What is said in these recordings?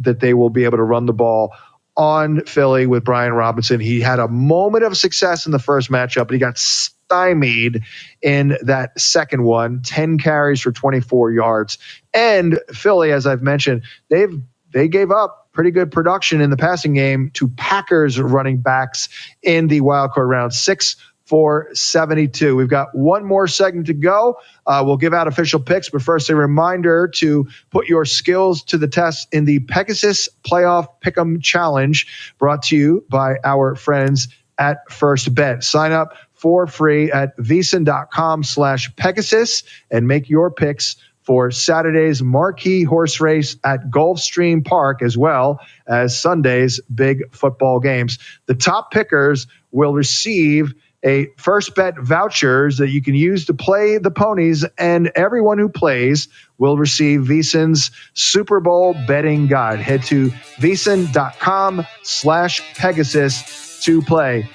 that they will be able to run the ball on Philly with Brian Robinson. He had a moment of success in the first matchup, but he got stymied in that second one, 10 carries for 24 yards. And Philly, as I've mentioned, they gave up pretty good production in the passing game to Packers running backs in the wildcard round, 6 for 72. We've got one more segment to go. We'll give out official picks, but first a reminder to put your skills to the test in the Pegasus Playoff Pick'em Challenge, brought to you by our friends at First Bet. Sign up for free at vsin.com/Pegasus and make your picks for Saturday's marquee horse race at Gulfstream Park, as well as Sunday's big football games. The top pickers will receive a First Bet vouchers that you can use to play the ponies, and everyone who plays will receive VSiN's Super Bowl betting guide. Head to vsin.com/Pegasus to play.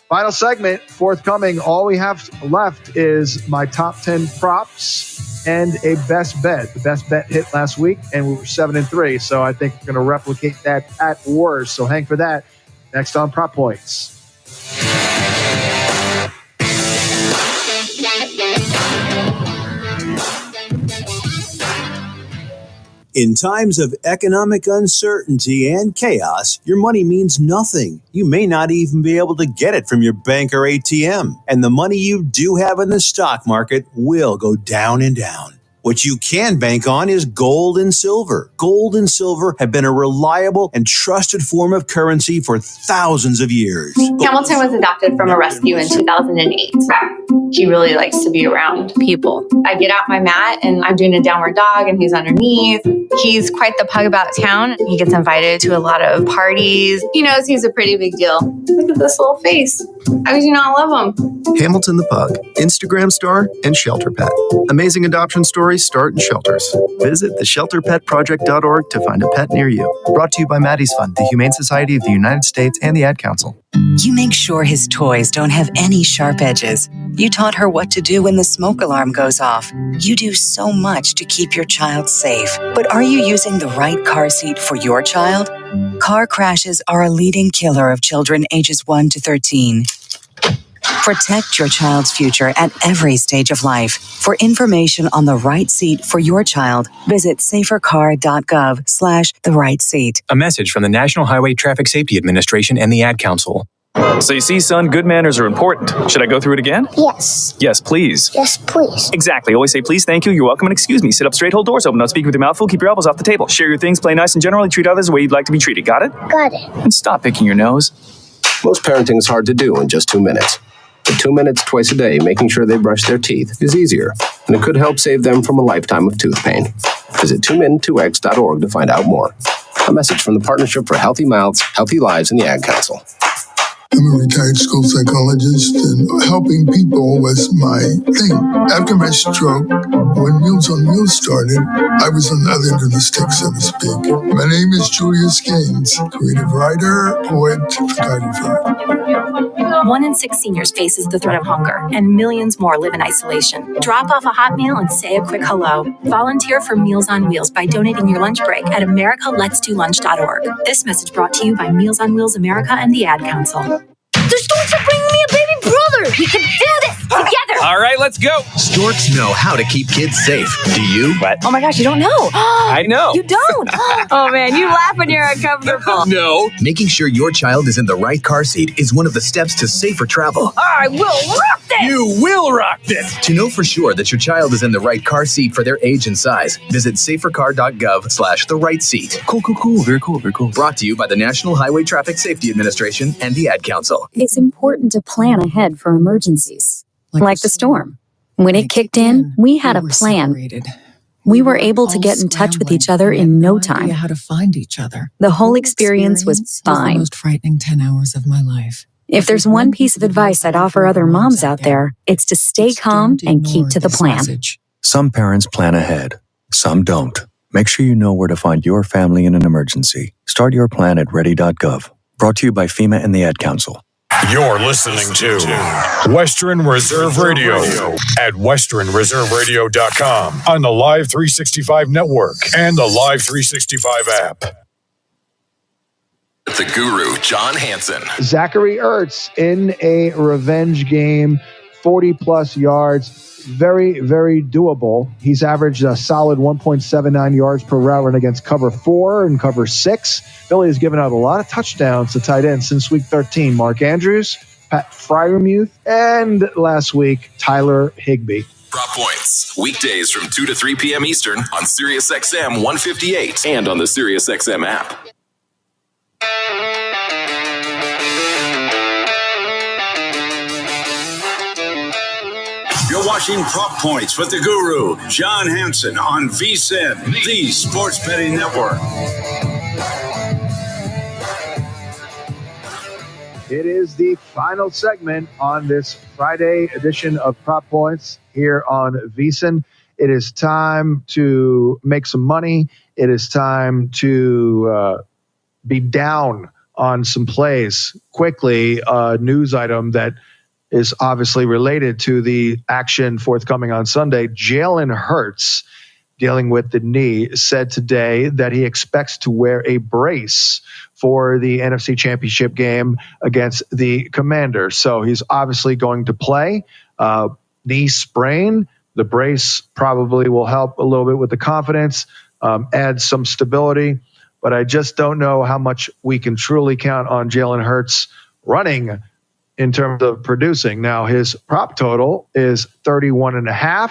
Final segment forthcoming. All we have left is my top 10 props and a best bet. The best bet hit last week, and we were 7-3. So I think we're going to replicate that at worst. So hang for that next on Prop Points. In times of economic uncertainty and chaos, your money means nothing. You may not even be able to get it from your bank or ATM. And the money you do have in the stock market will go down and down. What you can bank on is gold and silver. Gold and silver have been a reliable and trusted form of currency for thousands of years. Hamilton was adopted from a rescue in 2008. He really likes to be around people. I get out my mat and I'm doing a downward dog and he's underneath. He's quite the pug about town. He gets invited to a lot of parties. He knows he's a pretty big deal. Look at this little face. How could you not love him? Hamilton the Pug, Instagram star and shelter pet. Amazing adoption stories start in shelters. Visit theshelterpetproject.org to find a pet near you. Brought to you by Maddie's Fund, the Humane Society of the United States, and the Ad Council. You make sure his toys don't have any sharp edges. You taught her what to do when the smoke alarm goes off. You do so much to keep your child safe. But are you using the right car seat for your child? Car crashes are a leading killer of children ages 1 to 13. Protect your child's future at every stage of life. For information on the right seat for your child, visit safercar.gov/the-right-seat. A message from the National Highway Traffic Safety Administration and the Ad Council. So you see, son, good manners are important. Should I go through it again? Yes. Yes, please. Yes, please. Exactly. Always say please, thank you, you're welcome, and excuse me. Sit up straight, hold doors open, don't speak with your mouth full, keep your elbows off the table. Share your things, play nice, and generally treat others the way you'd like to be treated. Got it? Got it. And stop picking your nose. Most parenting is hard to do in just 2 minutes. But 2 minutes twice a day, making sure they brush their teeth, is easier, and it could help save them from a lifetime of tooth pain. Visit 2min2x.org to find out more. A message from the Partnership for Healthy Mouths, Healthy Lives, and the Ad Council. I'm a retired school psychologist, and helping people was my thing. After my stroke, when Meals on Wheels started, I was on the other end of the stick, so to speak. My name is Julius Gaines, creative writer, poet, photographer. 1 in 6 seniors faces the threat of hunger, and millions more live in isolation. Drop off a hot meal and say a quick hello. Volunteer for Meals on Wheels by donating your lunch break at americaletsdolunch.org. This message brought to you by Meals on Wheels America and the Ad Council. The storks are bringing me a baby brother! We can do this together! All right, let's go! Storks know how to keep kids safe. Do you? What? Oh my gosh, you don't know! I know! You don't! Oh man, you laugh when you're uncomfortable. No! Making sure your child is in the right car seat is one of the steps to safer travel. I will rock this! You will rock this! To know for sure that your child is in the right car seat for their age and size, visit safercar.gov/the-right-seat. Cool. Very cool. Brought to you by the National Highway Traffic Safety Administration and the Ad Council. It's important to plan ahead for emergencies, like the storm. When it kicked in, we had a plan. We were able to get in touch with each other in no time. How to find each other. The whole experience was fine. The most frightening 10 hours of my life. If there's one piece of advice I'd offer other moms out there, it's to stay calm and keep to the plan. Some parents plan ahead, some don't. Make sure you know where to find your family in an emergency. Start your plan at ready.gov. Brought to you by FEMA and the Ad Council. You're listening to Western Reserve Radio at westernreserveradio.com on the Live 365 network and the Live 365 app. the guru, John Hansen. Zachary Ertz in a revenge game, 40-plus yards. Very, very doable. He's averaged a solid 1.79 yards per route run against cover 4 and cover 6. Philly has given out a lot of touchdowns to tight ends since week 13. Mark Andrews, Pat Fryermuth, and last week, Tyler Higbee. Prop Points, weekdays from 2 to 3 p.m. Eastern on SiriusXM 158 and on the SiriusXM app. You're watching Prop Points with the guru, John Hansen, on VSiN, the Sports Betting Network. It is the final segment on this Friday edition of Prop Points here on VSiN. It is time to make some money. It is time to be down on some plays. Quickly, a news item that is obviously related to the action forthcoming on Sunday. Jalen Hurts, dealing with the knee, said today that he expects to wear a brace for the NFC Championship game against the Commanders. So he's obviously going to play. Knee sprain. The brace probably will help a little bit with the confidence, add some stability. But I just don't know how much we can truly count on Jalen Hurts running in terms of producing. Now, his prop total is 31.5.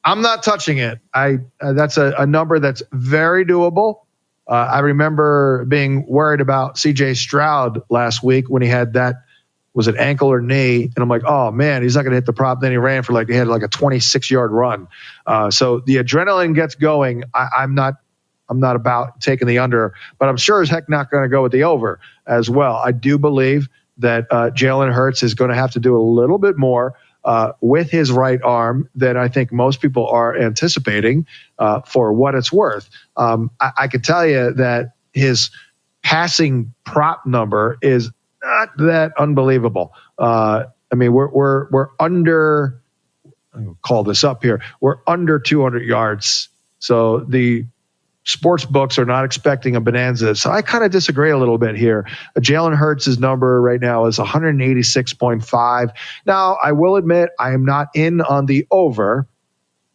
I'm not touching it. That's a number that's very doable. I remember being worried about CJ Stroud last week when he had that, was it ankle or knee? And I'm like, oh man, he's not going to hit the prop. Then he ran for he had a 26-yard run. So the adrenaline gets going. I'm not about taking the under, but I'm sure as heck not going to go with the over as well. I do believe that Jalen Hurts is going to have to do a little bit more with his right arm than I think most people are anticipating for what it's worth. I could tell you that his passing prop number is not that unbelievable. I mean, we're under, I'll call this up here, we're under 200 yards. So the sports books are not expecting a bonanza. So I kind of disagree a little bit here. Jalen Hurts' number right now is 186.5. Now, I will admit I am not in on the over,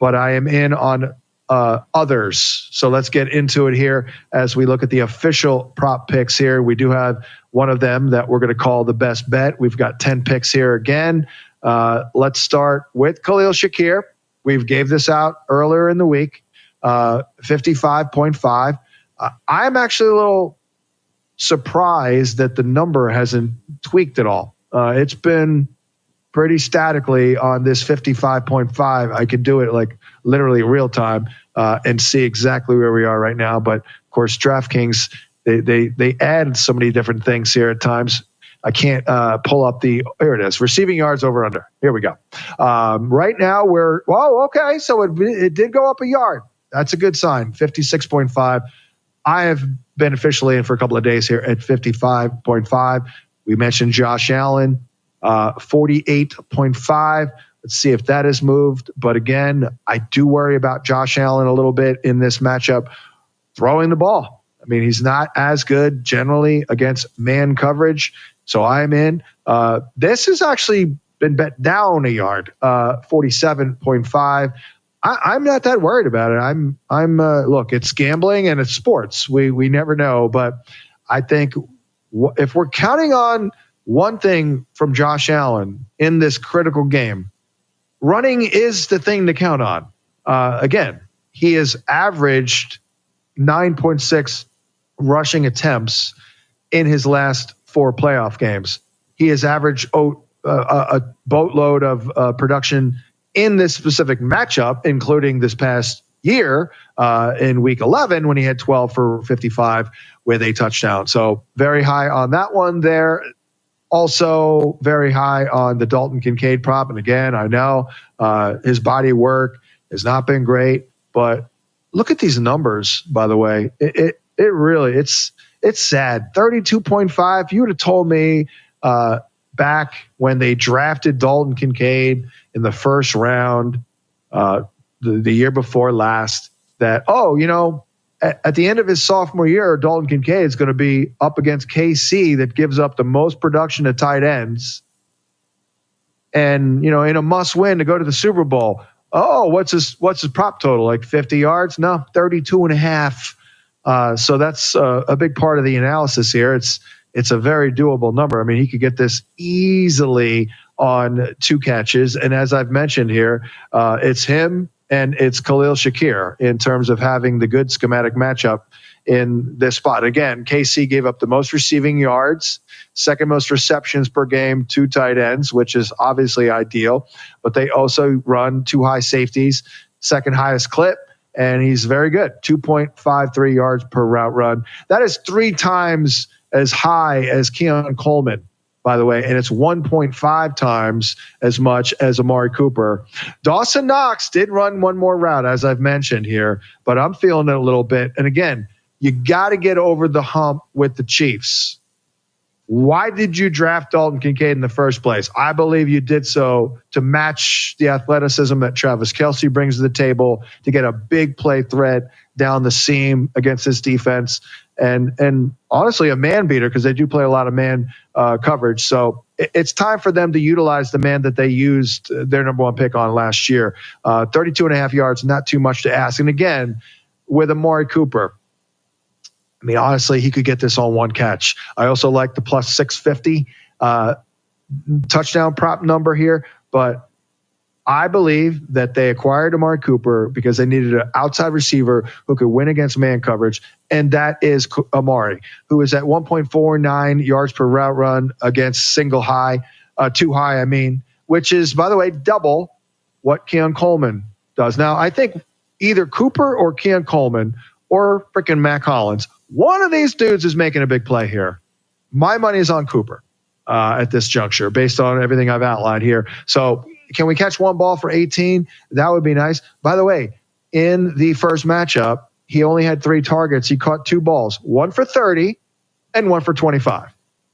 but I am in on others. So let's get into it here as we look at the official prop picks here. We do have one of them that we're going to call the best bet. We've got 10 picks here again. Let's start with Khalil Shakir. We've gave this out earlier in the week. 55.5. I'm actually a little surprised that the number hasn't tweaked at all. It's been pretty statically on this 55.5. I could do it literally real time and see exactly where we are right now. But of course, DraftKings, they add so many different things here at times. I can't pull up here it is. Receiving yards over under. Here we go. Right now okay. So it did go up a yard. That's a good sign, 56.5. I have been officially in for a couple of days here at 55.5. We mentioned Josh Allen, 48.5. Let's see if that has moved. But again, I do worry about Josh Allen a little bit in this matchup, throwing the ball. I mean, he's not as good generally against man coverage. So I'm in. This has actually been bet down a yard, 47.5. I'm not that worried about it. Look, it's gambling and it's sports. We never know, but I think if we're counting on one thing from Josh Allen in this critical game, running is the thing to count on. Again, he has averaged 9.6 rushing attempts in his last 4 playoff games. He has averaged a boatload of production in this specific matchup, including this past year in week 11 when he had 12 for 55 with a touchdown. So very high on that one there. Also very high on the Dalton Kincaid prop. And again, I know his body work has not been great, but look at these numbers, by the way. It really, it's sad. 32.5. You would have told me back when they drafted Dalton Kincaid in the first round, the year before last, that, at the end of his sophomore year, Dalton Kincaid is going to be up against KC that gives up the most production to tight ends. And, in a must win to go to the Super Bowl. Oh, what's his prop total? Like 50 yards? No, 32.5. So that's a big part of the analysis here. It's a very doable number. I mean, he could get this easily on 2 catches. And as I've mentioned here, it's him and it's Khalil Shakir in terms of having the good schematic matchup in this spot. Again, KC gave up the most receiving yards, second most receptions per game, 2 tight ends, which is obviously ideal. But they also run 2 high safeties, second highest clip, and he's very good, 2.53 yards per route run. That is 3 times as high as Keon Coleman, by the way, and it's 1.5 times as much as Amari Cooper. Dawson Knox did run one more route, as I've mentioned here, but I'm feeling it a little bit. And again, you got to get over the hump with the Chiefs. Why did you draft Dalton Kincaid in the first place? I believe you did so to match the athleticism that Travis Kelce brings to the table, to get a big play threat down the seam against this defense, and honestly a man beater because they do play a lot of man coverage. So it's time for them to utilize the man that they used their number 1 pick on last year. 32.5 yards, not too much to ask. And again, with Amari Cooper, I mean, honestly, he could get this on 1 catch. I also like the plus 650 touchdown prop number here, but I believe that they acquired Amari Cooper because they needed an outside receiver who could win against man coverage, and that is Amari, who is at 1.49 yards per route run against single high, 2 high, which is, by the way, double what Keon Coleman does. Now, I think either Cooper or Keon Coleman or freaking Mac Hollins, one of these dudes is making a big play here. My money is on Cooper at this juncture based on everything I've outlined here. So can we catch 1 ball for 18? That would be nice. By the way, in the first matchup, he only had 3 targets. He caught 2 balls, 1 for 30 and 1 for 25.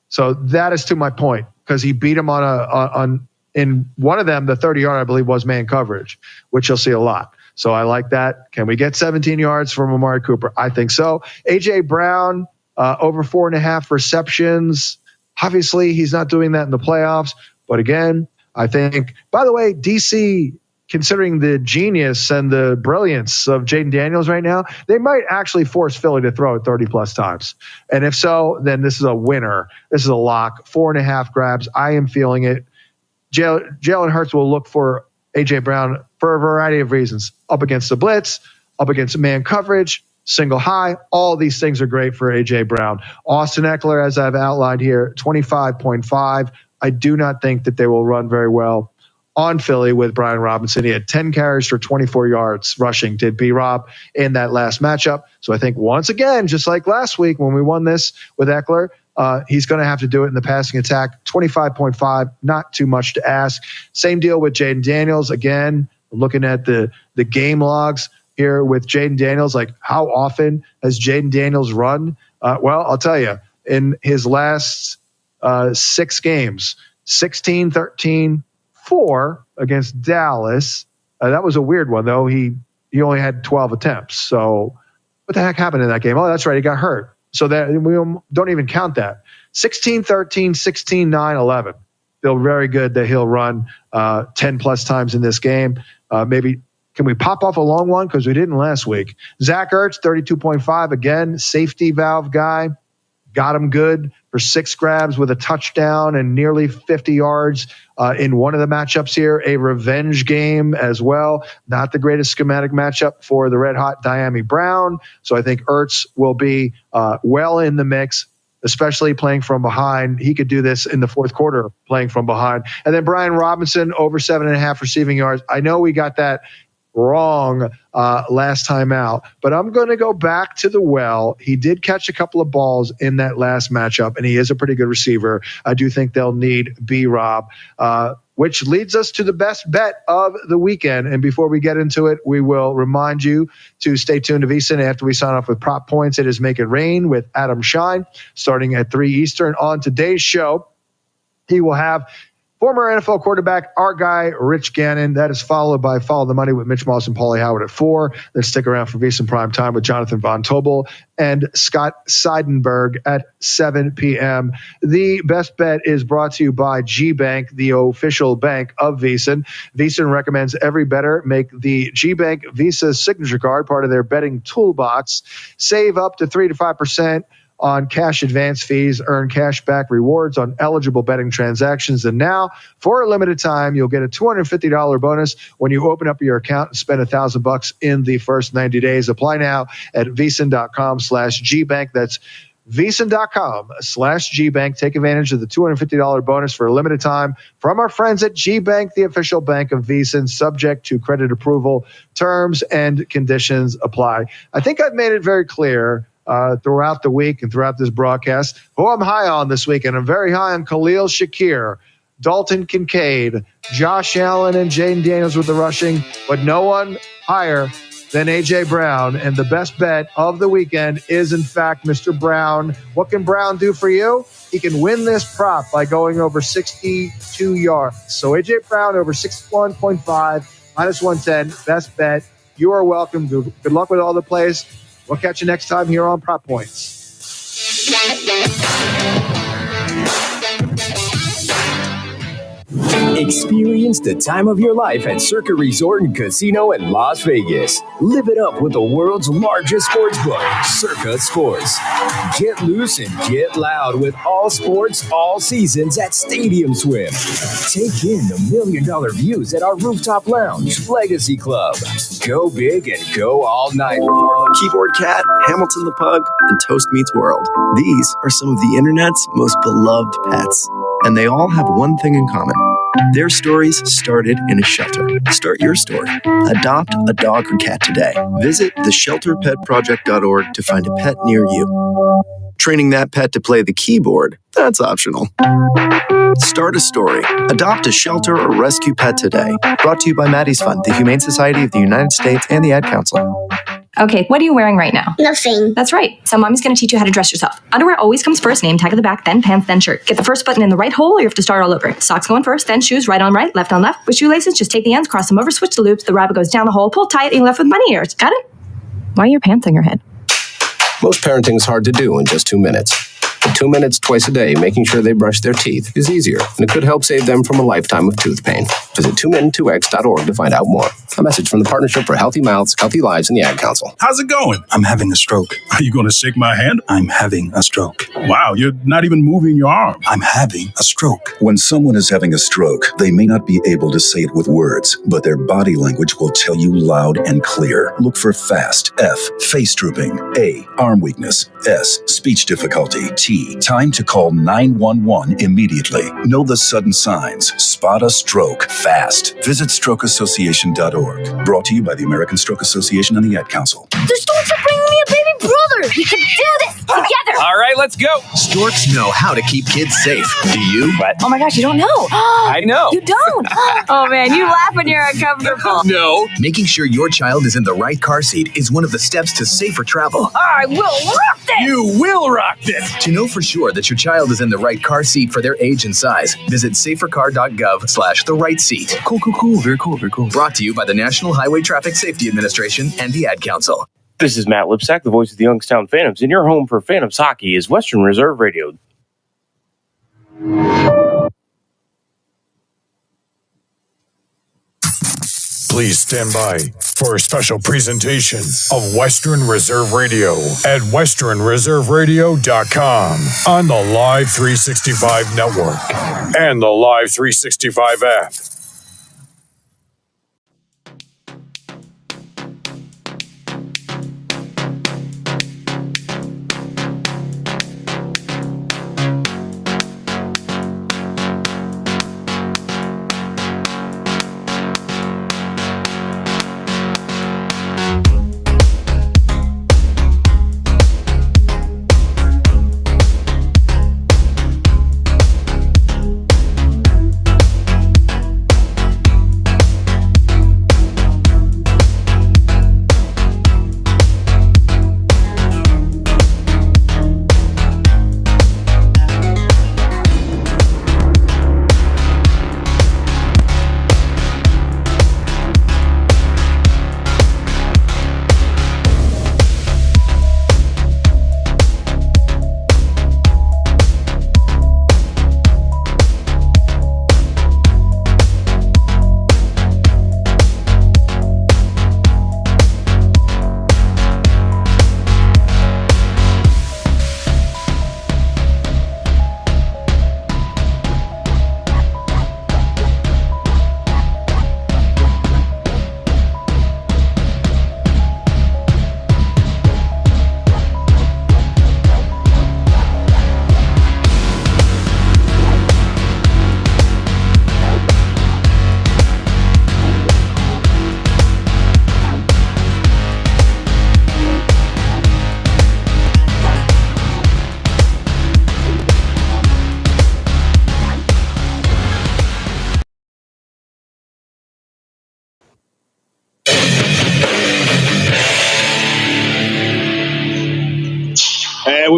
So that is to my point because he beat him on in one of them, the 30-yard, I believe, was man coverage, which you'll see a lot. So I like that. Can we get 17 yards from Amari Cooper? I think so. A.J. Brown, over 4.5 receptions. Obviously, he's not doing that in the playoffs. But again, I think, by the way, DC, considering the genius and the brilliance of Jaden Daniels right now, they might actually force Philly to throw it 30-plus times. And if so, then this is a winner. This is a lock. 4.5 grabs. I am feeling it. Jalen Hurts will look for A.J. Brown for a variety of reasons. Up against the blitz, up against man coverage, single high. All these things are great for A.J. Brown. Austin Eckler, as I've outlined here, 25.5. I do not think that they will run very well on Philly with Brian Robinson. He had 10 carries for 24 yards rushing, did B-Rob, in that last matchup. So I think once again, just like last week when we won this with Eckler, he's going to have to do it in the passing attack. 25.5, not too much to ask. Same deal with Jaden Daniels. Again, looking at the game logs here with Jaden Daniels, like how often has Jaden Daniels run? Well, I'll tell you, in his last 6 games, 16, 13, 4 against Dallas. That was a weird one, though. He only had 12 attempts. So what the heck happened in that game? Oh, that's right. He got hurt. So that we don't even count that. 16, 13, 16, 9, 11. Feel very good that he'll run 10-plus times in this game. Maybe can we pop off a long one? Because we didn't last week. Zach Ertz, 32.5. Again, safety valve guy. Got him good for 6 grabs with a touchdown and nearly 50 yards in one of the matchups here. A revenge game as well. Not the greatest schematic matchup for the red-hot Diami Brown. So I think Ertz will be well in the mix, especially playing from behind. He could do this in the fourth quarter playing from behind. And then Brian Robinson, over 7.5 receiving yards. I know we got that wrong last time out, but I'm going to go back to the well. He did catch a couple of balls in that last matchup, and he is a pretty good receiver. I do think they'll need B-Rob, which leads us to the best bet of the weekend. And before we get into it, we will remind you to stay tuned to VSiN after we sign off with Prop Points. It is Make It Rain with Adam Shine, starting at 3 Eastern. On today's show, he will have Former NFL quarterback, our guy, Rich Gannon. That is followed by Follow the Money with Mitch Moss and Paulie Howard at 4. Then stick around for VSiN Prime Time with Jonathan Von Tobel and Scott Seidenberg at 7 p.m. The best bet is brought to you by G-Bank, the official bank of VSiN. VSiN recommends every bettor make the G-Bank Visa signature card part of their betting toolbox. Save up to 3 to 5% on cash advance fees, earn cash back rewards on eligible betting transactions. And now, for a limited time, you'll get a $250 bonus when you open up your account and spend $1,000 in the first 90 days. Apply now at VSiN.com/GBank. That's VSiN.com/GBank. Take advantage of the $250 bonus for a limited time from our friends at GBank, the official bank of VSiN, subject to credit approval. Terms and conditions apply. I think I've made it very clear throughout the week and throughout this broadcast who I'm high on this week. And I'm very high on Khalil Shakir, Dalton Kincaid, Josh Allen, and Jaden Daniels with the rushing, but no one higher than A.J. Brown. And the best bet of the weekend is, in fact, Mr. Brown. What can Brown do for you? He can win this prop by going over 62 yards. So A.J. Brown over 61.5, minus 110, best bet. You are welcome. Good luck with all the plays. We'll catch you next time here on Prop Points. Experience the time of your life at Circa Resort and Casino in Las Vegas. Live it up with the world's largest sports book, Circa Sports. Get loose and get loud with all sports, all seasons at Stadium Swim. Take in the $1 million views at our rooftop lounge, Legacy Club. Go big and go all night with our Keyboard Cat, Hamilton the Pug, and Toast Meets World. These are some of the internet's most beloved pets, and they all have one thing in common. Their stories started in a shelter. Start your story. Adopt a dog or cat today. Visit theshelterpetproject.org to find a pet near you. Training that pet to play the keyboard, that's optional. Start a story. Adopt a shelter or rescue pet today. Brought to you by Maddie's Fund, the Humane Society of the United States, and the Ad Council. Okay, what are you wearing right now? Nothing. That's right. So mommy's going to teach you how to dress yourself. Underwear always comes first, name tag at the back, then pants, then shirt. Get the first button in the right hole or you have to start all over. Socks going first, then shoes, right on right, left on left. With shoelaces, just take the ends, cross them over, switch the loops. The rabbit goes down the hole, pull tight, and you're left with bunny ears. Got it? Why are your pants on your head? Most parenting is hard to do in just 2 minutes. But 2 minutes twice a day making sure they brush their teeth is easier, and it could help save them from a lifetime of tooth pain. Visit 2min2x.org to find out more. A message from the Partnership for Healthy Mouths, Healthy Lives, and the Ad Council. How's it going? I'm having a stroke. Are you going to shake my hand? I'm having a stroke. Wow, you're not even moving your arm. I'm having a stroke. When someone is having a stroke, they may not be able to say it with words, but their body language will tell you loud and clear. Look for FAST. F, face drooping. A, arm weakness. S, speech difficulty. T, time to call 911 immediately. Know the sudden signs. Spot a stroke fast. Visit strokeassociation.org. Brought to you by the American Stroke Association and the Ad Council. The storks are bringing me a baby brother. We can do this together. All right, let's go. Storks know how to keep kids safe. Do you? What? Oh my gosh, you don't know. I know. You don't. Oh man, you laugh when you're uncomfortable. No. Making sure your child is in the right car seat is one of the steps to safer travel. I will rock this. You will rock this. To know for sure that your child is in the right car seat for their age and size, visit safercar.gov/the right seat. Cool. Very cool. Brought to you by the National Highway Traffic Safety Administration and the Ad Council. This is Matt Lipsack, the voice of the Youngstown Phantoms, and your home for Phantoms hockey is Western Reserve Radio. Please stand by for a special presentation of Western Reserve Radio at westernreserveradio.com on the Live 365 network and the Live 365 app.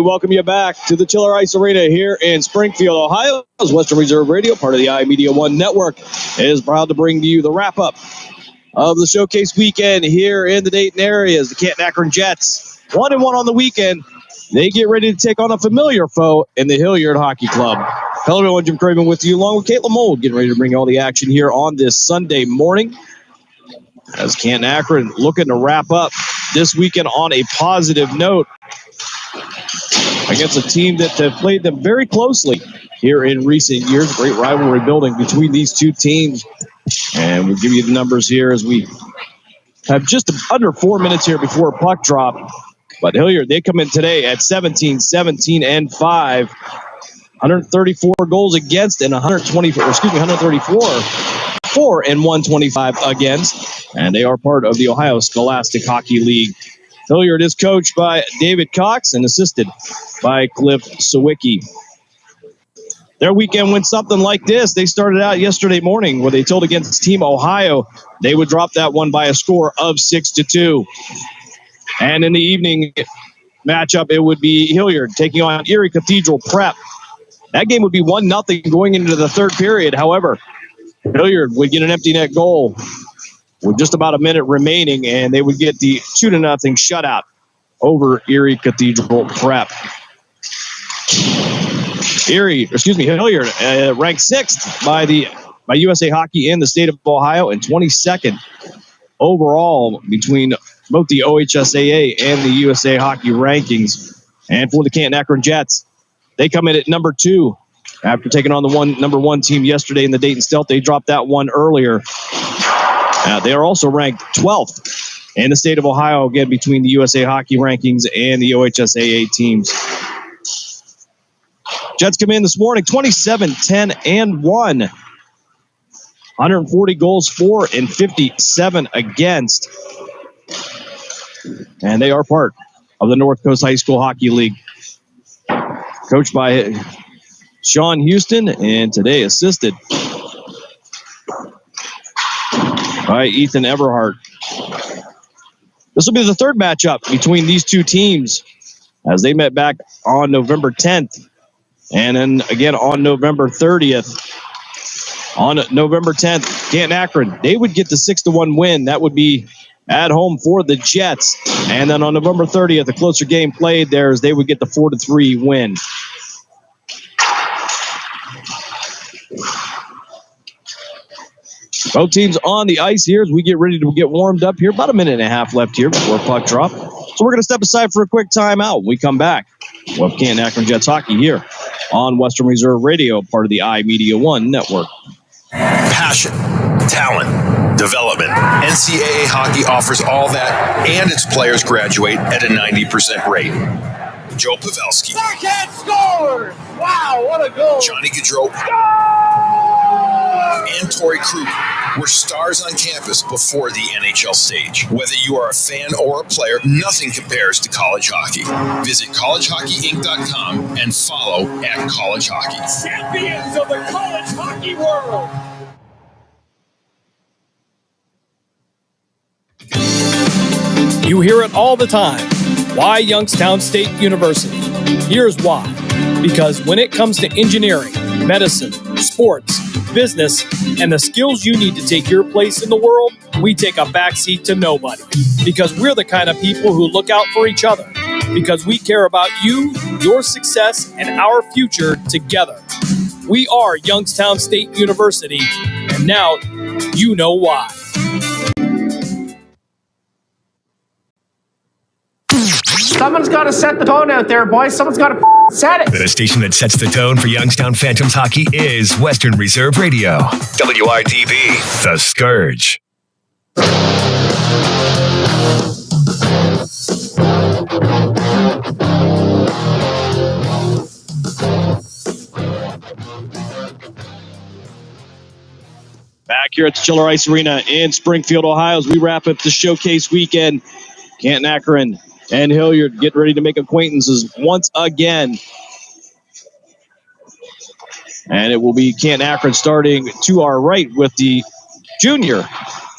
welcome you back to the Chiller Ice Arena here in Springfield, Ohio. Western Reserve Radio, part of the iMedia One Network, is proud to bring to you the wrap-up of the showcase weekend here in the Dayton area as the Canton Akron Jets, 1-1 on the weekend. They get ready to take on a familiar foe in the Hilliard Hockey Club. Hello, everyone. Jim Craven with you, along with Caitlin Mold, getting ready to bring you all the action here on this Sunday morning. As Canton Akron looking to wrap up this weekend on a positive note against a team that have played them very closely here in recent years. Great rivalry building between these two teams. And we'll give you the numbers here as we have just under 4 minutes here before puck drop. But Hilliard, they come in today at 17-5. 134 goals against and 134 for and 125 against. And they are part of the Ohio Scholastic Hockey League. Hilliard is coached by David Cox and assisted by Cliff Sawicki. Their weekend went something like this. They started out yesterday morning where they told against Team Ohio they would drop that one by a score of 6-2. And in the evening matchup, it would be Hilliard taking on Erie Cathedral Prep. That game would be 1-0 going into the third period. However, Hilliard would get an empty net goal with just about a minute remaining, and they would get the 2-0 shutout over Erie Cathedral Prep. Hilliard ranked 6th by USA Hockey in the state of Ohio and 22nd overall between both the OHSAA and the USA Hockey rankings. And for the Canton Akron Jets, they come in at number 2 after taking on the number 1 team yesterday in the Dayton Stealth. They dropped that one earlier. They are also ranked 12th in the state of Ohio, again, between the USA Hockey rankings and the OHSAA teams. Jets come in this morning 27-10-1. 140 goals for and 57 against. And they are part of the North Coast High School Hockey League. Coached by Sean Houston and today assisted by Ethan Everhart. This will be the third matchup between these two teams as they met back on November 10th and then again on November 30th. On November 10th, Canton Akron, they would get the 6-1 win. That would be at home for the Jets. And then on November 30th, a closer game played there as they would get the 4-3 win. Both teams on the ice here as we get ready to get warmed up here. About a minute and a half left here before puck drop. So we're going to step aside for a quick timeout. When we come back, we'll have Canton Akron Jets hockey here on Western Reserve Radio, part of the iMedia One Network. Passion, talent, development. NCAA hockey offers all that, and its players graduate at a 90% rate. Joe Pavelski. Backhand scores! Wow, what a goal! Johnny Gaudreau. And Torrey Kruger were stars on campus before the NHL stage. Whether you are a fan or a player, nothing compares to college hockey. Visit collegehockeyinc.com and follow @College Hockey. Champions of the college hockey world! You hear it all the time. Why Youngstown State University? Here's why. Because when it comes to engineering, medicine, sports, business, and the skills you need to take your place in the world, we take a backseat to nobody. Because we're the kind of people who look out for each other. Because we care about you, your success, and our future together. We are Youngstown State University, and now you know why. Someone's got to set the tone out there, boys. Someone's got to set it. The station that sets the tone for Youngstown Phantoms hockey is Western Reserve Radio. WITB, The Scourge. Back here at the Chiller Ice Arena in Springfield, Ohio, as we wrap up the showcase weekend. Canton Akron and Hilliard get ready to make acquaintances once again. And it will be Canton Akron starting to our right with the junior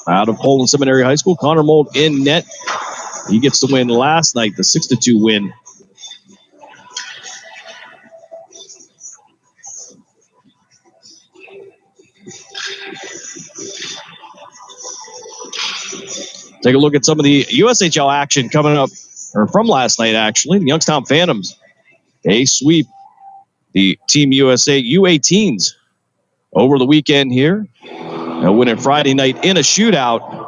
out of Poland Seminary High School, Connor Mold in net. He gets the win last night, the 6-2 win Take a look at some of the USHL action coming up, or from last night, actually. The Youngstown Phantoms, they sweep the Team USA U18s over the weekend here. They'll win it Friday night in a shootout.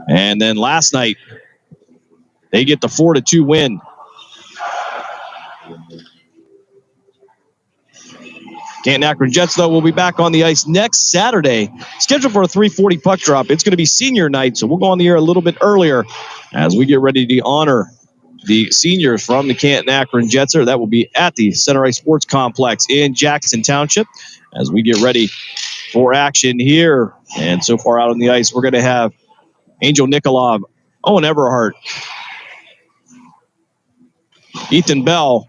And then last night, they get the 4-2 win. Canton Akron Jets, though, will be back on the ice next Saturday, scheduled for a 3:40 puck drop. It's going to be senior night, so we'll go on the air a little bit earlier as we get ready to honor the seniors from the Canton Akron Jets. That will be at the Center Ice Sports Complex in Jackson Township as we get ready for action here. And so far out on the ice, we're going to have Angel Nikolov, Owen Everhart, Ethan Bell,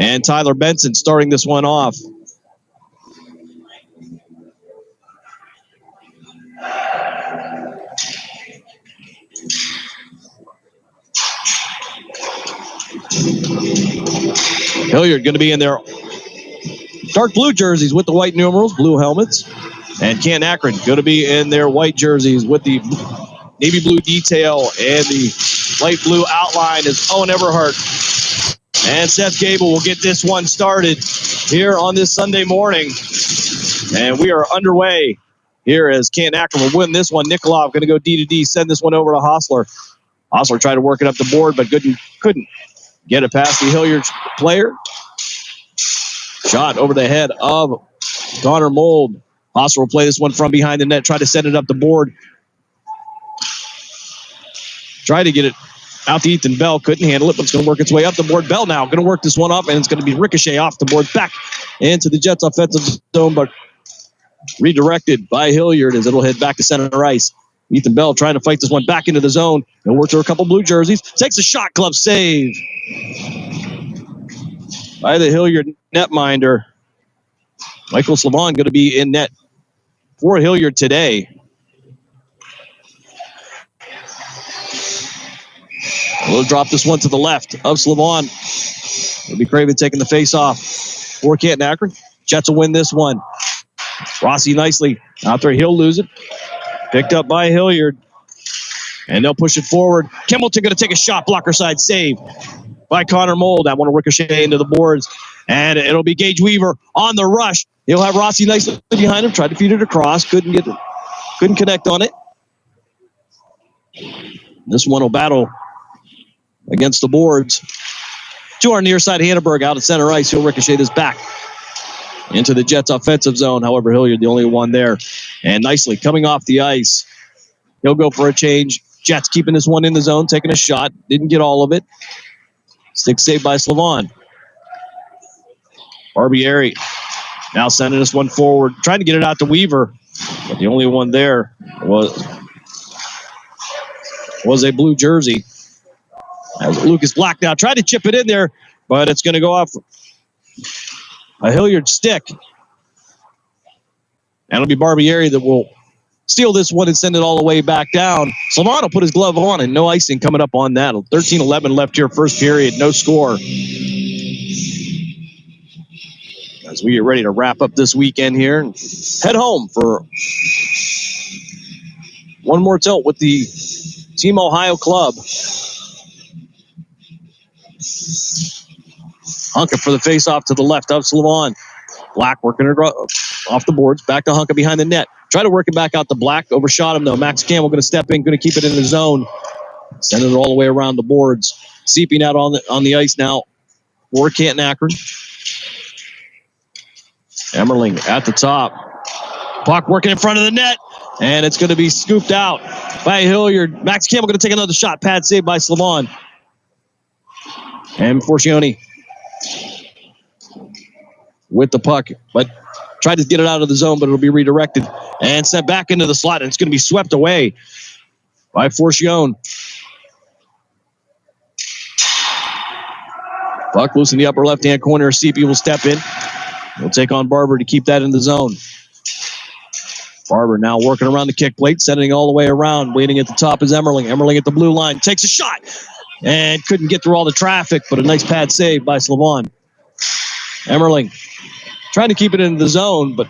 and Tyler Benson starting this one off. Hilliard going to be in their dark blue jerseys with the white numerals, blue helmets. And Canton Akron going to be in their white jerseys with the navy blue detail and the light blue outline is Owen Everhart. And Seth Gable will get this one started here on this Sunday morning. And we are underway here as Canton Akron will win this one. Nikolov going to go D to D, send this one over to Hostler. Hostler tried to work it up the board, but couldn't get it past the Hilliard player. Shot over the head of Connor Mold. Hostler will play this one from behind the net, try to send it up the board. Try to get it out to Ethan Bell. Couldn't handle it, but it's going to work its way up the board. Bell now going to work this one up, and it's going to be ricochet off the board back into the Jets' offensive zone, but redirected by Hilliard as it'll head back to center ice. Ethan Bell trying to fight this one back into the zone. He'll work through a couple blue jerseys. Takes a shot, glove save by the Hilliard netminder. Michael Slavon going to be in net for Hilliard today. We'll drop this one to the left of Slavon. It'll be Craven taking the face off for Canton Akron. Jets will win this one. Rossi nicely out there. He'll lose it. Picked up by Hilliard. And they'll push it forward. Kimbleton going to take a shot. Blocker side save by Connor Mold. I want to ricochet into the boards. And it'll be Gage Weaver on the rush. He'll have Rossi nicely behind him. Tried to feed it across. Couldn't connect on it. This one will battle against the boards. To our near side, Hannibal out at center ice. He'll ricochet this back into the Jets' offensive zone. However, Hilliard the only one there. And nicely coming off the ice. He'll go for a change. Jets keeping this one in the zone, taking a shot. Didn't get all of it. Stick saved by Slavon. Barbieri now sending this one forward. Trying to get it out to Weaver. But the only one there was a blue jersey. As Lucas Black now tried to chip it in there, but it's going to go off a Hilliard stick. And it'll be Barbieri that will steal this one and send it all the way back down. Slavon will put his glove on, and no icing coming up on that. 13-11 left here, first period, no score. As we get ready to wrap up this weekend here and head home for one more tilt with the Team Ohio club. Hunka for the face-off to the left of Slavon. Black working it off the boards. Back to Hunka behind the net. Try to work it back out to Black. Overshot him, though. Max Campbell going to step in, going to keep it in the zone. Sending it all the way around the boards. Seeping out on the ice now for Canton Akron. Emmerling at the top. Puck working in front of the net. And it's going to be scooped out by Hilliard. Max Campbell going to take another shot. Pad saved by Slavon. And Forcioni with the puck, but tried to get it out of the zone, but it'll be redirected and sent back into the slot, and it's going to be swept away by Forcione. Puck loose in the upper left-hand corner. CP will step in. He'll take on Barber to keep that in the zone. Barber now working around the kick plate, sending all the way around. Waiting at the top is Emmerling. Emmerling at the blue line. Takes a shot and couldn't get through all the traffic, but a nice pad save by Slavon. Emmerling trying to keep it in the zone, but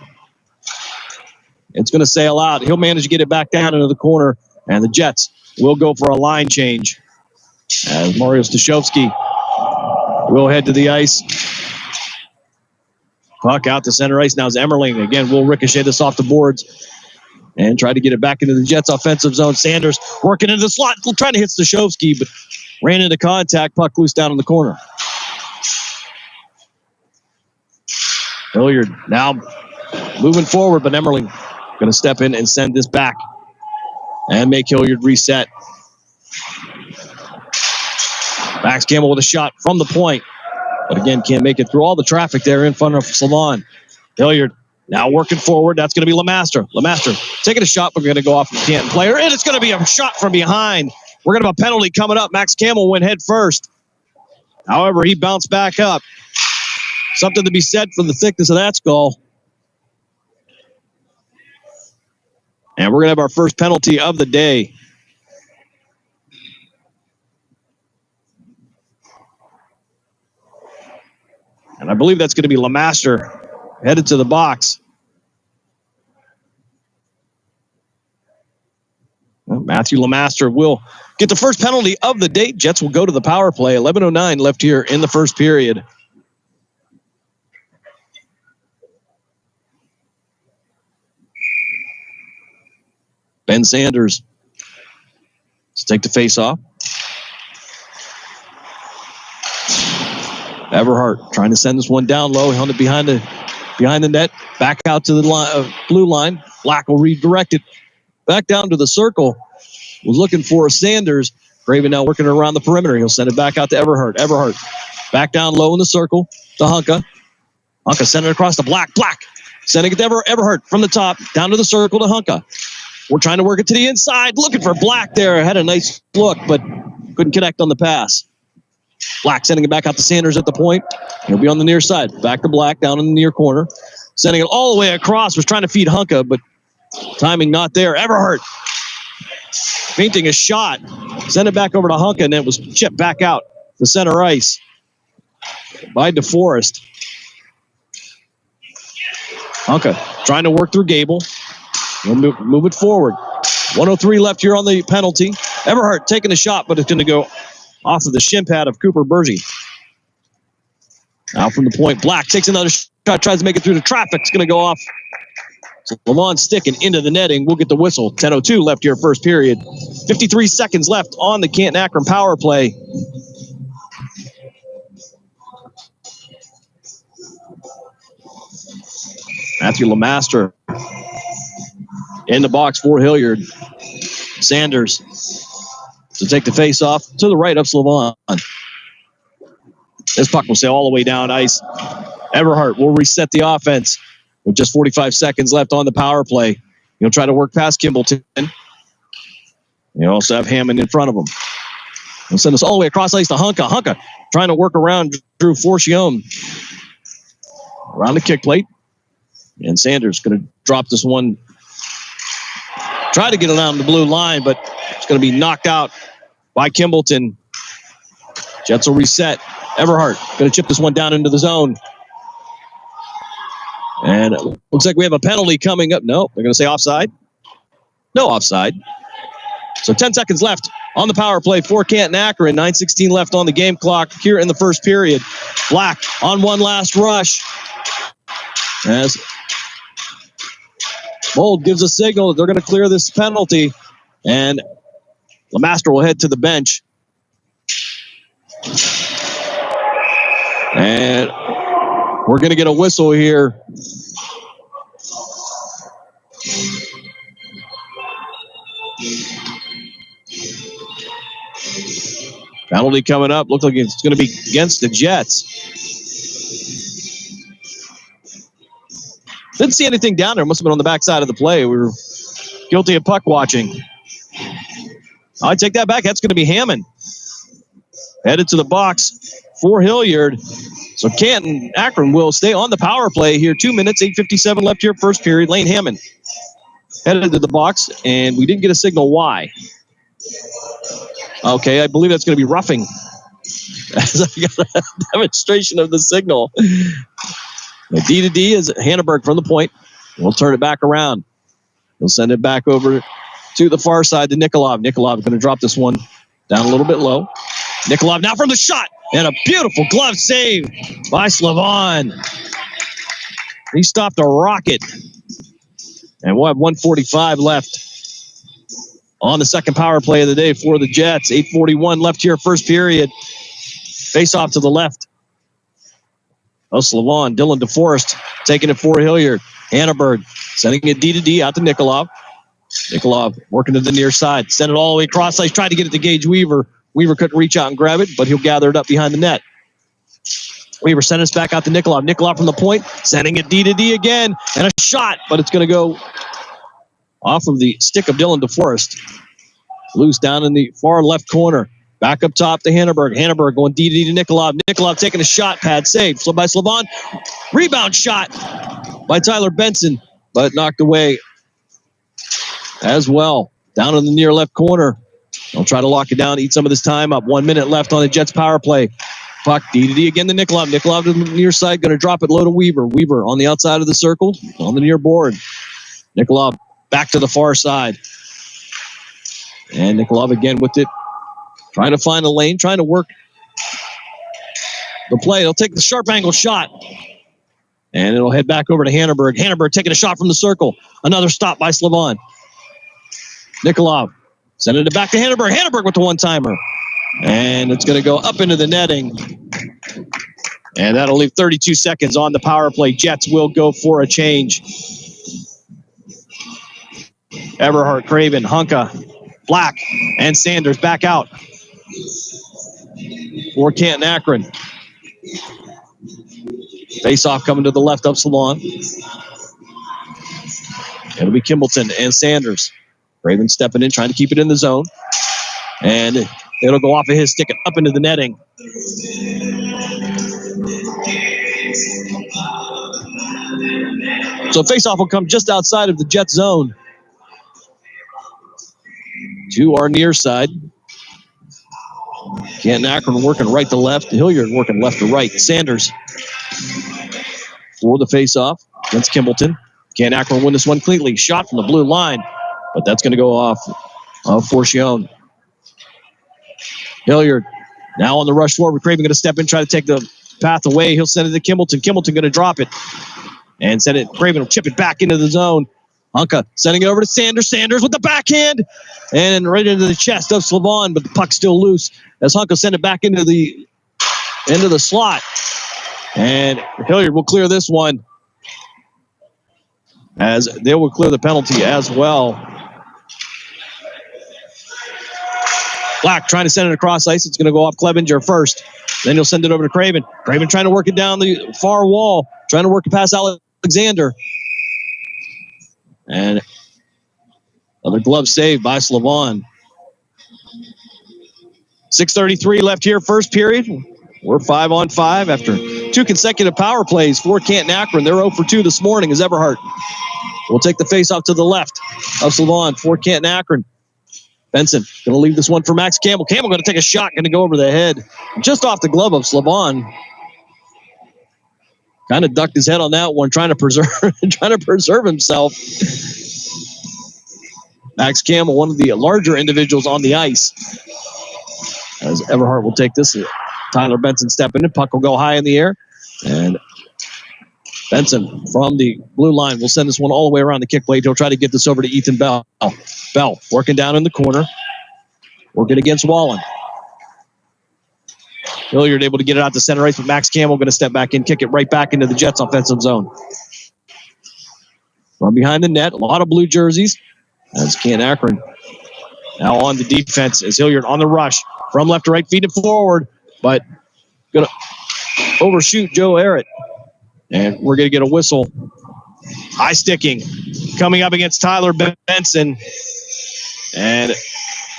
It's going to sail out. He'll manage to get it back down into the corner, and the Jets will go for a line change. As Mario Stashowski will head to the ice. Puck out to center ice. Now is Emmerling. Again, will ricochet this off the boards and try to get it back into the Jets' offensive zone. Sanders working into the slot, trying to hit Stashowski, but ran into contact. Puck loose down in the corner. Hilliard now moving forward, but Emmerling going to step in and send this back and make Hilliard reset. Max Campbell with a shot from the point, but again, can't make it through all the traffic there in front of Salon. Hilliard now working forward. That's going to be Lemaster. Lemaster taking a shot, but we're going to go off the Canton player, and it's going to be a shot from behind. We're going to have a penalty coming up. Max Campbell went head first. However, he bounced back up. Something to be said for the thickness of that skull. And we're going to have our first penalty of the day. And I believe that's going to be Lemaster headed to the box. Well, Matthew Lemaster will get the first penalty of the day. Jets will go to the power play. 11:09 left here in the first period. Ben Sanders to take the face off. Everhart trying to send this one down low. He held it behind the net. Back out to the blue line. Black will redirect it back down to the circle. Was looking for Sanders. Graven now working around the perimeter. He'll send it back out to Everhart. Everhart back down low in the circle to Hunka. Hunka sent it across to Black. Black sending it to Everhart from the top down to the circle to Hunka. We're trying to work it to the inside. Looking for Black there. Had a nice look, but couldn't connect on the pass. Black sending it back out to Sanders at the point. He'll be on the near side. Back to Black down in the near corner. Sending it all the way across. Was trying to feed Hunka, but timing not there. Everhart painting a shot. Send it back over to Hunka, and it was chipped back out to center ice by DeForest. Hunka trying to work through Gable. We'll move it forward. 1:03 left here on the penalty. Everhart taking a shot, but it's going to go off of the shin pad of Cooper Bergy. Now from the point, Black takes another shot, tries to make it through the traffic. It's going to go off. So Lamont sticking into the netting. We'll get the whistle. 10:02 left here, first period. 53 seconds left on the Canton Akron power play. Matthew Lemaster in the box for Hilliard. Sanders to take the face off to the right of Slavon. This puck will sail all the way down ice. Everhart will reset the offense with just 45 seconds left on the power play. He'll try to work past Kimbleton. You also have Hammond in front of him. He'll send us all the way across ice to Hunka. Hunka trying to work around Drew Forcione. Around the kick plate. And Sanders going to drop this one. Try to get it on the blue line, but it's going to be knocked out by Kimbleton. Jets will reset. Everhart going to chip this one down into the zone. And it looks like we have a penalty coming up. No, they're going to say offside. No offside. So 10 seconds left on the power play for Canton Akron. 9:16 left on the game clock here in the first period. Black on one last rush. As Mold gives a signal that they're going to clear this penalty. And Lemaster will head to the bench. And we're going to get a whistle here. Penalty coming up. Looks like it's going to be against the Jets. Didn't see anything down there. Must have been on the backside of the play. We were guilty of puck watching. I take that back. That's going to be Hammond. Headed to the box for Hilliard. So Canton Akron will stay on the power play here. 2 minutes, 8:57 left here, first period. Lane Hammond headed to the box, and we didn't get a signal why. Okay, I believe that's going to be roughing. As I got a demonstration of the signal. D to D is Hanneberg from the point. We'll turn it back around. He'll send it back over to the far side to Nikolov. Nikolov going to drop this one down a little bit low. Nikolov now from the shot. And a beautiful glove save by Slavon. He stopped a rocket. And we'll have 1:45 left on the second power play of the day for the Jets. 8:41 left here, first period. Face off to the left. Slavon, Dylan DeForest taking it for Hilliard. Hanneberg sending it D to D out to Nikolov. Nikolov working to the near side. Send it all the way across ice. Tried to get it to Gage Weaver. Weaver couldn't reach out and grab it, but he'll gather it up behind the net. Weaver sent us back out to Nikolov. Nikolov from the point, sending it D to D again. And a shot, but it's going to go off of the stick of Dylan DeForest. Loose down in the far left corner. Back up top to Hanneberg. Hanneberg going D to D to Nikolov. Nikolov taking a shot. Pad saved. By Slavon. Rebound shot by Tyler Benson, but knocked away as well. Down in the near left corner. They'll try to lock it down, eat some of this time up. 1 minute left on the Jets power play. Puck D to D again to Nikolov. Nikolov to the near side. Going to drop it low to Weaver. Weaver on the outside of the circle. On the near board. Nikolov back to the far side. And Nikolov again with it. Trying to find a lane. Trying to work the play. They'll take the sharp angle shot. And it'll head back over to Hanneberg. Hanneberg taking a shot from the circle. Another stop by Slavon. Nikolov sending it back to Hanneberg. Hanneberg with the one-timer. And it's going to go up into the netting. And that'll leave 32 seconds on the power play. Jets will go for a change. Everhart, Craven, Hunka, Black, and Sanders back out for Canton Akron. Face-off coming to the left of Salon. It'll be Kimbleton and Sanders. Craven stepping in, trying to keep it in the zone. And it'll go off of his stick up into the netting. So face-off will come just outside of the Jet zone. To our near side. Canton Akron working right to left. Hilliard working left to right. Sanders for the face-off against Kimbleton. Canton Akron win this one cleanly. Shot from the blue line, but that's going to go off of Forcione. Hilliard now on the rush forward. Craven going to step in, try to take the path away. He'll send it to Kimbleton. Kimbleton going to drop it and send it. Craven will chip it back into the zone. Hunka sending it over to Sanders. Sanders with the backhand and right into the chest of Slavon, but the puck's still loose as Hunka send it back into the slot. And Hilliard will clear this one as they will clear the penalty as well. Black trying to send it across ice. It's going to go off Clevenger first. Then he'll send it over to Craven. Craven trying to work it down the far wall, trying to work it past Alexander. And another glove save by Slavon. 6:33 left here, first period. We're 5-on-5 after two consecutive power plays for Canton Akron. They're 0 for 2 this morning as Everhart will take the face-off to the left of Slavon for Canton Akron. Benson going to leave this one for Max Campbell. Campbell going to take a shot, going to go over the head. Just off the glove of Slavon. Kind of ducked his head on that one, trying to preserve himself. Max Campbell, one of the larger individuals on the ice. As Everhart will take this. Tyler Benson stepping in. Puck will go high in the air. And Benson from the blue line will send this one all the way around the kick plate. He'll try to get this over to Ethan Bell. Bell working down in the corner. Working against Wallen. Hilliard able to get it out to center ice, but Max Campbell going to step back in, kick it right back into the Jets' offensive zone. From behind the net, a lot of blue jerseys. As Canton Akron now on the defense as Hilliard on the rush. From left to right, feeding forward, but going to overshoot Joe Arrett. And we're going to get a whistle. High sticking coming up against Tyler Benson. And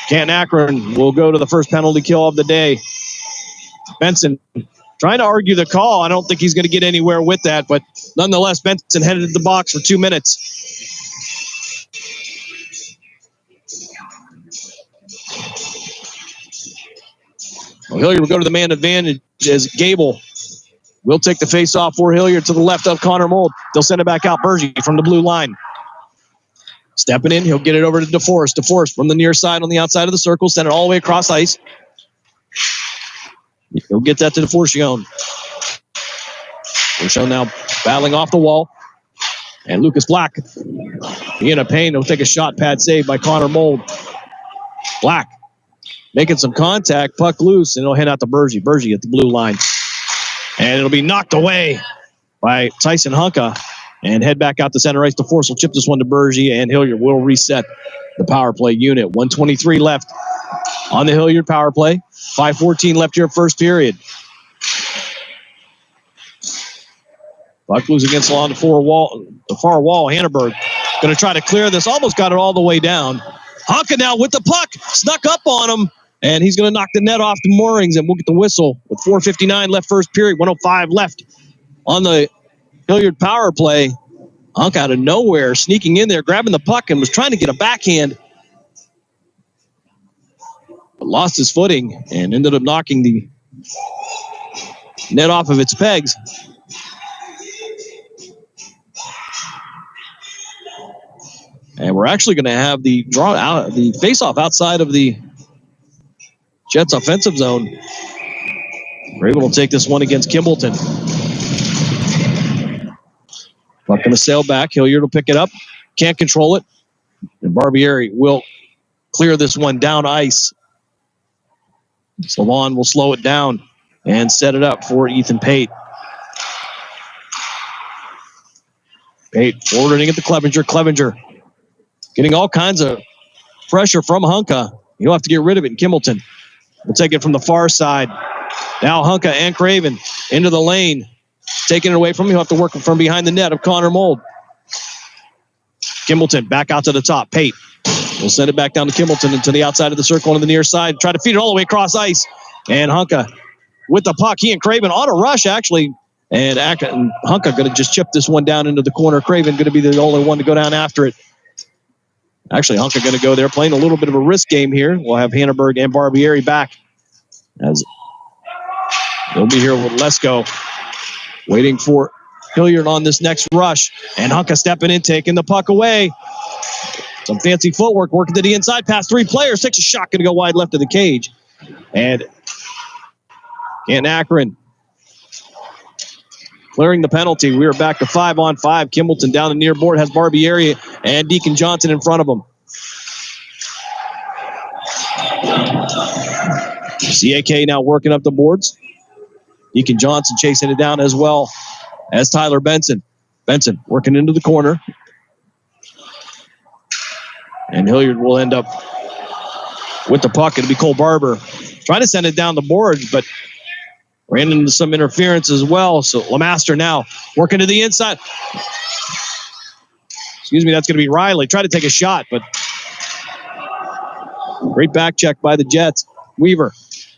Canton Akron will go to the first penalty kill of the day. Benson trying to argue the call. I don't think he's going to get anywhere with that, but nonetheless, Benson headed to the box for 2 minutes. Well, Hilliard will go to the man advantage as Gable will take the face-off for Hilliard to the left of Connor Mold. They'll send it back out. Bergie from the blue line. Stepping in, he'll get it over to DeForest. DeForest from the near side on the outside of the circle, send it all the way across ice. He'll get that to DeForest. Forcione now battling off the wall. And Lucas Black, in a pain, he'll take a shot pad save by Connor Mold. Black making some contact, puck loose, and it'll head out to Bergie. Bergie at the blue line. And it'll be knocked away by Tyson Hunka. And head back out to center ice. DeForest will chip this one to Bergie, and Hilliard will reset the power play unit. 1:23 left on the Hilliard power play. 5:14 left here first period. Puck loose against along the far wall. Hannenberg going to try to clear this. Almost got it all the way down. Hunka now with the puck. Snuck up on him. And he's going to knock the net off the moorings, and we'll get the whistle with 4:59 left first period. 1:05 left on the Hilliard power play. Hunka out of nowhere, sneaking in there, grabbing the puck, and was trying to get a backhand. But lost his footing and ended up knocking the net off of its pegs. And we're actually going to have the draw out, the face-off outside of the Jets offensive zone. Raven will take this one against Kimballton. Puck going to sail back. Hilliard will pick it up. Can't control it. And Barbieri will clear this one down ice. Slavon will slow it down and set it up for Ethan Pate. Pate forwarding it to Clevenger. Clevenger getting all kinds of pressure from Hunka. He'll have to get rid of it in Kimballton. We'll take it from the far side. Now Hunka and Craven into the lane. Taking it away from him. He'll have to work from behind the net of Connor Mold. Kimballton back out to the top. Pate will send it back down to Kimballton and to the outside of the circle on the near side. Try to feed it all the way across ice. And Hunka with the puck. He and Craven on a rush, actually. And Hunka going to just chip this one down into the corner. Craven going to be the only one to go down after it. Actually, Hunka going to go there, playing a little bit of a risk game here. We'll have Hannenberg and Barbieri back. As they'll be here with Lesko, waiting for Hilliard on this next rush. And Hunka stepping in, taking the puck away. Some fancy footwork, working to the inside, past three players. Takes a shot, going to go wide left of the cage. And Canton Akron clearing the penalty. We are back to 5-on-5. Kimballton down the near board, has Barbieri and Deacon Johnson in front of him. CAK now working up the boards. Deacon Johnson chasing it down as well as Tyler Benson. Benson working into the corner. And Hilliard will end up with the puck. It'll be Cole Barber trying to send it down the boards, but ran into some interference as well. So LeMaster now working to the inside. Excuse me, that's going to be Riley. Try to take a shot, but great back check by the Jets. Weaver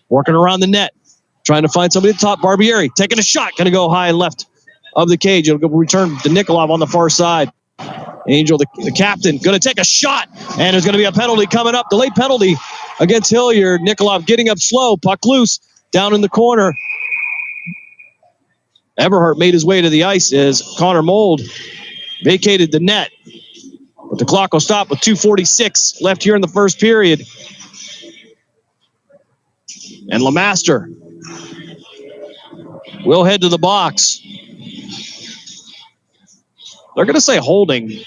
working around the net, trying to find somebody at the top. Barbieri taking a shot, going to go high and left of the cage. It'll go return to Nikolov on the far side. Angel, the captain, going to take a shot, and there's going to be a penalty coming up. Delayed penalty against Hilliard. Nikolov getting up slow, puck loose, down in the corner. Everhart made his way to the ice as Connor Mold vacated the net. But the clock will stop with 2:46 left here in the first period. And LeMaster will head to the box. They're going to say holding.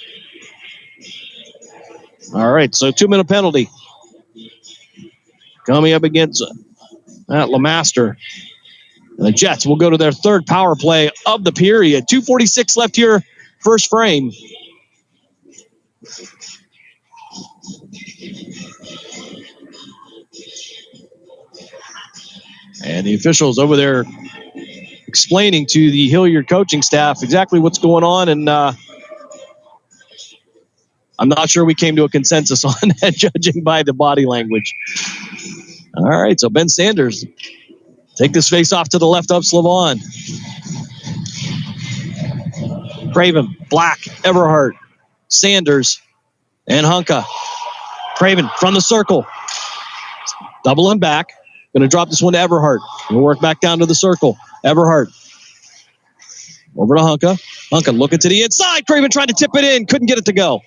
All right, so 2-minute penalty coming up against that LeMaster. And the Jets will go to their third power play of the period. 2:46 left here, first frame. And the officials over there explaining to the Hilliard coaching staff exactly what's going on. And I'm not sure we came to a consensus on that, judging by the body language. All right, so Ben Sanders take this face off to the left of Slavon. Craven, Black, Everhart, Sanders, and Hunka. Craven from the circle. Doubling back. Going to drop this one to Everhart. We'll work back down to the circle. Everhart. Over to Hunka. Hunka looking to the inside. Craven trying to tip it in. Couldn't get it to go.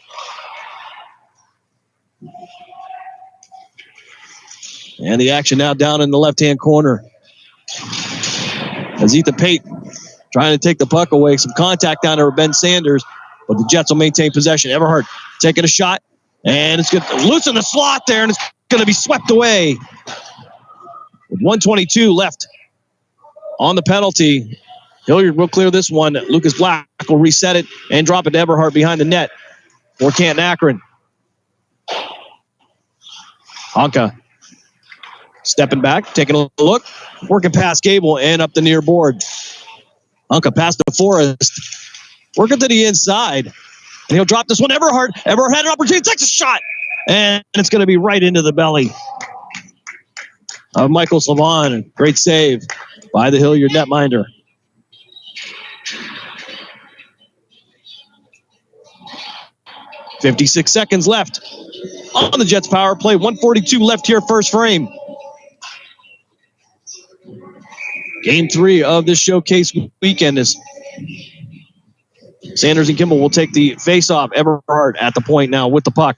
And the action now down in the left-hand corner. As Ethan Pate trying to take the puck away. Some contact down there with Ben Sanders, but the Jets will maintain possession. Everhart taking a shot, and it's going to loosen the slot there, and it's going to be swept away. With 1:22 left on the penalty. Hilliard will clear this one. Lucas Black will reset it and drop it to Everhart behind the net for Canton Akron. Honka stepping back, taking a look, working past Gable and up the near board. Honka past the Forrest, working to the inside, and he'll drop this one. Everhart had an opportunity, takes a shot, and it's going to be right into the belly of Michael Slavon. Great save by the Hilliard netminder. .56 seconds left on the Jets power play. 1:42 left here, first frame. Game 3 of this showcase weekend is Sanders and Kimball will take the face-off. Everhart at the point now with the puck.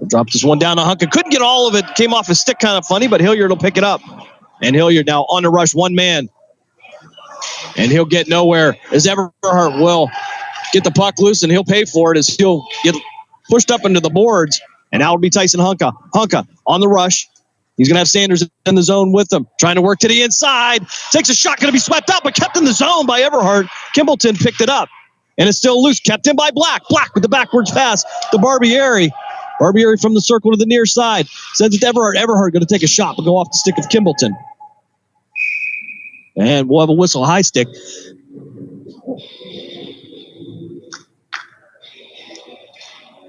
Drops this one down to Honka. Couldn't get all of it. Came off his stick kind of funny, but Hilliard will pick it up. And Hilliard now on the rush, one man. And he'll get nowhere as Everhart will get the puck loose, and he'll pay for it as he'll get pushed up into the boards. And now will be Tyson Honka. Honka on the rush. He's going to have Sanders in the zone with him. Trying to work to the inside. Takes a shot, going to be swept out, but kept in the zone by Everhart. Kimbleton picked it up. And it's still loose. Kept in by Black. Black with the backwards pass to Barbieri. Barbieri from the circle to the near side. Sends it to Everhart. Everhart going to take a shot, but go off the stick of Kimbleton. And we'll have a whistle, high stick.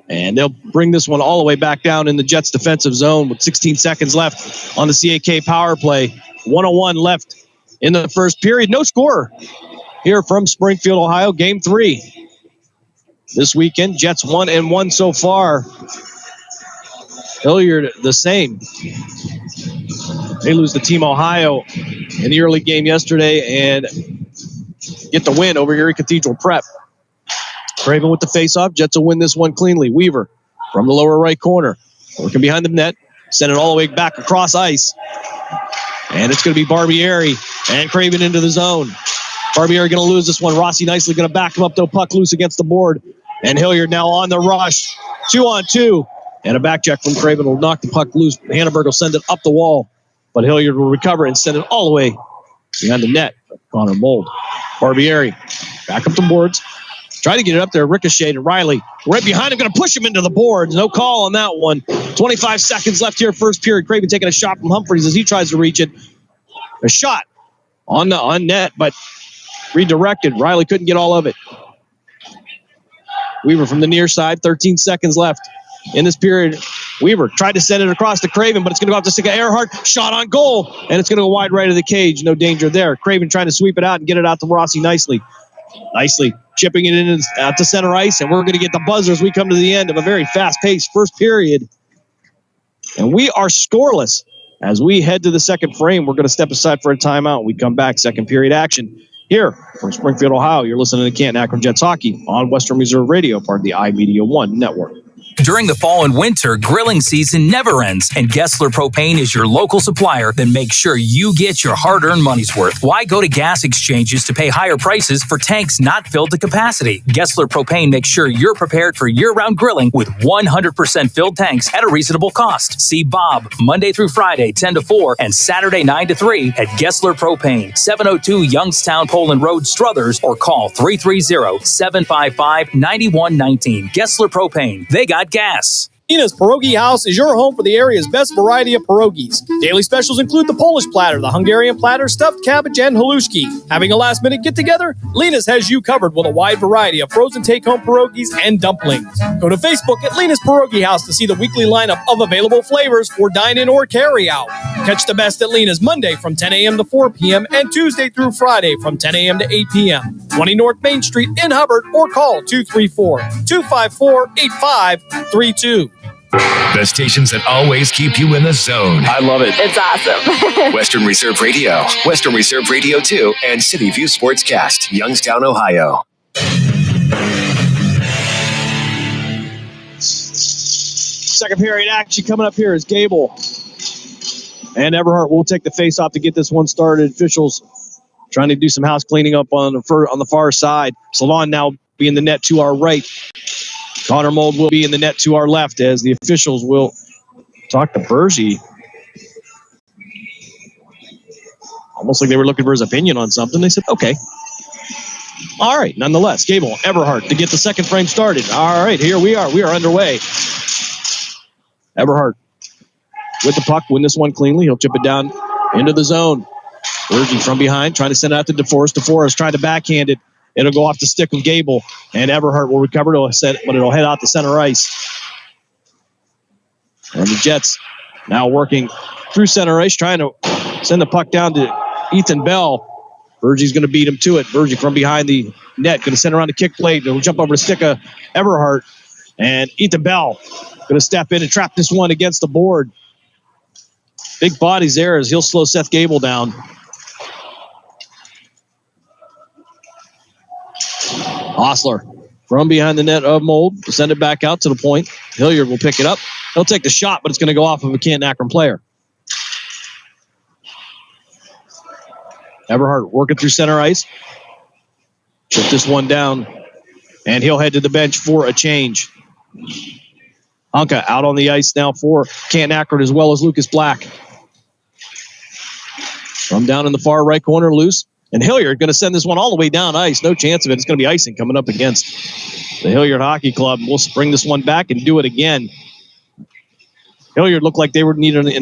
And they'll bring this one all the way back down in the Jets' defensive zone with 16 seconds left on the CAK power play. 1:01 left in the first period. No score here from Springfield, Ohio. Game 3 this weekend. Jets 1-1 so far. Hilliard the same. They lose to Team Ohio in the early game yesterday and get the win over Erie Cathedral Prep. Craven with the face-off. Jets will win this one cleanly. Weaver from the lower right corner. Working behind the net. Send it all the way back across ice. And it's going to be Barbieri and Craven into the zone. Barbieri going to lose this one. Rossi nicely going to back him up, though. Puck loose against the board. And Hilliard now on the rush. 2-on-2. And a back check from Craven will knock the puck loose. Hannenberg will send it up the wall. But Hilliard will recover and send it all the way behind the net. Connor Mold. Barbieri back up the boards. Try to get it up there, ricocheted. Riley right behind him, going to push him into the boards. No call on that one. 25 seconds left here, first period. Craven taking a shot from Humphreys as he tries to reach it. A shot on net, but redirected. Riley couldn't get all of it. Weaver from the near side, 13 seconds left in this period. Weaver tried to send it across to Craven, but it's going to go off the stick of Earhart. Shot on goal, and it's going to go wide right of the cage. No danger there. Craven trying to sweep it out and get it out to Rossi nicely. Nicely chipping it in out to center ice, and we're going to get the buzzer as we come to the end of a very fast-paced first period. And we are scoreless as we head to the second frame. We're going to step aside for a timeout. We come back, second period action here from Springfield, Ohio. You're listening to Canton Akron Jets Hockey on Western Reserve Radio, part of the iMedia One network. During the fall and winter, grilling season never ends, and Gessler Propane is your local supplier that makes sure you get your hard-earned money's worth. Why go to gas exchanges to pay higher prices for tanks not filled to capacity? Gessler Propane makes sure you're prepared for year-round grilling with 100% filled tanks at a reasonable cost. See Bob Monday through Friday, 10 to 4, and Saturday, 9 to 3 at Gessler Propane, 702 Youngstown Poland Road, Struthers, or call 330-755-9119. Gessler Propane. They got gas. Nina's Pierogi House is your home for the area's best variety of pierogies. Daily specials include the Polish platter, the Hungarian platter, stuffed cabbage, and halushki. Having a last-minute get-together? Lena's has you covered with a wide variety of frozen take-home pierogies and dumplings. Go to Facebook at Lena's Pierogi House to see the weekly lineup of available flavors for dine-in or carry-out. Catch the best at Lena's Monday from 10 a.m. to 4 p.m. and Tuesday through Friday from 10 a.m. to 8 p.m. 20 North Main Street in Hubbard, or call 234-254-8532. The stations that always keep you in the zone. I love it. It's awesome. Western Reserve Radio, Western Reserve Radio 2, and City View Sportscast, Youngstown, Ohio. Second period action coming up here is Gable And Everhart will take the face-off to get this one started. Officials trying to do some house cleaning up on the far side. Salon now be in the net to our right. Connor Mold will be in the net to our left as the officials will talk to Bergie. Almost like they were looking for his opinion on something. They said, okay. All right, nonetheless, Gable, Everhart to get the second frame started. All right, here we are. We are underway. Everhart with the puck, win this one cleanly. He'll chip it down into the zone. Bergie from behind, trying to send it out to DeForest. DeForest trying to backhand it. It'll go off the stick of Gable, and Everhart will recover but it'll head out to center ice. And the Jets now working through center ice, trying to send the puck down to Ethan Bell. Bergie's going to beat him to it. Bergie from behind the net, going to send around the kick plate. It'll jump over the stick of Everhart, and Ethan Bell going to step in and trap this one against the board. Big bodies there as he'll slow Seth Gable down. Osler from behind the net of Mold. Send it back out to the point. Hilliard will pick it up. He'll take the shot, but it's going to go off of a Canton Akron player. Everhart working through center ice. Chip this one down, and he'll head to the bench for a change. Hunka out on the ice now for Canton Akron as well as Lucas Black. From down in the far right corner, loose. And Hilliard going to send this one all the way down ice. No chance of it. It's going to be icing coming up against the Hilliard Hockey Club. We'll bring this one back and do it again. Hilliard looked like they were in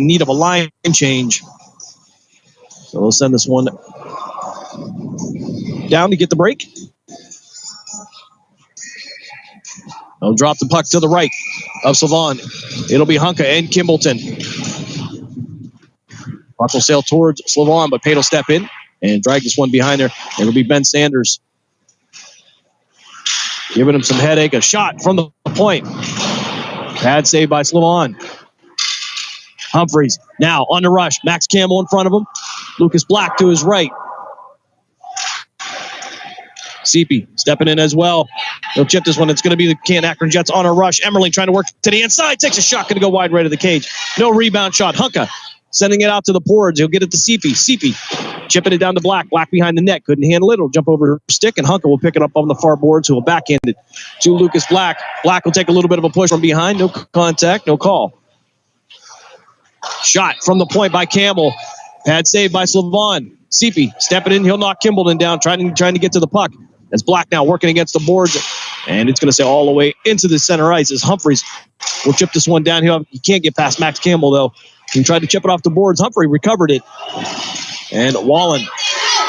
need of a line change. So we'll send this one down to get the break. They'll drop the puck to the right of Sylvan. It'll be Hunka and Kimbleton. Puck will sail towards Sylvan, but Pate will step in and drag this one behind there. It'll be Ben Sanders. Giving him some headache. A shot from the point. Bad save by Sylvan. Humphreys now on the rush. Max Campbell in front of him. Lucas Black to his right. Seepy stepping in as well. He'll chip this one. It's going to be the Canton Akron Jets on a rush. Emerling trying to work to the inside. Takes a shot. Going to go wide right of the cage. No rebound shot. Hunka sending it out to the boards. He'll get it to Seepy. Seepy chipping it down to Black. Black behind the net. Couldn't handle it. It'll jump over her stick, and Hunka will pick it up on the far boards, who will backhand it to Lucas Black. Black will take a little bit of a push from behind. No contact. No call. Shot from the point by Campbell. Pad save by Sylvan. Seepy stepping in. He'll knock Kimbleton down, trying to get to the puck. That's Black now working against the boards, and it's going to sail all the way into the center ice as Humphreys will chip this one down. He can't get past Max Campbell, though. He tried to chip it off the boards. Humphrey recovered it. And Wallen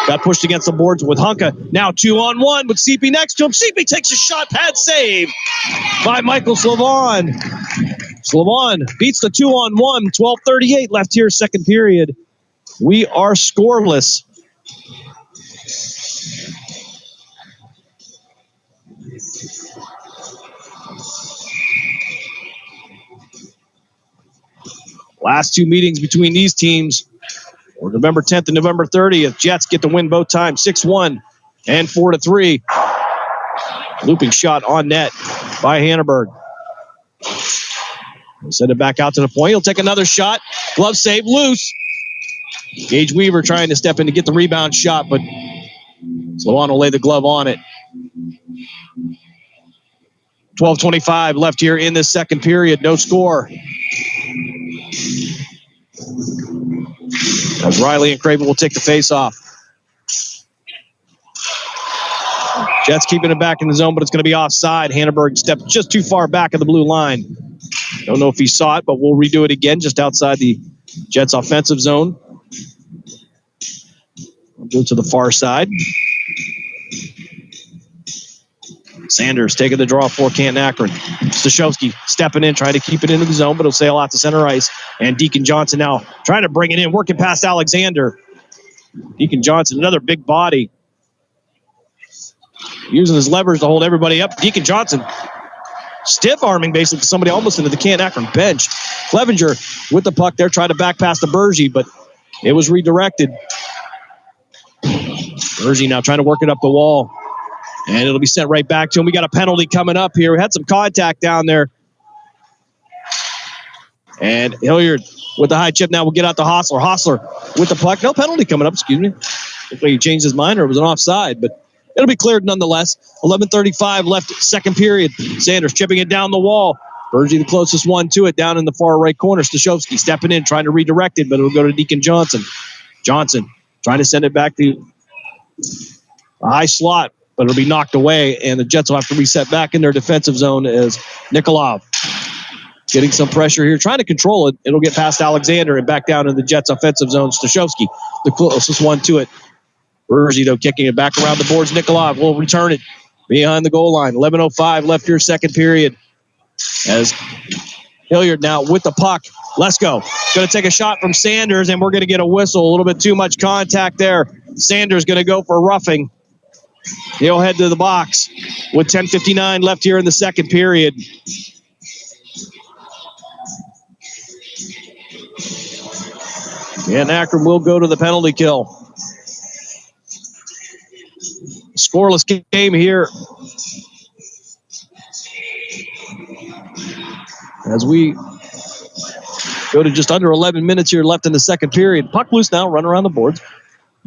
got pushed against the boards with Hunka. Now 2-on-1 with Seepy next to him. Seepy takes a shot. Pad save by Michael Slavon. Slavon beats the 2-on-1. 12:38 left here, second period. We are scoreless. Last two meetings between these teams were November 10th and November 30th. Jets get the win both times, 6-1 and 4-3. Looping shot on net by Hanneberg. He'll send it back out to the point. He'll take another shot. Glove save, loose. Gage Weaver trying to step in to get the rebound shot, but Sloan will lay the glove on it. 12:25 left here in this second period. No score. As Riley and Craven will take the face-off. Jets keeping it back in the zone, but it's going to be offside. Hanneberg stepped just too far back of the blue line. Don't know if he saw it, but we'll redo it again just outside the Jets' offensive zone. We'll go to the far side. Sanders taking the draw for Canton Akron. Stashowski stepping in, trying to keep it into the zone, but it'll sail out to center ice. And Deacon Johnson now trying to bring it in, working past Alexander. Deacon Johnson, another big body. Using his levers to hold everybody up. Deacon Johnson stiff arming basically somebody almost into the Canton Akron bench. Clevenger with the puck there, trying to back pass to Bergie, but it was redirected. Bergie now trying to work it up the wall. And it'll be sent right back to him. We got a penalty coming up here. We had some contact down there. And Hilliard with the high chip now will get out to Hostler. Hostler with the puck. No penalty coming up, excuse me. Hopefully he changed his mind or it was an offside, but it'll be cleared nonetheless. 11:35 left, second period. Sanders chipping it down the wall. Bergie the closest one to it down in the far right corner. Stashowski stepping in, trying to redirect it, but it'll go to Deacon Johnson. Johnson trying to send it back to a high slot, but it'll be knocked away, and the Jets will have to reset back in their defensive zone as Nikolov getting some pressure here, trying to control it. It'll get past Alexander and back down in the Jets' offensive zone. Stashowski, the closest one to it. Bergie, though, kicking it back around the boards. Nikolov will return it behind the goal line. 11:05 left here, second period. As Hilliard now with the puck. Let's go. Going to take a shot from Sanders, and we're going to get a whistle. A little bit too much contact there. Sanders going to go for roughing. He'll head to the box with 10:59 left here in the second period. And Akron will go to the penalty kill. Scoreless game here as we go to just under 11 minutes here left in the second period. Puck loose now, run around the boards.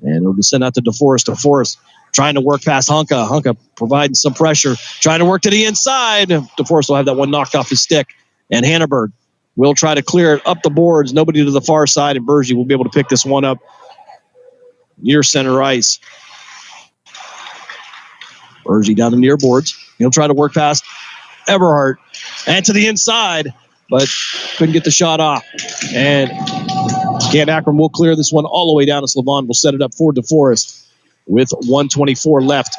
And it'll be sent out to DeForest. DeForest trying to work past Honka. Honka providing some pressure, trying to work to the inside. DeForest will have that one knocked off his stick. And Hannibal will try to clear it up the boards. Nobody to the far side, and Bergie will be able to pick this one up near center ice. Bergie down the near boards. He'll try to work past Everhart and to the inside, but couldn't get the shot off. And Canton Akron will clear this one all the way down to Slavon. Will set it up for DeForest with 1:24 left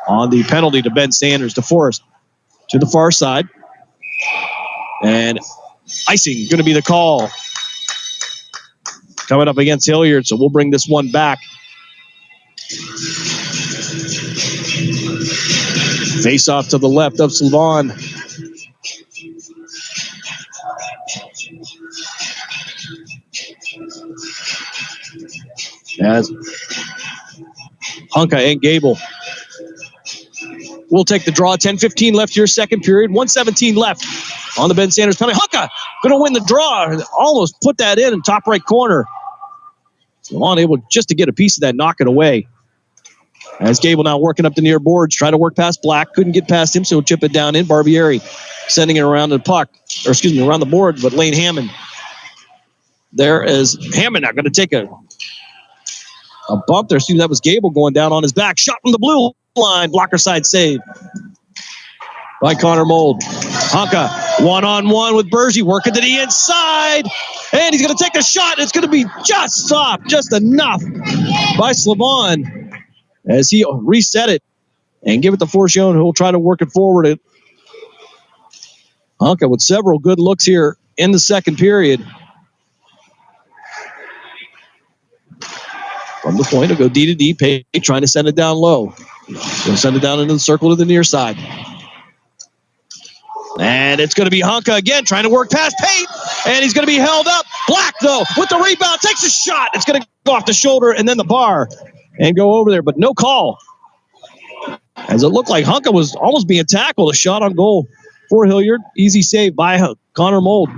on the penalty to Ben Sanders. DeForest to the far side. And icing going to be the call. Coming up against Hilliard, so we'll bring this one back. Face off to the left of Slavon. As Honka and Gable will take the draw. 10:15 left here, second period. 1:17 left on the Ben Sanders penalty. Honka going to win the draw. Almost put that in top right corner. Slavon able just to get a piece of that, knock it away. As Gable now working up the near boards, trying to work past Black. Couldn't get past him, so he'll chip it down in. Barbieri sending it around the puck, around the board, but Lane Hammond. There is Hammond now going to take a bump there. See, that was Gable going down on his back. Shot from the blue line. Blocker side save by Connor Mold. Honka one-on-one with Bergie, working to the inside. And he's going to take a shot. It's going to be just soft, just enough by Slavon as he reset it and give it to Forcione, who will try to work it forward. Honka with several good looks here in the second period. From the point, he'll go D to D. Pay trying to send it down low. He'll send it down into the circle to the near side. And it's going to be Honka again, trying to work past Pate. And he's going to be held up. Black, though, with the rebound, takes a shot. It's going to go off the shoulder and then the bar and go over there, but no call. As it looked like Honka was almost being tackled. A shot on goal for Hilliard. Easy save by Connor Mold.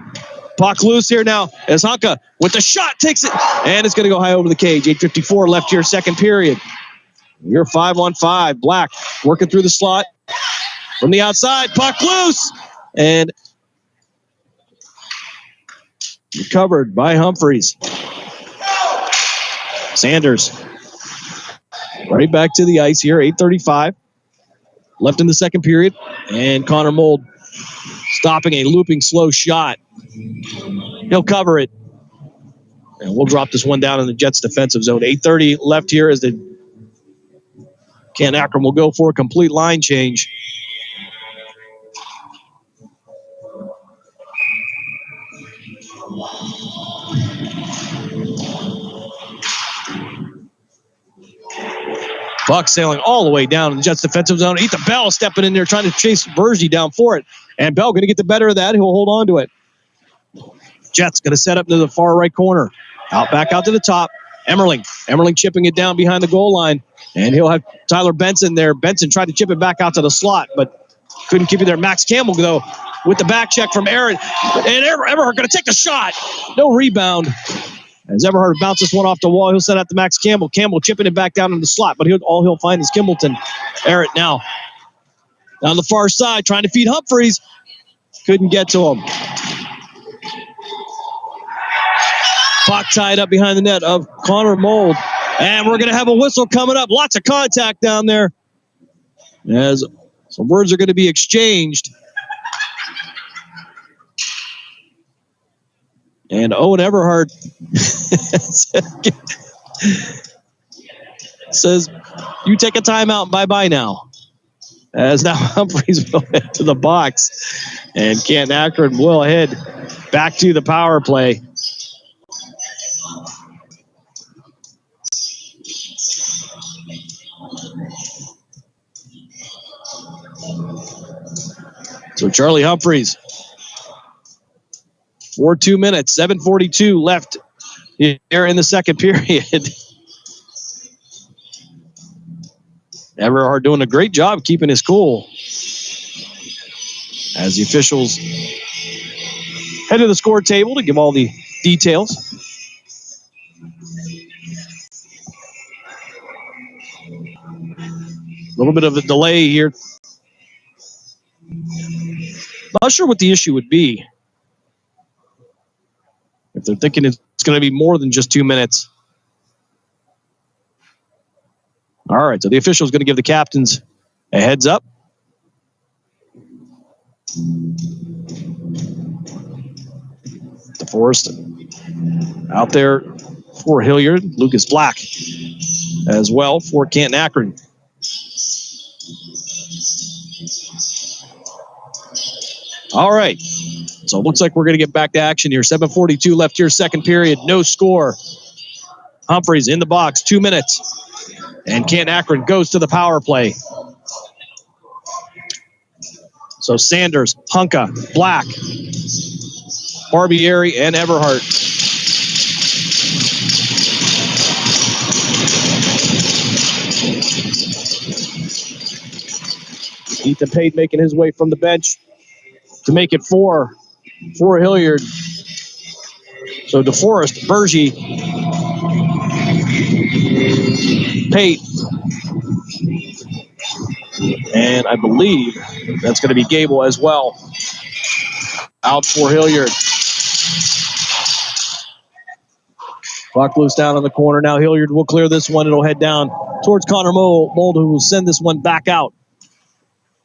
Puck loose here now as Honka with the shot takes it, and it's going to go high over the cage. 8:54 left here, second period. You're 5-on-5. Black working through the slot from the outside. Puck loose, and recovered by Humphreys. Sanders right back to the ice here. 8:35 left in the second period, and Connor Mold stopping a looping slow shot. He'll cover it. And we'll drop this one down in the Jets defensive zone. 8:30 left here as the Canton Akron will go for a complete line change. Buck sailing all the way down in the Jets defensive zone. Ethan Bell stepping in there trying to chase Bergie down for it. And Bell going to get the better of that. He'll hold on to it. Jets going to set up to the far right corner. Back out to the top. Emmerling chipping it down behind the goal line. And he'll have Tyler Benson there. Benson tried to chip it back out to the slot, but couldn't keep it there. Max Campbell, though, with the back check from Aaron. And Everhart going to take the shot. No rebound. As Everhart bounces one off the wall, he'll send out to Max Campbell. Campbell chipping it back down in the slot, but all he'll find is Kimbleton. Aaron now down the far side, trying to feed Humphreys. Couldn't get to him. Puck tied up behind the net of Connor Mold. And we're going to have a whistle coming up. Lots of contact down there. As some words are going to be exchanged. And Owen Everhart says, you take a timeout, bye-bye now. As now Humphreys will head to the box. And Canton Akron will head back to the power play. So Charlie Humphreys, for 2 minutes, 7:42 left here in the second period. Everhart doing a great job keeping his cool as the officials head to the score table to give all the details. A little bit of a delay here. Not sure what the issue would be. If they're thinking it's going to be more than just 2 minutes. All right, so the official is going to give the captains a heads up. DeForest out there for Hilliard. Lucas Black as well for Canton Akron. All right, so it looks like we're going to get back to action here. 7:42 left here, second period, no score. Humphreys in the box, 2 minutes. And Canton Akron goes to the power play. So Sanders, Hunka, Black, Barbieri, and Everhart. Ethan Pate making his way from the bench to make it 4 for Hilliard. So DeForest, Bergie, Pate, and I believe that's going to be Gable as well. Out for Hilliard. Puck loose down in the corner. Now Hilliard will clear this one. It'll head down towards Connor Mold, who will send this one back out.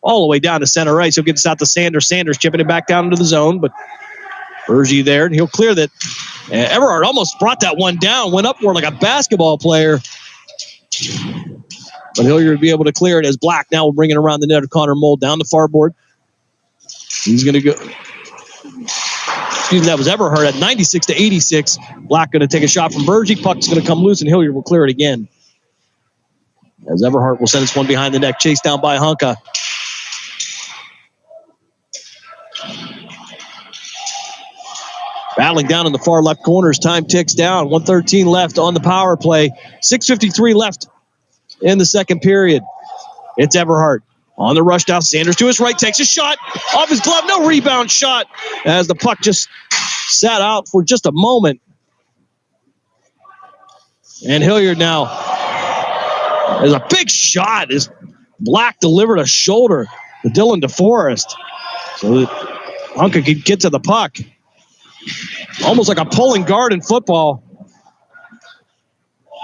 All the way down to center ice. He'll get this out to Sanders. Sanders chipping it back down into the zone, but Bergie there, and he'll clear that. Everhart almost brought that one down, went upward like a basketball player. But Hilliard will be able to clear it as Black now will bring it around the net of Connor Mold down the far board. He's going to go. Excuse me, that was Everhart at 96-86. Black going to take a shot from Bergie. Puck's going to come loose, and Hilliard will clear it again. As Everhart will send this one behind the net, chased down by Hunka. Battling down in the far left corners. Time ticks down. 1:13 left on the power play. 6:53 left in the second period. It's Everhart on the rush down. Sanders to his right, takes a shot off his glove. No rebound shot as the puck just sat out for just a moment. And Hilliard now has a big shot as Black delivered a shoulder to Dylan DeForest so that Hunka could get to the puck. Almost like a pulling guard in football.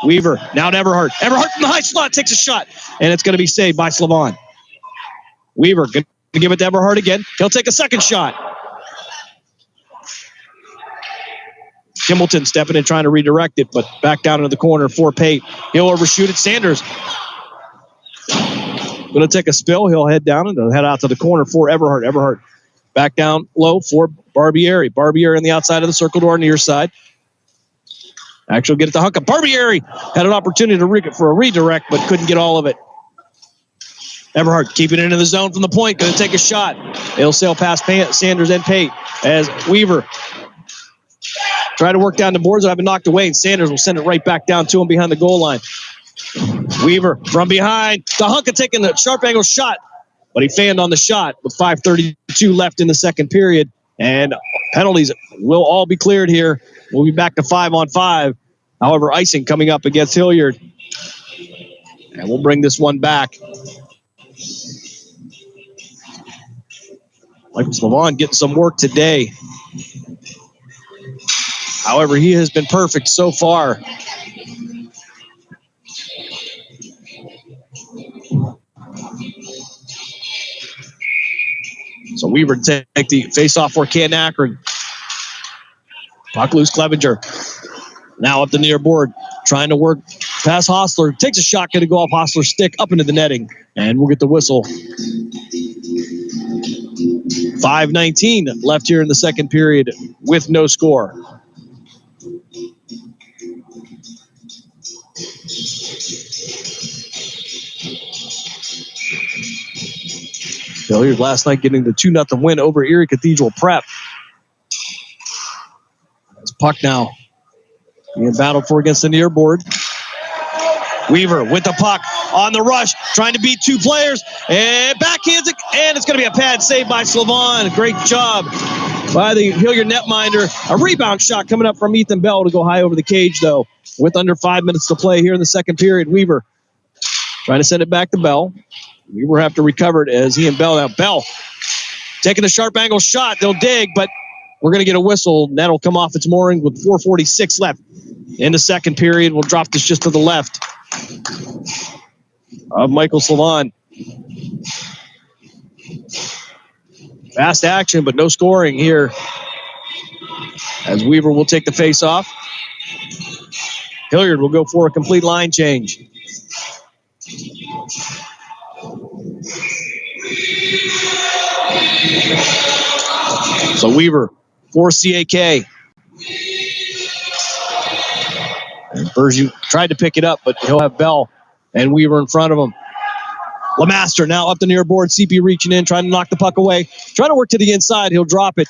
Weaver, now to Everhart. Everhart from the high slot takes a shot, and it's going to be saved by Slavon. Weaver going to give it to Everhart again. He'll take a second shot. Kimbleton stepping in, trying to redirect it, but back down into the corner for Pate. He'll overshoot it. Sanders going to take a spill. He'll head down and he'll head out to the corner for Everhart. Everhart back down low for Barbieri. Barbieri on the outside of the circle to our near side. Actually get it to Hunka. Barbieri had an opportunity for a redirect, but couldn't get all of it. Everhart keeping it into the zone from the point. Going to take a shot. It'll sail past Sanders and Pate as Weaver try to work down the boards that have been knocked away, and Sanders will send it right back down to him behind the goal line. Weaver from behind. The Hunka taking the sharp angle shot, but he fanned on the shot with 5:32 left in the second period. And penalties will all be cleared here. We'll be back to 5-on-5. However, icing coming up against Hilliard. And we'll bring this one back. Michael Slavon getting some work today. However, he has been perfect so far. So Weaver take the face-off for Canton Akron. Puck loose, Clevenger. Now up the near board, trying to work past Hostler. Takes a shot, going to go off Hostler's stick up into the netting. And we'll get the whistle. 5:19 left here in the second period with no score. Hilliard last night getting the 2-0 win over Erie Cathedral Prep. It's puck now being battled for against the near board. Weaver with the puck on the rush, trying to beat two players, and backhands it, and it's going to be a pad save by Slavon. Great job by the Hilliard netminder. A rebound shot coming up from Ethan Bell to go high over the cage, though, with under 5 minutes to play here in the second period. Weaver trying to send it back to Bell. Weaver have to recover it as he and Bell. Now Bell taking a sharp angle shot. They'll dig, but we're going to get a whistle. That'll come off its mooring with 4:46 left in the second period. We'll drop this just to the left of Michael Slavon. Fast action, but no scoring here as Weaver will take the face off. Hilliard will go for a complete line change. So Weaver for CAK. And Bergiu tried to pick it up, but he'll have Bell and Weaver in front of him. LeMaster now up the near board. CP reaching in, trying to knock the puck away. Trying to work to the inside. He'll drop it.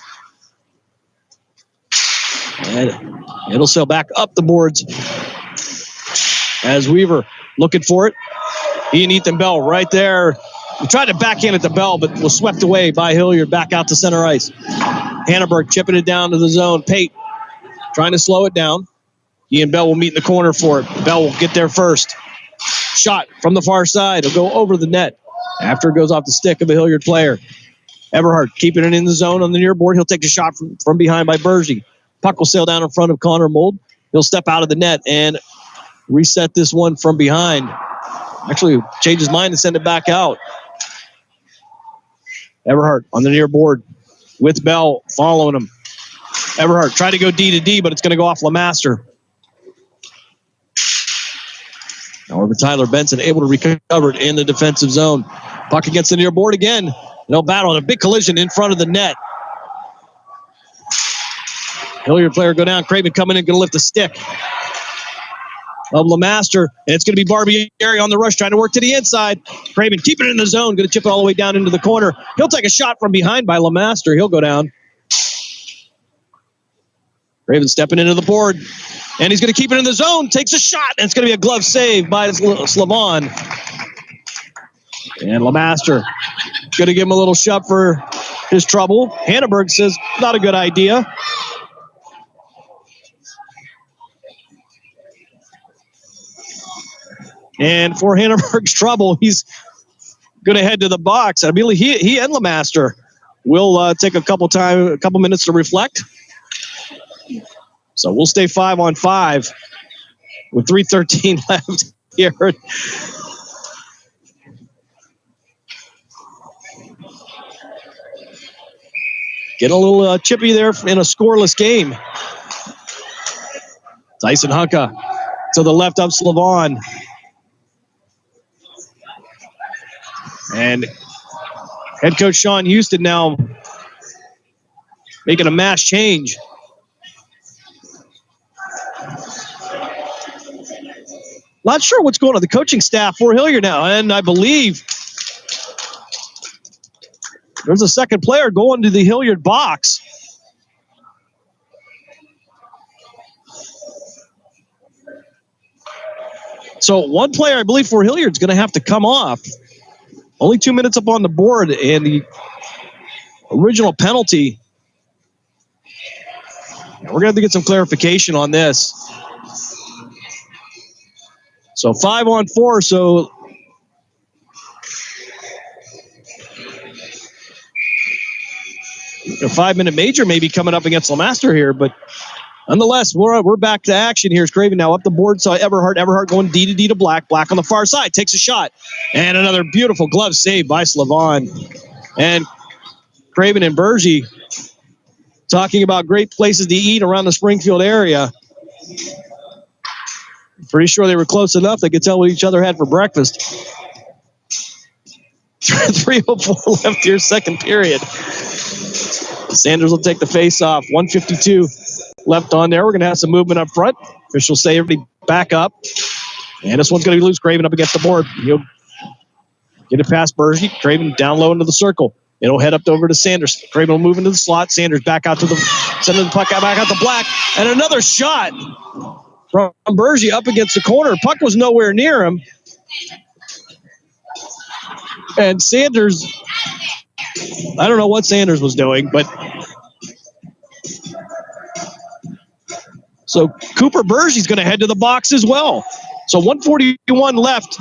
And it'll sail back up the boards as Weaver looking for it. He and Ethan Bell right there. He tried to backhand at the Bell, but was swept away by Hilliard back out to center ice. Hanneberg chipping it down to the zone. Pate trying to slow it down. He and Bell will meet in the corner for it. Bell will get there first. Shot from the far side. It'll go over the net after it goes off the stick of a Hilliard player. Everhart keeping it in the zone on the near board. He'll take the shot from behind by Bergie. Puck will sail down in front of Connor Mold. He'll step out of the net and reset this one from behind. Actually, change his mind and send it back out. Everhart on the near board with Bell following him. Everhart tried to go D to D, but it's going to go off LeMaster. However, Tyler Benson able to recover it in the defensive zone. Puck against the near board again. They'll battle a big collision in front of the net. Hilliard player go down. Craven coming in, going to lift the stick of LeMaster, and it's going to be Barbieri on the rush, trying to work to the inside. Craven keeping it in the zone, going to chip it all the way down into the corner. He'll take a shot from behind by LeMaster. He'll go down. Craven stepping into the board, and he's going to keep it in the zone, takes a shot, and it's going to be a glove save by Slavon. And LeMaster going to give him a little shove for his trouble. Hanneberg says, not a good idea. And for Hanneberg's trouble, he's going to head to the box. I believe he and LeMaster will take a couple minutes to reflect. So we'll stay 5-on-5 with 3:13 left here. Getting a little chippy there in a scoreless game. Tyson Hunka to the left of Slavon. And head coach Sean Houston now making a mass change. Not sure what's going on the coaching staff for Hilliard now, and I believe there's a second player going to the Hilliard box. So one player, I believe, for Hilliard is going to have to come off. Only 2 minutes up on the board, and the original penalty. We're going to have to get some clarification on this. So 5-on-4, so a 5-minute major maybe coming up against LeMaster here, but nonetheless, we're back to action here. It's Craven now up the board. So Everhart going D to D to Black. Black on the far side takes a shot. And another beautiful glove save by Slavon. And Craven and Bergie talking about great places to eat around the Springfield area. Pretty sure they were close enough they could tell what each other had for breakfast. 3:04 left here, second period. Sanders will take the face off. 1:52 left on there. We're going to have some movement up front. Officials say everybody back up. And this one's going to be loose. Craven up against the board. He'll get it past Bergie. Craven down low into the circle. It'll head up over to Sanders. Craven will move into the slot. Sanders back out to the center of the puck, back out to Black. And another shot from Bergie up against the corner. Puck was nowhere near him. And Sanders, I don't know what Sanders was doing, but so Cooper Bergie's going to head to the box as well. So 1:41 left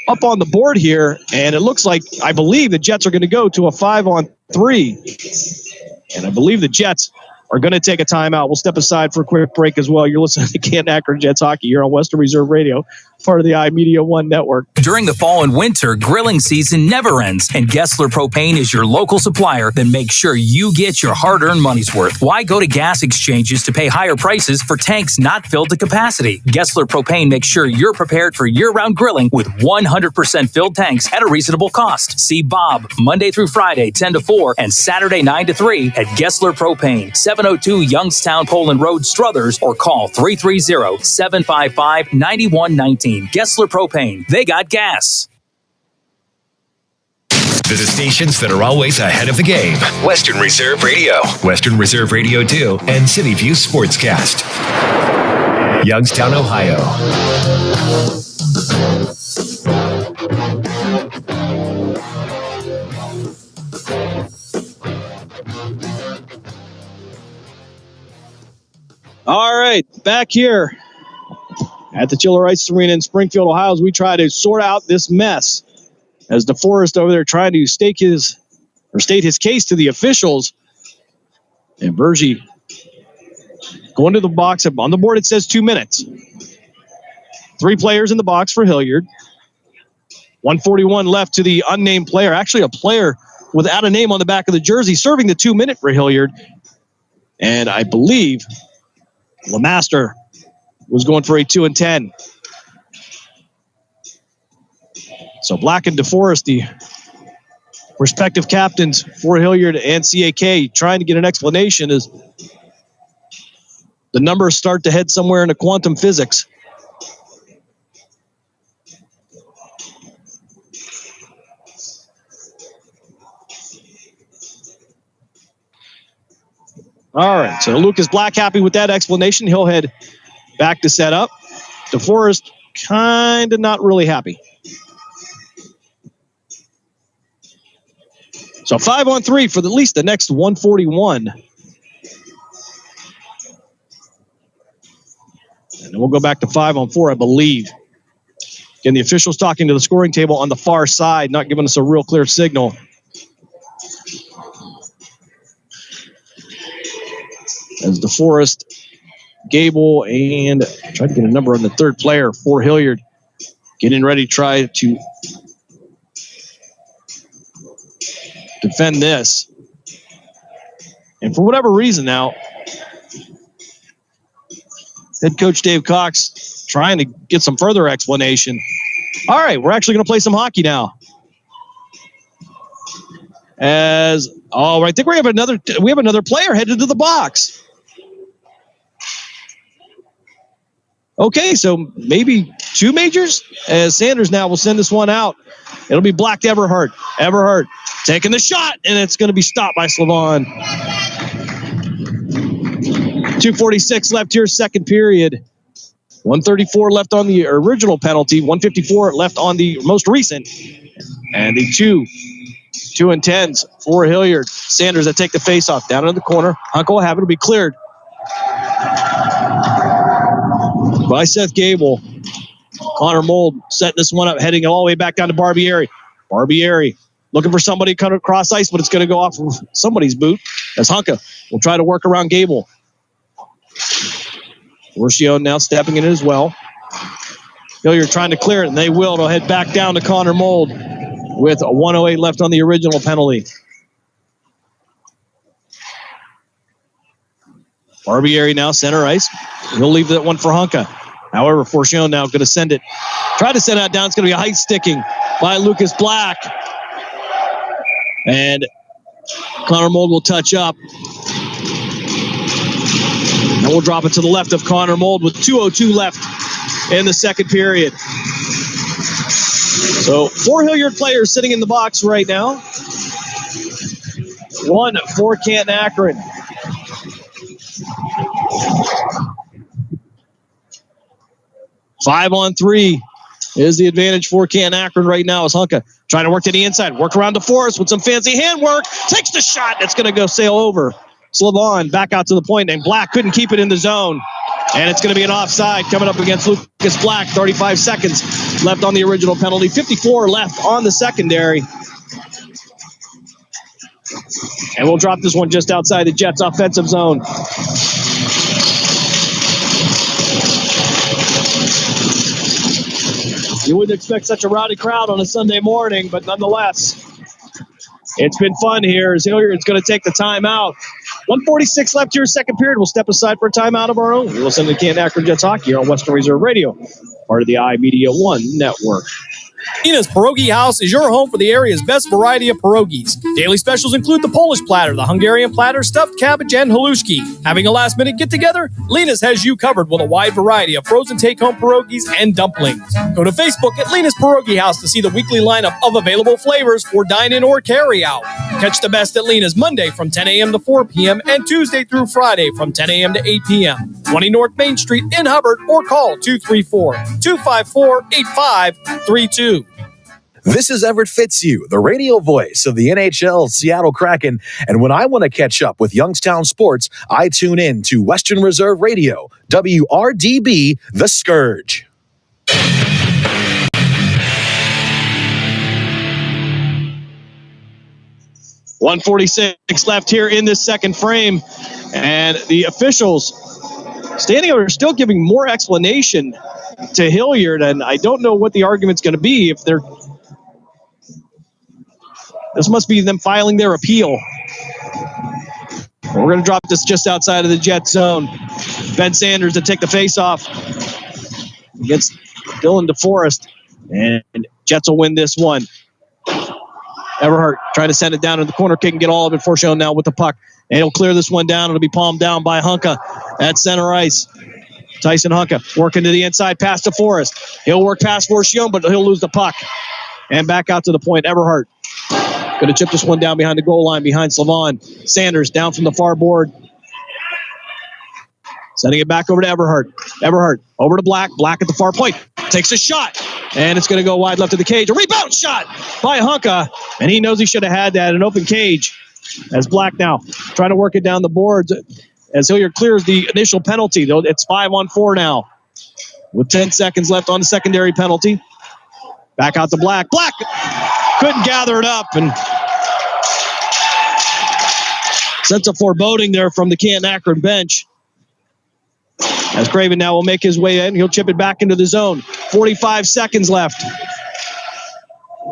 up on the board here, and it looks like, I believe the Jets are going to go to a 5-on-3. And I believe the Jets are going to take a timeout. We'll step aside for a quick break as well. You're listening to Canton Akron Jets Hockey here on Western Reserve Radio, part of the iMedia One network. During the fall and winter, grilling season never ends, and Gessler Propane is your local supplier that makes sure you get your hard-earned money's worth. Why go to gas exchanges to pay higher prices for tanks not filled to capacity? Gessler Propane makes sure you're prepared for year-round grilling with 100% filled tanks at a reasonable cost. See Bob Monday through Friday, 10 to 4, and Saturday, 9 to 3 at Gessler Propane, 702 Youngstown Poland Road, Struthers, or call 330-755-9119. Gessler Propane. They got gas. To the stations that are always ahead of the game. Western Reserve Radio, Western Reserve Radio 2, and City View Sportscast. Youngstown, Ohio. All right, back here at the Chiller Ice Arena in Springfield, Ohio, as we try to sort out this mess. As DeForest over there trying to state his case to the officials. And Bergie going to the box. On the board it says 2 minutes. 3 players in the box for Hilliard. 1:41 left to the unnamed player. Actually a player without a name on the back of the jersey serving the 2 minute for Hilliard. And I believe LeMaster was going for a 2-10. So Black and DeForest, the respective captains for Hilliard and CAK, trying to get an explanation as the numbers start to head somewhere into quantum physics. All right, so Lucas Black happy with that explanation. He'll head back to set up. DeForest kind of not really happy. So 5-on-3 for at least the next 1:41. And then we'll go back to 5-on-4, I believe. Again, the officials talking to the scoring table on the far side, not giving us a real clear signal. As DeForest, Gable, and trying to get a number on the third player for Hilliard. Getting ready to try to defend this. And for whatever reason now, head coach Dave Cox trying to get some further explanation. All right, we're actually going to play some hockey now. I think we have another player headed to the box. Okay, so maybe 2 majors, as Sanders now will send this one out. It'll be Black to Everhart. Everhart taking the shot, and it's going to be stopped by Slavon. 2:46 left here, second period. 134 left on the original penalty, 154 left on the most recent. And the 2 and 10s for Hilliard. Sanders that take the face-off down in the corner. Hunka will have it. It'll be cleared by Seth Gable. Connor Mold setting this one up, heading all the way back down to Barbieri. Barbieri looking for somebody to cut across ice, but it's going to go off of somebody's boot as Hunka will try to work around Gable. Rocio now stepping in as well. Hilliard trying to clear it, and they will. They'll head back down to Connor Mold with a 1:08 left on the original penalty. Barbieri now center ice. He'll leave that one for Hunka. However, Forcione now going to send it. Try to send that down. It's going to be a height sticking by Lucas Black. And Connor Mold will touch up. And we'll drop it to the left of Connor Mold with 2:02 left in the second period. So 4 Hilliard players sitting in the box right now. 1 for Canton Akron. Five on 3 is the advantage for Canton Akron right now as Hunka trying to work to the inside. Work around DeForest with some fancy handwork. Takes the shot. That's going to go sail over. Slavon back out to the point, and Black couldn't keep it in the zone. And it's going to be an offside coming up against Lucas Black. 35 seconds left on the original penalty. 54 left on the secondary. And we'll drop this one just outside the Jets' offensive zone. You wouldn't expect such a rowdy crowd on a Sunday morning, but nonetheless, it's been fun here as Hilliard's going to take the timeout. 1:46 left here, second period. We'll step aside for a timeout of our own. We'll listen to Canton Akron Jets hockey here on Western Reserve Radio, part of the iMedia One network. Lena's Pierogi House is your home for the area's best variety of pierogies. Daily specials include the Polish platter, the Hungarian platter, stuffed cabbage, and halushki. Having a last-minute get-together? Lena's has you covered with a wide variety of frozen take-home pierogies and dumplings. Go to Facebook at Lena's Pierogi House to see the weekly lineup of available flavors for dine-in or carry-out. Catch the best at Lena's Monday from 10 a.m. to 4 p.m. and Tuesday through Friday from 10 a.m. to 8 p.m. 20 North Main Street in Hubbard or call 234-254-8532. This is Everett Fitzhugh, the radio voice of the NHL Seattle Kraken, and when I want to catch up with Youngstown sports, I tune in to Western Reserve Radio, WRDB, The Scourge. 1:46 left here in this second frame, and the officials standing over still giving more explanation to Hilliard, and I don't know what the argument's going to be. If they're, this must be them filing their appeal. We're going to drop this just outside of the Jet zone. Ben Sanders to take the face-off against Dylan DeForest, and Jets will win this one. Everhart trying to send it down in the corner kick and get all of it. Forcione now with the puck, and he'll clear this one down. It'll be palmed down by Hunka at center ice. Tyson Hunka working to the inside, pass to Forrest. He'll work past Forcione, but he'll lose the puck. And back out to the point, Everhart. Going to chip this one down behind the goal line, behind Slavon. Sanders down from the far board. Sending it back over to Everhart. Everhart over to Black. Black at the far point. Takes a shot. And it's going to go wide left of the cage. A rebound shot by Hunka. And he knows he should have had that. An open cage. As Black now trying to work it down the boards. As Hilliard clears the initial penalty. Though it's 5-on-4 now. With 10 seconds left on the secondary penalty. Back out to Black. Black couldn't gather it up. And sense of foreboding there from the Canton Akron bench. As Craven now will make his way in. He'll chip it back into the zone. 45 seconds left.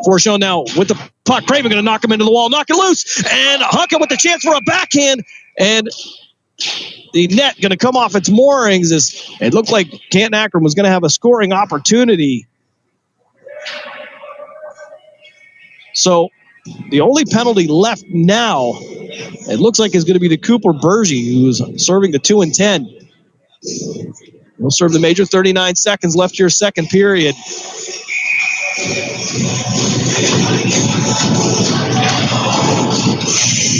Forcione now with the puck. Craven going to knock him into the wall. Knock it loose. And Hunka with the chance for a backhand. And the net going to come off its moorings. As it looked like Canton Akron was going to have a scoring opportunity. So the only penalty left now, it looks like, is going to be the Cooper Bergie, who's serving the 2 and 10. He'll serve the major. 39 seconds left here, second period.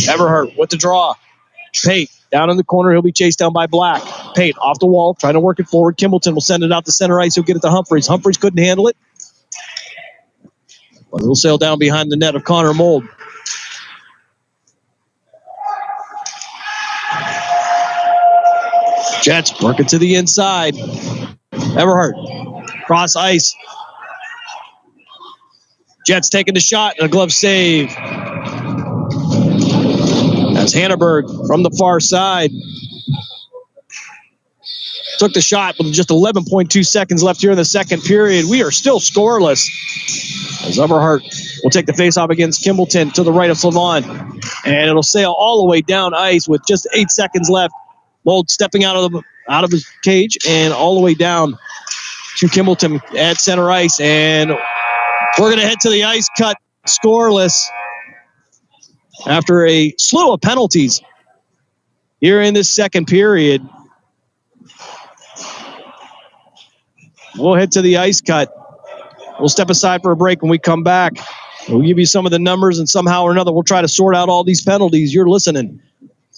Everhart with the draw. Pate Down in the corner, he'll be chased down by Black. Pate off the wall, trying to work it forward. Kimbleton will send it out to center ice. He'll get it to Humphreys. Humphreys couldn't handle it. But it'll sail down behind the net of Connor Mold. Jets work it to the inside. Everhart, cross ice. Jets taking the shot and a glove save. That's Hanneberg from the far side. Took the shot with just 11.2 seconds left here in the second period. We are still scoreless. As Everhart will take the faceoff against Kimbleton to the right of Slavon. And it'll sail all the way down ice with just 8 seconds left. Mold stepping out of his cage and all the way down to Kimbleton at center ice. And we're going to head to the ice cut scoreless after a slew of penalties here in this second period. We'll head to the ice cut. We'll step aside for a break. When we come back, we'll give you some of the numbers, and somehow or another, we'll try to sort out all these penalties. You're listening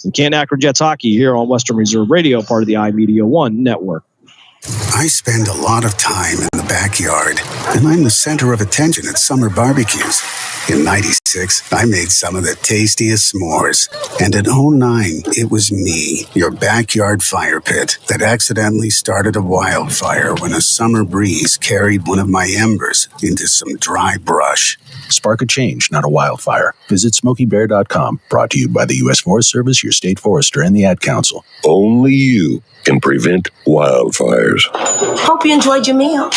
to Canton Akron Jets Hockey here on Western Reserve Radio, part of the iMedia One network. I spend a lot of time in the backyard, and I'm the center of attention at summer barbecues. In '96, I made some of the tastiest s'mores. And in '09, it was me, your backyard fire pit, that accidentally started a wildfire when a summer breeze carried one of my embers into some dry brush. Spark a change, not a wildfire. Visit SmokeyBear.com. Brought to you by the U.S. Forest Service, your state forester, and the Ad Council. Only you can prevent wildfires. Hope you enjoyed your meal.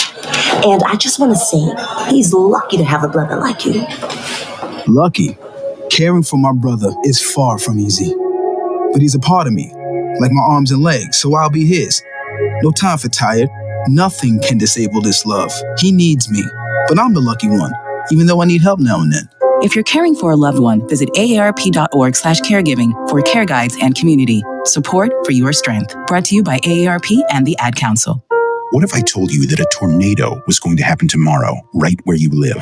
And I just want to say, he's lucky to have a brother like you. Lucky? Caring for my brother is far from easy. But he's a part of me, like my arms and legs, so I'll be his. No time for tired. Nothing can disable this love. He needs me, but I'm the lucky one, even though I need help now and then. If you're caring for a loved one, visit aarp.org/caregiving for care guides and community support for your strength. Brought to you by AARP and the Ad Council. What if I told you that a tornado was going to happen tomorrow, right where you live?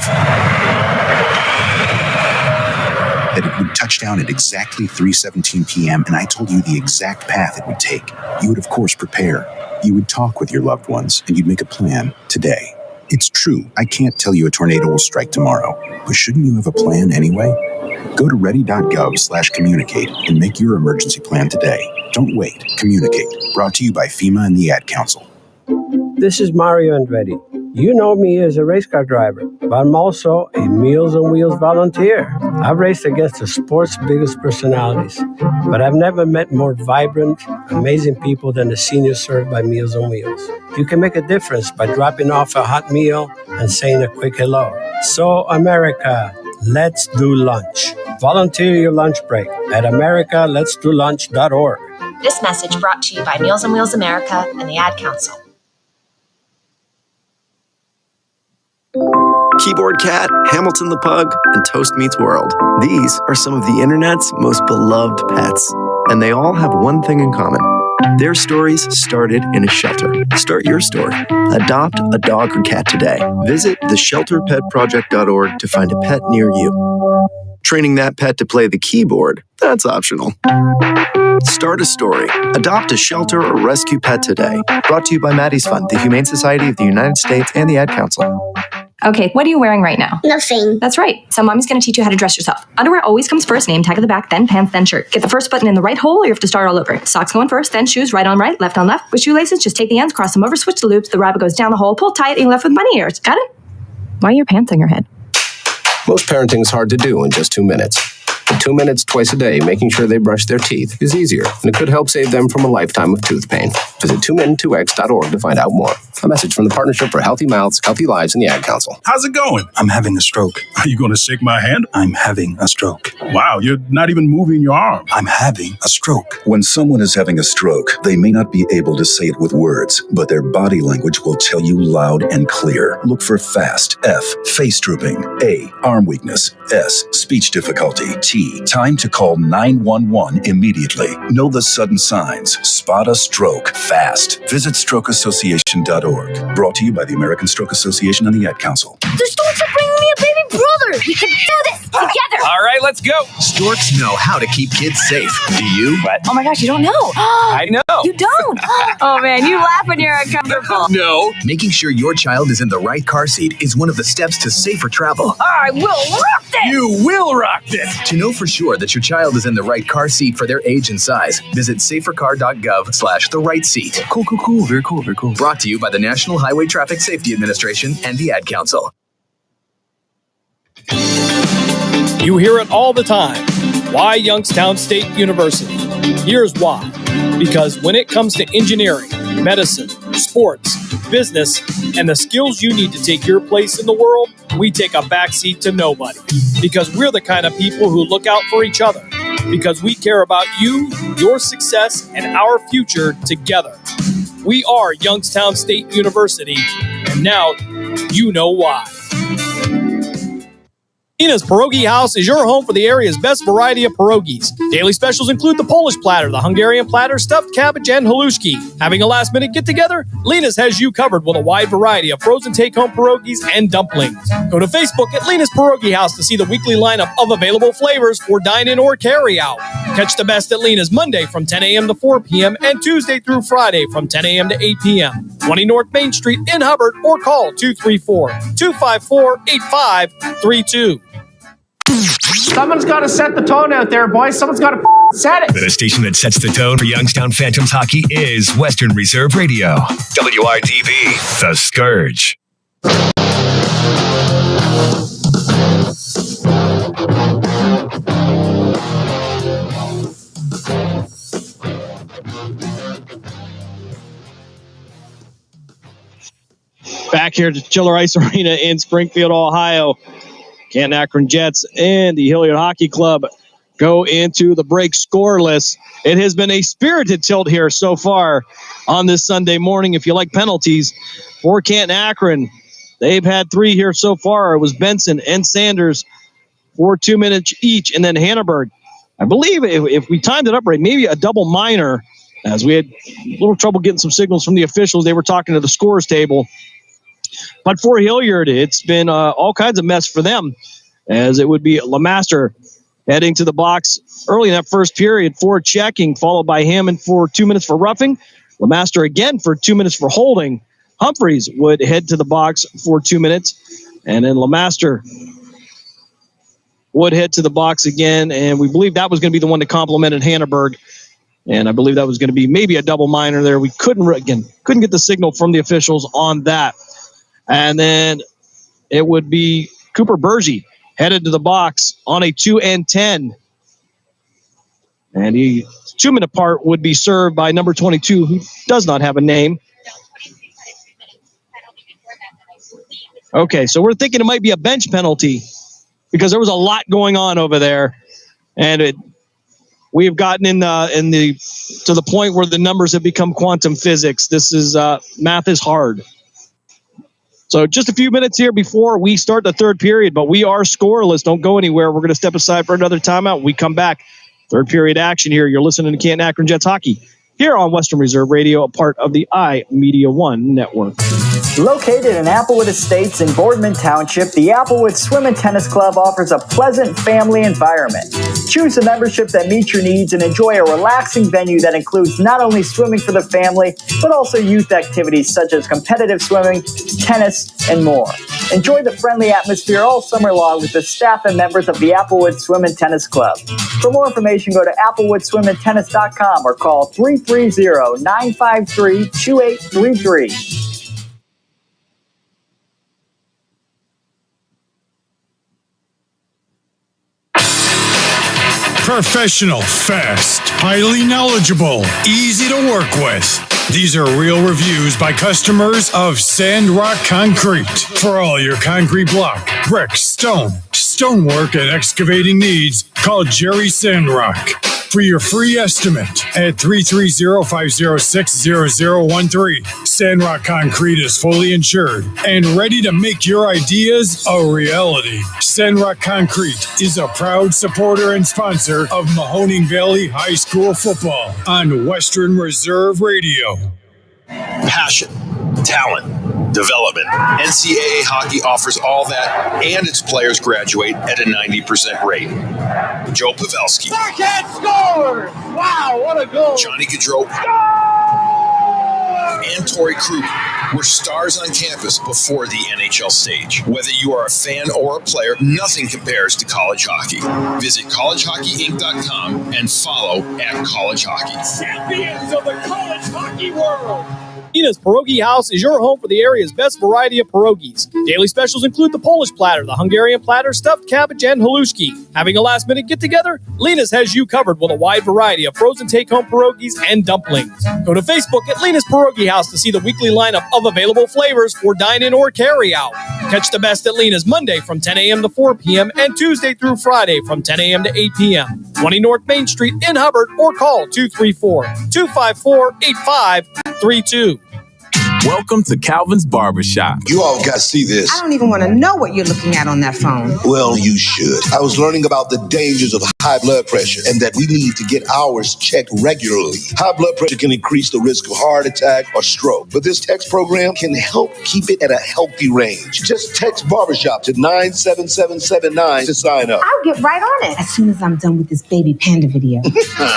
That it would touch down at exactly 3:17 p.m., and I told you the exact path it would take. You would, of course, prepare. You would talk with your loved ones, and you'd make a plan today. It's true, I can't tell you a tornado will strike tomorrow, but shouldn't you have a plan anyway? Go to ready.gov/communicate and make your emergency plan today. Don't wait. Communicate. Brought to you by FEMA and the Ad Council. This is Mario Andretti. You know me as a race car driver, but I'm also a Meals on Wheels volunteer. I've raced against the sport's biggest personalities, but I've never met more vibrant, amazing people than the seniors served by Meals on Wheels. You can make a difference by dropping off a hot meal and saying a quick hello. So, America, let's do lunch. Volunteer your lunch break at americaletsdolunch.org. This message brought to you by Meals on Wheels America and the Ad Council. Keyboard Cat, Hamilton the Pug, and Toast Meets World. These are some of the internet's most beloved pets, and they all have one thing in common. Their stories started in a shelter. Start your story. Adopt a dog or cat today. Visit theshelterpetproject.org to find a pet near you. Training that pet to play the keyboard, that's optional. Start a story. Adopt a shelter or rescue pet today. Brought to you by Maddie's Fund, the Humane Society of the United States, and the Ad Council. Okay, what are you wearing right now? Nothing. That's right. So mommy's going to teach you how to dress yourself. Underwear always comes first, name tag at the back, then pants, then shirt. Get the first button in the right hole or you have to start all over. Socks going first, then shoes, right on right, left on left. With shoelaces, just take the ends, cross them over, switch the loops, the rabbit goes down the hole, pull tight, and you're left with bunny ears. Got it? Why are your pants on your head? Most parenting is hard to do in just 2 minutes. But 2 minutes twice a day making sure they brush their teeth is easier, and it could help save them from a lifetime of tooth pain. Visit 2min2x.org to find out more. A message from the Partnership for Healthy Mouths, Healthy Lives, and the Ad Council. How's it going? I'm having a stroke. Are you going to shake my hand? I'm having a stroke. Wow, you're not even moving your arm. I'm having a stroke. When someone is having a stroke, they may not be able to say it with words, but their body language will tell you loud and clear. Look for FAST. F. Face drooping. A. Arm weakness. S. Speech difficulty. T. Time to call 911 immediately. Know the sudden signs. Spot a stroke fast. Visit strokeassociation.org. Brought to you by the American Stroke Association and the Ad Council. The storks are bringing me a baby brother. We can do this together. All right, let's go. Storks know how to keep kids safe. Do you? Oh my gosh, you don't know. I know. You don't. Oh man, you laugh when you're uncomfortable. No. Making sure your child is in the right car seat is one of the steps to safer travel. I will rock this. You will rock this. To know for sure that your child is in the right car seat for their age and size, visit safercar.gov/the right seat. Cool. Very cool. Brought to you by the National Highway Traffic Safety Administration and the Ad Council. You hear it all the time. Why Youngstown State University? Here's why. Because when it comes to engineering, medicine, sports, business, and the skills you need to take your place in the world, we take a backseat to nobody. Because we're the kind of people who look out for each other. Because we care about you, your success, and our future together. We are Youngstown State University, and now you know why. Ina's Pierogi House is your home for the area's best variety of pierogies. Daily specials include the Polish platter, the Hungarian platter, stuffed cabbage, and halushki. Having a last-minute get-together? Lena's has you covered with a wide variety of frozen take-home pierogies and dumplings. Go to Facebook at Lena's Pierogi House to see the weekly lineup of available flavors for dine-in or carry-out. Catch the best at Lena's Monday from 10 a.m. to 4 p.m. and Tuesday through Friday from 10 a.m. to 8 p.m. 20 North Main Street in Hubbard or call 234-254-8532. Someone's got to set the tone out there, boys. Someone's got to set it. The station that sets the tone for Youngstown Phantoms hockey is Western Reserve Radio. WRDB, The Scourge. Back here to Chiller Ice Arena in Springfield, Ohio. Canton Akron Jets and the Hilliard Hockey Club go into the break scoreless. It has been a spirited tilt here so far on this Sunday morning. If you like penalties for Canton Akron, they've had 3 here so far. It was Benson and Sanders for 2 minutes each, and then Hannaberg. I believe if we timed it up right, maybe a double minor, as we had a little trouble getting some signals from the officials. They were talking to the scores table. But for Hilliard, it's been all kinds of mess for them, as it would be LeMaster heading to the box early in that first period for checking, followed by Hammond for 2 minutes for roughing. LeMaster again for 2 minutes for holding. Humphreys would head to the box for 2 minutes, and then LeMaster would head to the box again, and we believe that was going to be the one that complimented Hannaberg. And I believe that was going to be maybe a double minor there. We couldn't get the signal from the officials on that. And then it would be Cooper Berge headed to the box on a 2 and 10. And the 2 minute part would be served by number 22, who does not have a name. Okay, so we're thinking it might be a bench penalty because there was a lot going on over there. And we have gotten to the point where the numbers have become quantum physics. This is math is hard. So just a few minutes here before we start the third period, but we are scoreless. Don't go anywhere. We're going to step aside for another timeout. We come back. Third period action here. You're listening to Canton Akron Jets hockey here on Western Reserve Radio, a part of the iMedia One network. Located in Applewood Estates in Boardman Township, the Applewood Swim and Tennis Club offers a pleasant family environment. Choose a membership that meets your needs and enjoy a relaxing venue that includes not only swimming for the family, but also youth activities such as competitive swimming, tennis, and more. Enjoy the friendly atmosphere all summer long with the staff and members of the Applewood Swim and Tennis Club. For more information, go to applewoodswimandtennis.com or call 330-953-2833. Professional, fast, highly knowledgeable, easy to work with. These are real reviews by customers of Sandrock Concrete. For all your concrete block, brick, stonework, and excavating needs, call Jerry Sandrock. For your free estimate at 330-506-0013. Sandrock Concrete is fully insured and ready to make your ideas a reality. Sandrock Concrete is a proud supporter and sponsor of Mahoning Valley High School football on Western Reserve Radio. Passion, talent, development. NCAA hockey offers all that, and its players graduate at a 90% rate. Joe Pavelski. Backhand scores! Wow, what a goal! Johnny Gaudreau. And Torrey Krug were stars on campus before the NHL stage. Whether you are a fan or a player, nothing compares to college hockey. Visit collegehockeyinc.com and follow @collegehockey. Champions of the college hockey world! Nina's Pierogi House is your home for the area's best variety of pierogies. Daily specials include the Polish platter, the Hungarian platter, stuffed cabbage, and halushki. Having a last-minute get-together? Lena's has you covered with a wide variety of frozen take-home pierogies and dumplings. Go to Facebook at Lena's Pierogi House to see the weekly lineup of available flavors for dine-in or carry-out. Catch the best at Lena's Monday from 10 a.m. to 4 p.m. and Tuesday through Friday from 10 a.m. to 8 p.m. 20 North Main Street in Hubbard or call 234-254-8532. Welcome to Calvin's Barbershop. You all got to see this. I don't even want to know what you're looking at on that phone. Well, you should. I was learning about the dangers of high blood pressure and that we need to get ours checked regularly. High blood pressure can increase the risk of heart attack or stroke, but this text program can help keep it at a healthy range. Just text Barbershop to 97779 to sign up. I'll get right on it as soon as I'm done with this baby panda video.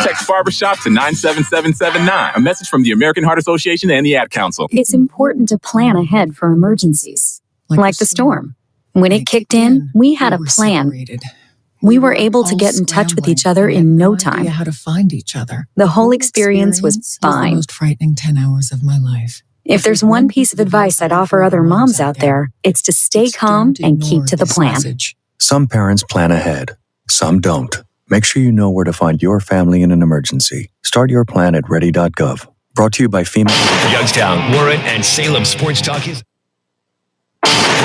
Text Barbershop to 97779. A message from the American Heart Association and the Ad Council. It's important to plan ahead for emergencies, like the storm. When it kicked in, we had a plan. We were able to get in touch with each other in no time. How to find each other. The whole experience was fine. The most frightening 10 hours of my life. If there's one piece of advice I'd offer other moms out there, it's to stay calm and keep to the plan. Some parents plan ahead, some don't. Make sure you know where to find your family in an emergency. Start your plan at ready.gov. Brought to you by FEMA. Youngstown, Warren, and Salem Sports Talk is...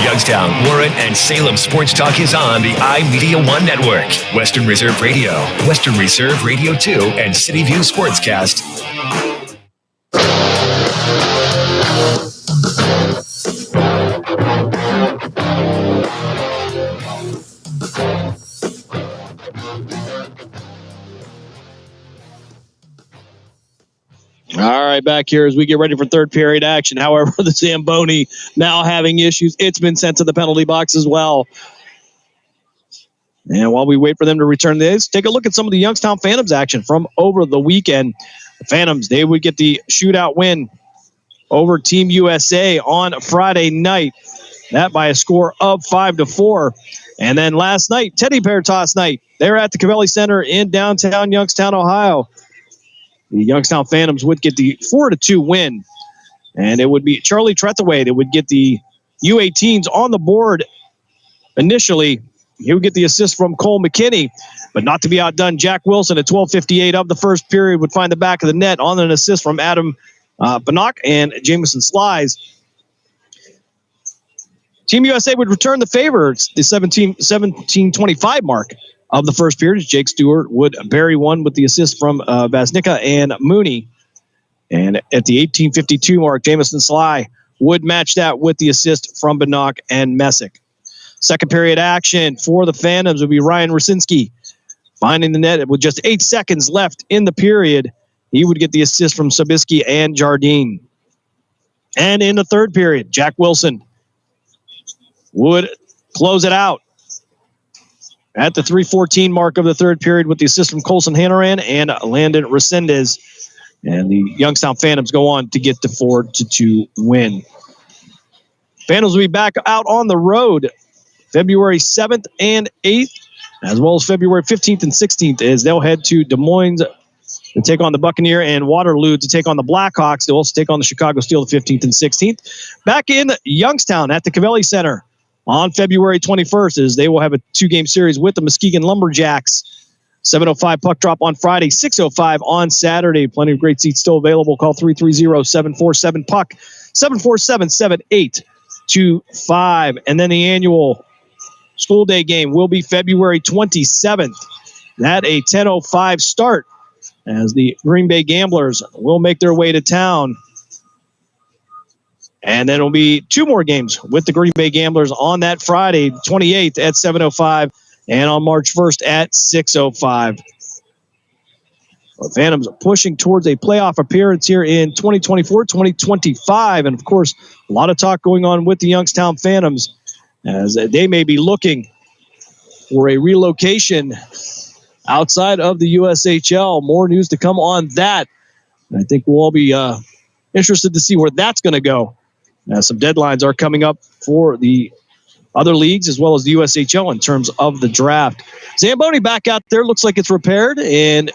Youngstown, Warren, and Salem Sports Talk is on the iMedia One Network. Western Reserve Radio, Western Reserve Radio 2, and City View Sportscast. All right, back here as we get ready for third period action. However, the Zamboni now having issues. It's been sent to the penalty box as well. And while we wait for them to return this, take a look at some of the Youngstown Phantoms action from over the weekend. The Phantoms, they would get the shootout win over Team USA on Friday night. That by a score of 5-4. And then last night, teddy bear toss night. They're at the Cavelli Center in downtown Youngstown, Ohio. The Youngstown Phantoms would get the 4-2 win. And it would be Charlie Trethaway that would get the U18s on the board initially. He would get the assist from Cole McKinney, but not to be outdone. Jack Wilson at 12:58 of the first period would find the back of the net on an assist from Adam Bannock and Jamison Slies. Team USA would return the favor. It's the 17:25 mark of the first period. Jake Stewart would bury one with the assist from Vasnica and Mooney. And at the 18:52 mark, Jamison Sly would match that with the assist from Bannock and Messick. Second period action for the Phantoms would be Ryan Rosinski finding the net with just 8 seconds left in the period. He would get the assist from Sobieski and Jardine. And in the third period, Jack Wilson would close it out at the 3:14 mark of the third period with the assist from Colson Hannaran and Landon Resendez. And the Youngstown Phantoms go on to get the 4-2 win. Phantoms will be back out on the road February 7th and 8th, as well as February 15th and 16th, as they'll head to Des Moines to take on the Buccaneer and Waterloo to take on the Blackhawks. They'll also take on the Chicago Steel the 15th and 16th. Back in Youngstown at the Cavelli Center on February 21st, as they will have a 2-game series with the Muskegon Lumberjacks. 7:05 puck drop on Friday, 6:05 on Saturday. Plenty of great seats still available. Call 330-747-PUCK, 747-7825. And then the annual school day game will be February 27th. At a 10:05 start, as the Green Bay Gamblers will make their way to town. And then it'll be 2 more games with the Green Bay Gamblers on that Friday, 28th at 7:05, and on March 1st at 6:05. The Phantoms are pushing towards a playoff appearance here in 2024-2025. And, of course, a lot of talk going on with the Youngstown Phantoms as they may be looking for a relocation outside of the USHL. More news to come on that. And I think we'll all be interested to see where that's going to go. Some deadlines are coming up for the other leagues as well as the USHL in terms of the draft. Zamboni back out there. Looks like it's repaired and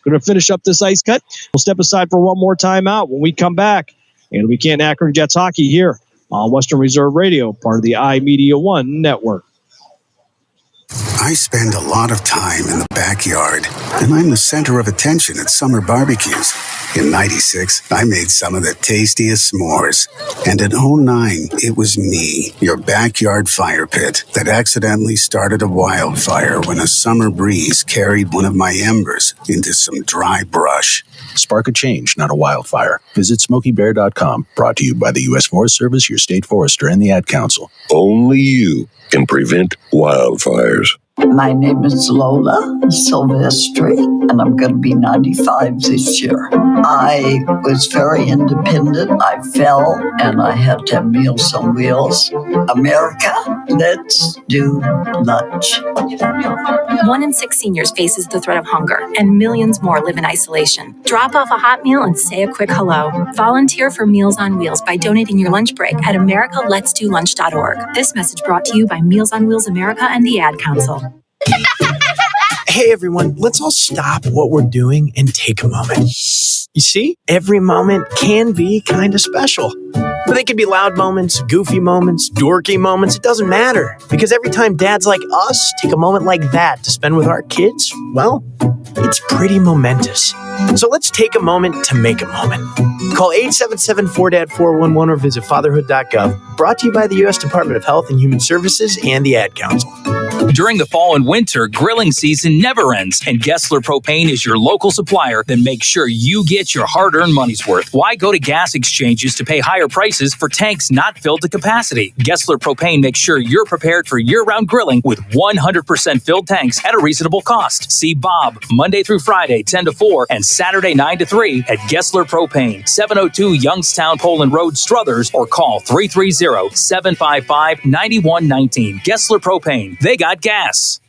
going to finish up this ice cut. We'll step aside for one more timeout. When we come back, and we Canton Akron Jets hockey here on Western Reserve Radio, part of the iMedia One network. I spend a lot of time in the backyard, and I'm the center of attention at summer barbecues. In '96, I made some of the tastiest s'mores. And in '09, it was me, your backyard fire pit, that accidentally started a wildfire when a summer breeze carried one of my embers into some dry brush. Spark a change, not a wildfire. Visit SmokeyBear.com. Brought to you by the U.S. Forest Service, your state forester, and the Ad Council. Only you can prevent wildfires. My name is Lola Silvestri, and I'm going to be 95 this year. I was very independent. I fell, and I had to have Meals on Wheels. America, let's do lunch. 1 in 6 seniors faces the threat of hunger, and millions more live in isolation. Drop off a hot meal and say a quick hello. Volunteer for Meals on Wheels by donating your lunch break at americaletsdolunch.org. This message brought to you by Meals on Wheels America and the Ad Council. Hey everyone, let's all stop what we're doing and take a moment. You see, every moment can be kind of special. But they can be loud moments, goofy moments, dorky moments, it doesn't matter. Because every time dads like us take a moment like that to spend with our kids, well, it's pretty momentous. So let's take a moment to make a moment. Call 877-4DAD-411 or visit fatherhood.gov. Brought to you by the U.S. Department of Health and Human Services and the Ad Council. During the fall and winter, grilling season never ends, and Gessler Propane is your local supplier that makes sure you get your hard-earned money's worth. Why go to gas exchanges to pay higher prices for tanks not filled to capacity? Gessler Propane makes sure you're prepared for year-round grilling with 100% filled tanks at a reasonable cost. See Bob Monday through Friday, 10 to 4, and Saturday, 9 to 3 at Gessler Propane, 702 Youngstown Poland Road, Struthers, or call 330-755-9119. Gessler Propane. They got gas.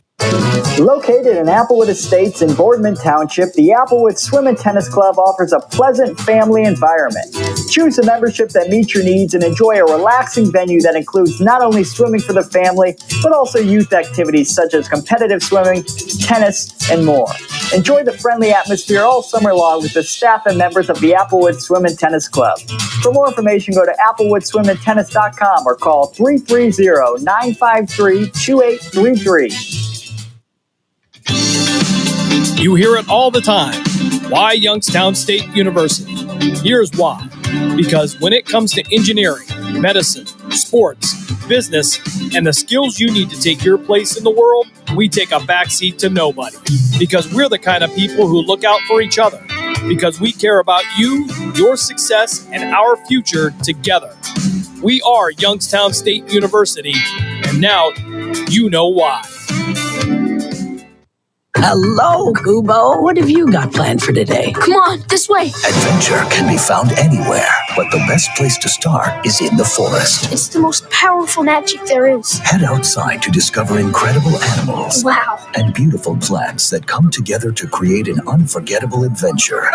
Located in Applewood Estates in Boardman Township, the Applewood Swim and Tennis Club offers a pleasant family environment. Choose a membership that meets your needs and enjoy a relaxing venue that includes not only swimming for the family, but also youth activities such as competitive swimming, tennis, and more. Enjoy the friendly atmosphere all summer long with the staff and members of the Applewood Swim and Tennis Club. For more information, go to applewoodswimandtennis.com or call 330-953-2833. You hear it all the time. Why Youngstown State University? Here's why. Because when it comes to engineering, medicine, sports, business, and the skills you need to take your place in the world, we take a backseat to nobody. Because we're the kind of people who look out for each other. Because we care about you, your success, and our future together. We are Youngstown State University, and now you know why. Hello, Kubo. What have you got planned for today? Come on, this way. Adventure can be found anywhere, but the best place to start is in the forest. It's the most powerful magic there is. Head outside to discover incredible animals. Wow. And beautiful plants that come together to create an unforgettable adventure.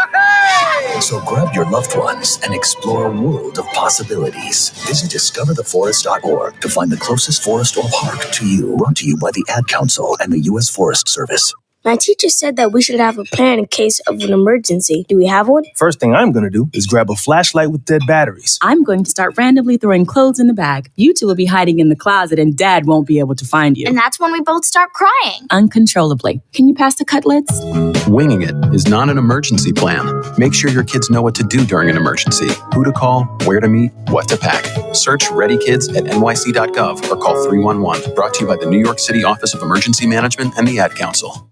So grab your loved ones and explore a world of possibilities. Visit discovertheforest.org to find the closest forest or park to you. Brought to you by the Ad Council and the U.S. Forest Service. My teacher said that we should have a plan in case of an emergency. Do we have one? First thing I'm going to do is grab a flashlight with dead batteries. I'm going to start randomly throwing clothes in the bag. You two will be hiding in the closet and Dad won't be able to find you. And that's when we both start crying. Uncontrollably. Can you pass the cutlets? Winging it is not an emergency plan. Make sure your kids know what to do during an emergency. Who to call, where to meet, what to pack. Search Ready Kids at nyc.gov or call 311. Brought to you by the New York City Office of Emergency Management and the Ad Council.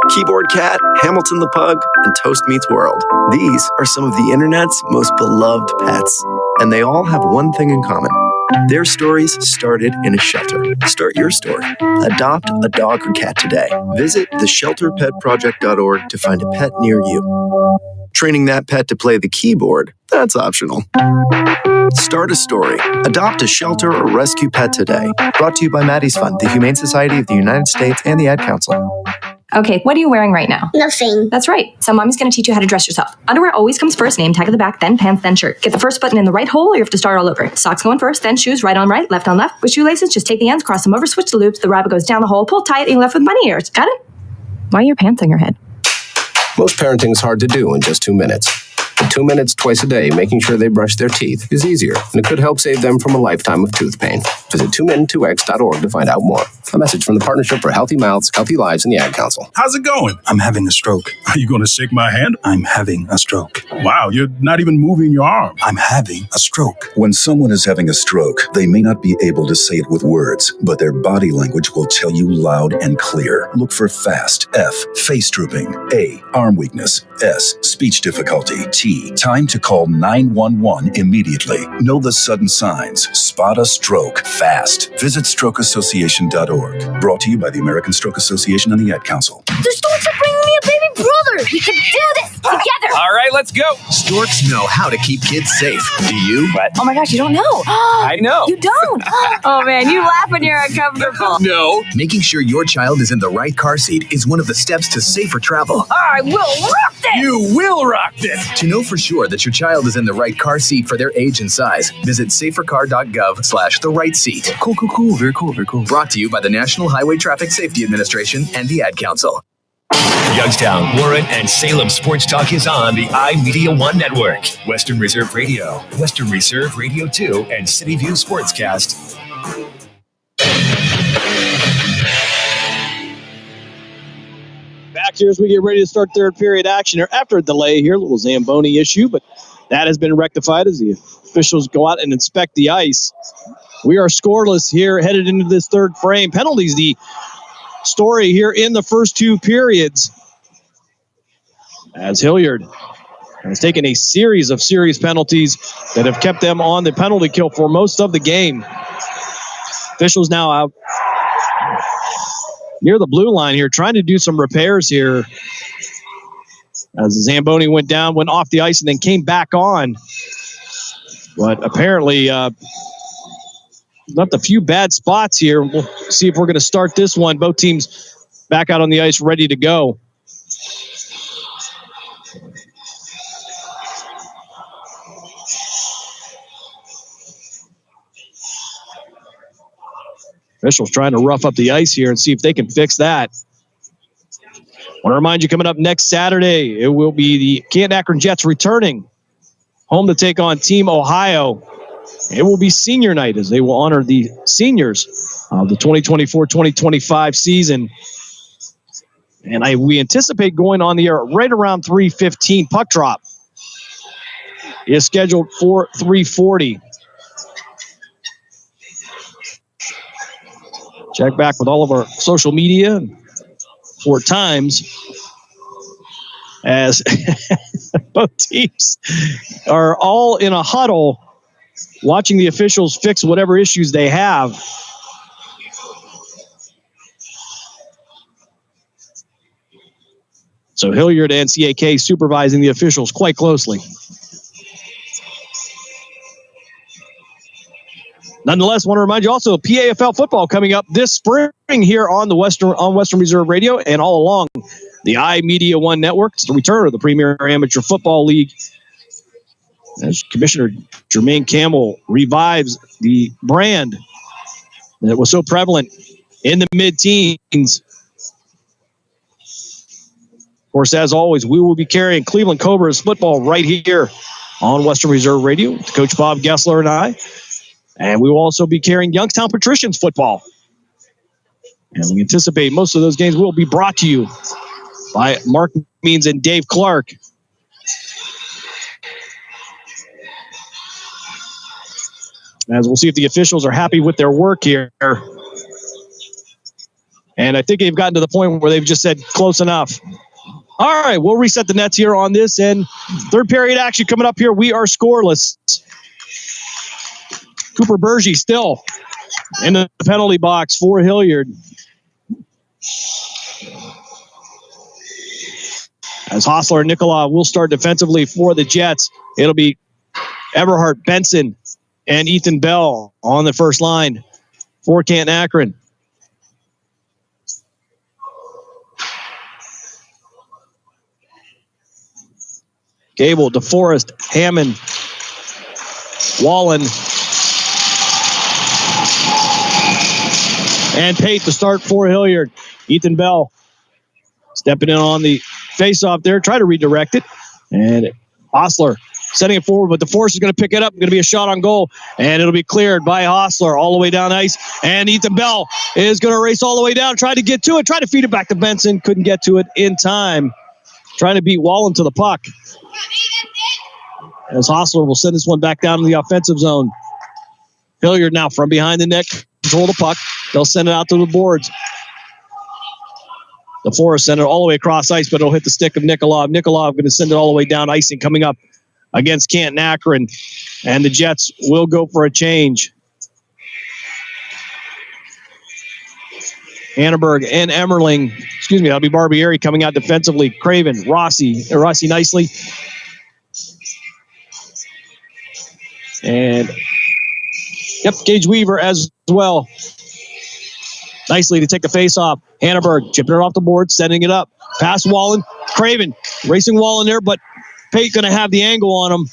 Keyboard Cat, Hamilton the Pug, and Toast Meets World. These are some of the internet's most beloved pets, and they all have one thing in common. Their stories started in a shelter. Start your story. Adopt a dog or cat today. Visit theshelterpetproject.org to find a pet near you. Training that pet to play the keyboard, that's optional. Start a story. Adopt a shelter or rescue pet today. Brought to you by Maddie's Fund, the Humane Society of the United States, and the Ad Council. Okay, what are you wearing right now? Nothing. That's right. So mommy's going to teach you how to dress yourself. Underwear always comes first, name tag at the back, then pants, then shirt. Get the first button in the right hole or you have to start all over. Socks going first, then shoes, right on right, left on left. With shoelaces, just take the ends, cross them over, switch the loops, the rabbit goes down the hole, pull tight, and you're left with bunny ears. Got it? Why are your pants on your head? Most parenting is hard to do in just 2 minutes. But 2 minutes twice a day making sure they brush their teeth is easier, and it could help save them from a lifetime of tooth pain. Visit 2min2x.org to find out more. A message from the Partnership for Healthy Mouths, Healthy Lives, and the Ad Council. How's it going? I'm having a stroke. Are you going to shake my hand? I'm having a stroke. Wow, you're not even moving your arm. I'm having a stroke. When someone is having a stroke, they may not be able to say it with words, but their body language will tell you loud and clear. Look for FAST. F, face drooping. A, arm weakness. S, speech difficulty. T, time to call 911 immediately. Know the sudden signs. Spot a stroke fast. Visit strokeassociation.org. Brought to you by the American Stroke Association and the Ad Council. The storks are bringing me a baby brother. We can do this together. All right, let's go. Storks know how to keep kids safe. Do you? What? Oh my gosh, you don't know. I know. You don't. Oh man, you laugh when you're uncomfortable. No. Making sure your child is in the right car seat is one of the steps to safer travel. I will rock this. You will rock this. To know for sure that your child is in the right car seat for their age and size, visit safercar.gov/the right seat. Cool. Very cool. Brought to you by the National Highway Traffic Safety Administration and the Ad Council. Youngstown, Warren, and Salem Sports Talk is on the iMedia One Network, Western Reserve Radio, Western Reserve Radio 2, and City View Sportscast. Back here as we get ready to start third period action here after a delay here, a little Zamboni issue, but that has been rectified as the officials go out and inspect the ice. We are scoreless here headed into this third frame. Penalties, the story here in the first two periods, as Hilliard has taken a series of serious penalties that have kept them on the penalty kill for most of the game. Officials now out near the blue line here, trying to do some repairs here as Zamboni went down, went off the ice, and then came back on. But apparently left a few bad spots here. We'll see if we're going to start this one. Both teams back out on the ice, ready to go. Officials trying to rough up the ice here and see if they can fix that. Want to remind you, coming up next Saturday, it will be the Canton Akron Jets returning home to take on Team Ohio. It will be senior night as they will honor the seniors of the 2024-2025 season. And we anticipate going on the air right around 3:15. Puck drop is scheduled for 3:40. Check back with all of our social media for times as both teams are all in a huddle watching the officials fix whatever issues they have. So Hilliard and CAK supervising the officials quite closely. Nonetheless, want to remind you also PAFL football coming up this spring here on the Western Reserve Radio and all along the iMedia One Network. It's the return of the Premier Amateur Football League as Commissioner Jermaine Campbell revives the brand that was so prevalent in the mid-teens. Of course, as always, we will be carrying Cleveland Cobras football right here on Western Reserve Radio with Coach Bob Gessler and I. And we will also be carrying Youngstown Patricians football. And we anticipate most of those games will be brought to you by Mark Means and Dave Clark. As we'll see if the officials are happy with their work here. And I think they've gotten to the point where they've just said close enough. All right, we'll reset the nets here on this. And third period action coming up here. We are scoreless. Cooper Berge still in the penalty box for Hilliard. As Hostler and Nicola will start defensively for the Jets. It'll be Everhart, Benson, and Ethan Bell on the first line for Canton Akron. Gable, DeForest, Hammond, Wallen, and Pate to start for Hilliard. Ethan Bell stepping in on the face-off there, try to redirect it. And Hostler setting it forward, but DeForest is going to pick it up. Going to be a shot on goal, and it'll be cleared by Hostler all the way down ice. And Ethan Bell is going to race all the way down, try to get to it, try to feed it back to Benson. Couldn't get to it in time. Trying to beat Wallen to the puck. As Hostler will send this one back down to the offensive zone. Hilliard now from behind the net, control the puck. They'll send it out to the boards. DeForest sent it all the way across ice, but it'll hit the stick of Nikolov. Nikolov going to send it all the way down. Icing coming up against Canton Akron. And the Jets will go for a change. Hanneberg and Emmerling. That'll be Barbieri coming out defensively. Craven, Rossi nicely. And, Gage Weaver as well. Nicely to take the face off. Hanneberg chipping it off the board, setting it up. Past Wallen. Craven racing Wallen there, but Pate going to have the angle on him.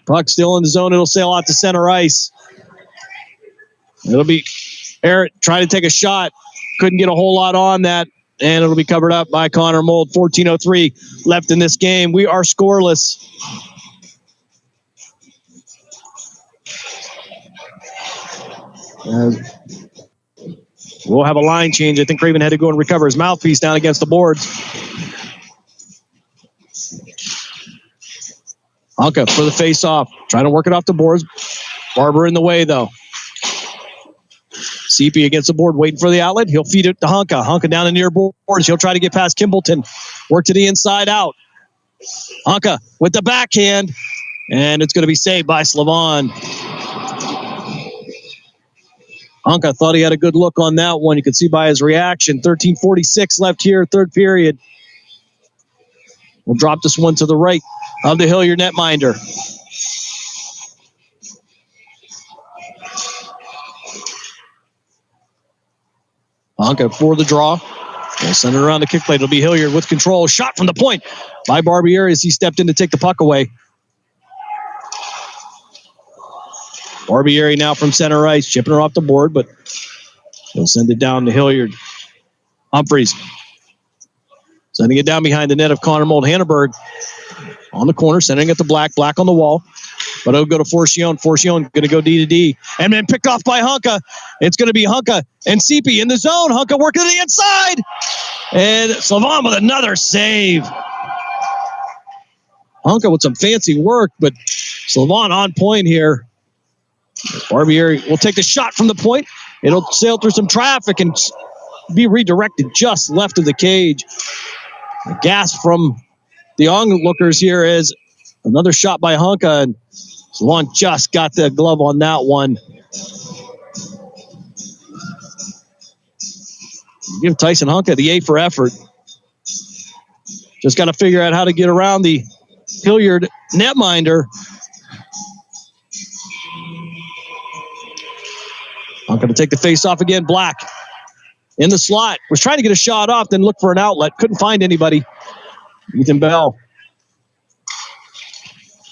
Puck still in the zone. It'll sail out to center ice. It'll be Barrett trying to take a shot. Couldn't get a whole lot on that. And it'll be covered up by Connor Mold. 14:03 left in this game. We are scoreless. We'll have a line change. I think Craven had to go and recover his mouthpiece down against the boards. Honka for the face-off. Trying to work it off the boards. Barber in the way, though. CP against the board, waiting for the outlet. He'll feed it to Honka. Honka down the near boards. He'll try to get past Kimbleton. Work to the inside out. Honka with the backhand. And it's going to be saved by Slavon. Honka thought he had a good look on that one. You can see by his reaction. 13:46 left here, third period. We'll drop this one to the right of the Hilliard netminder. Honka for the draw. We'll send it around the kick plate. It'll be Hilliard with control. Shot from the point by Barbieri as he stepped in to take the puck away. Barbieri now from center ice, chipping her off the board, but he'll send it down to Hilliard. Humphreys sending it down behind the net of Connor Mold. Hanneberg on the corner, sending it to Black. Black on the wall. But it'll go to Forcione. Forcione going to go D to D. And then picked off by Honka. It's going to be Honka and Seepy in the zone. Honka working to the inside. And Slavon with another save. Honka with some fancy work, but Slavon on point here. Barbieri will take the shot from the point. It'll sail through some traffic and be redirected just left of the cage. A gasp from the onlookers here is another shot by Honka, and Slavon just got the glove on that one. Give Tyson Honka the A for effort. Just got to figure out how to get around the Hilliard netminder. Honka to take the face off again. Black in the slot. Was trying to get a shot off, then look for an outlet. Couldn't find anybody. Ethan Bell.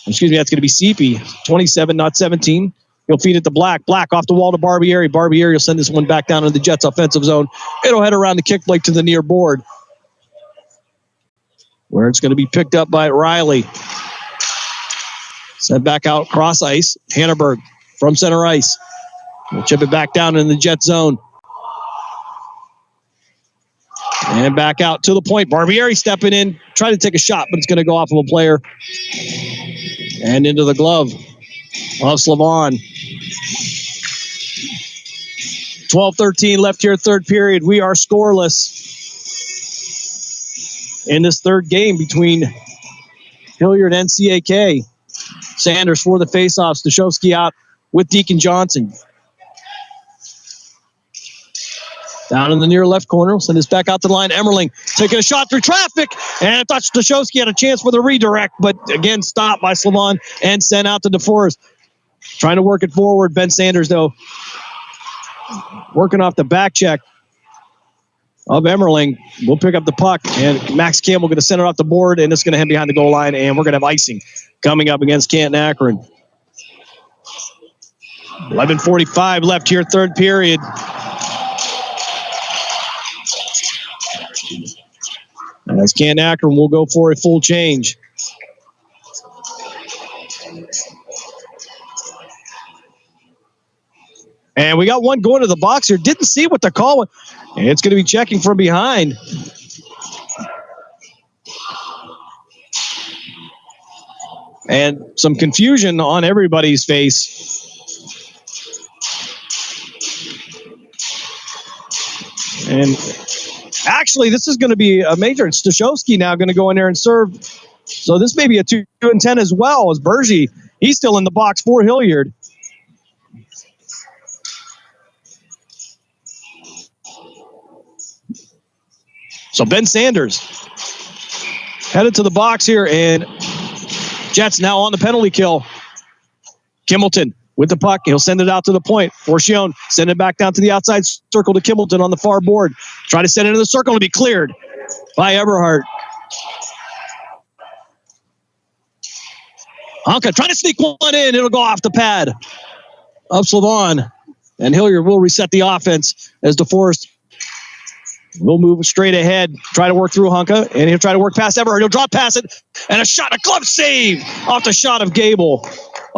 That's going to be Seepy. 27, not 17. He'll feed it to Black. Black off the wall to Barbieri. Barbieri will send this one back down into the Jets' offensive zone. It'll head around the kick plate to the near board, where it's going to be picked up by Riley. Sent back out cross ice. Hanneberg from center ice. We'll chip it back down in the Jet zone. And back out to the point. Barbieri stepping in, trying to take a shot, but it's going to go off of a player. And into the glove of Slavon. 12-13 left here, third period. We are scoreless in this third game between Hilliard and CAK. Sanders for the faceoff. Stashowski out with Deacon Johnson. Down in the near left corner. We'll send this back out to the line. Emmerling taking a shot through traffic. And I thought Stashowski had a chance for the redirect, but again, stopped by Slavon and sent out to DeForest. Trying to work it forward. Ben Sanders, though, working off the back check of Emmerling. We'll pick up the puck, and Max Campbell going to send it off the board, and it's going to head behind the goal line, and we're going to have icing coming up against Canton Akron. 11:45 left here, third period. As Canton Akron will go for a full change. And we got one going to the box here. Didn't see what the call was. And it's going to be checking from behind. And some confusion on everybody's face. And actually, this is going to be a major. It's Stashowski now going to go in there and serve. So this may be a 2-10 as well, as Bergie, he's still in the box for Hilliard. So Ben Sanders headed to the box here, and Jets now on the penalty kill. Kimbleton with the puck. He'll send it out to the point. Forcione send it back down to the outside circle to Kimbleton on the far board. Try to send it into the circle to be cleared by Eberhardt. Honka trying to sneak one in. It'll go off the pad of Slavon. And Hilliard will reset the offense as DeForest will move straight ahead, try to work through Honka, and he'll try to work past Eberhardt. He'll drop past it, and a shot, a glove save off the shot of Gable.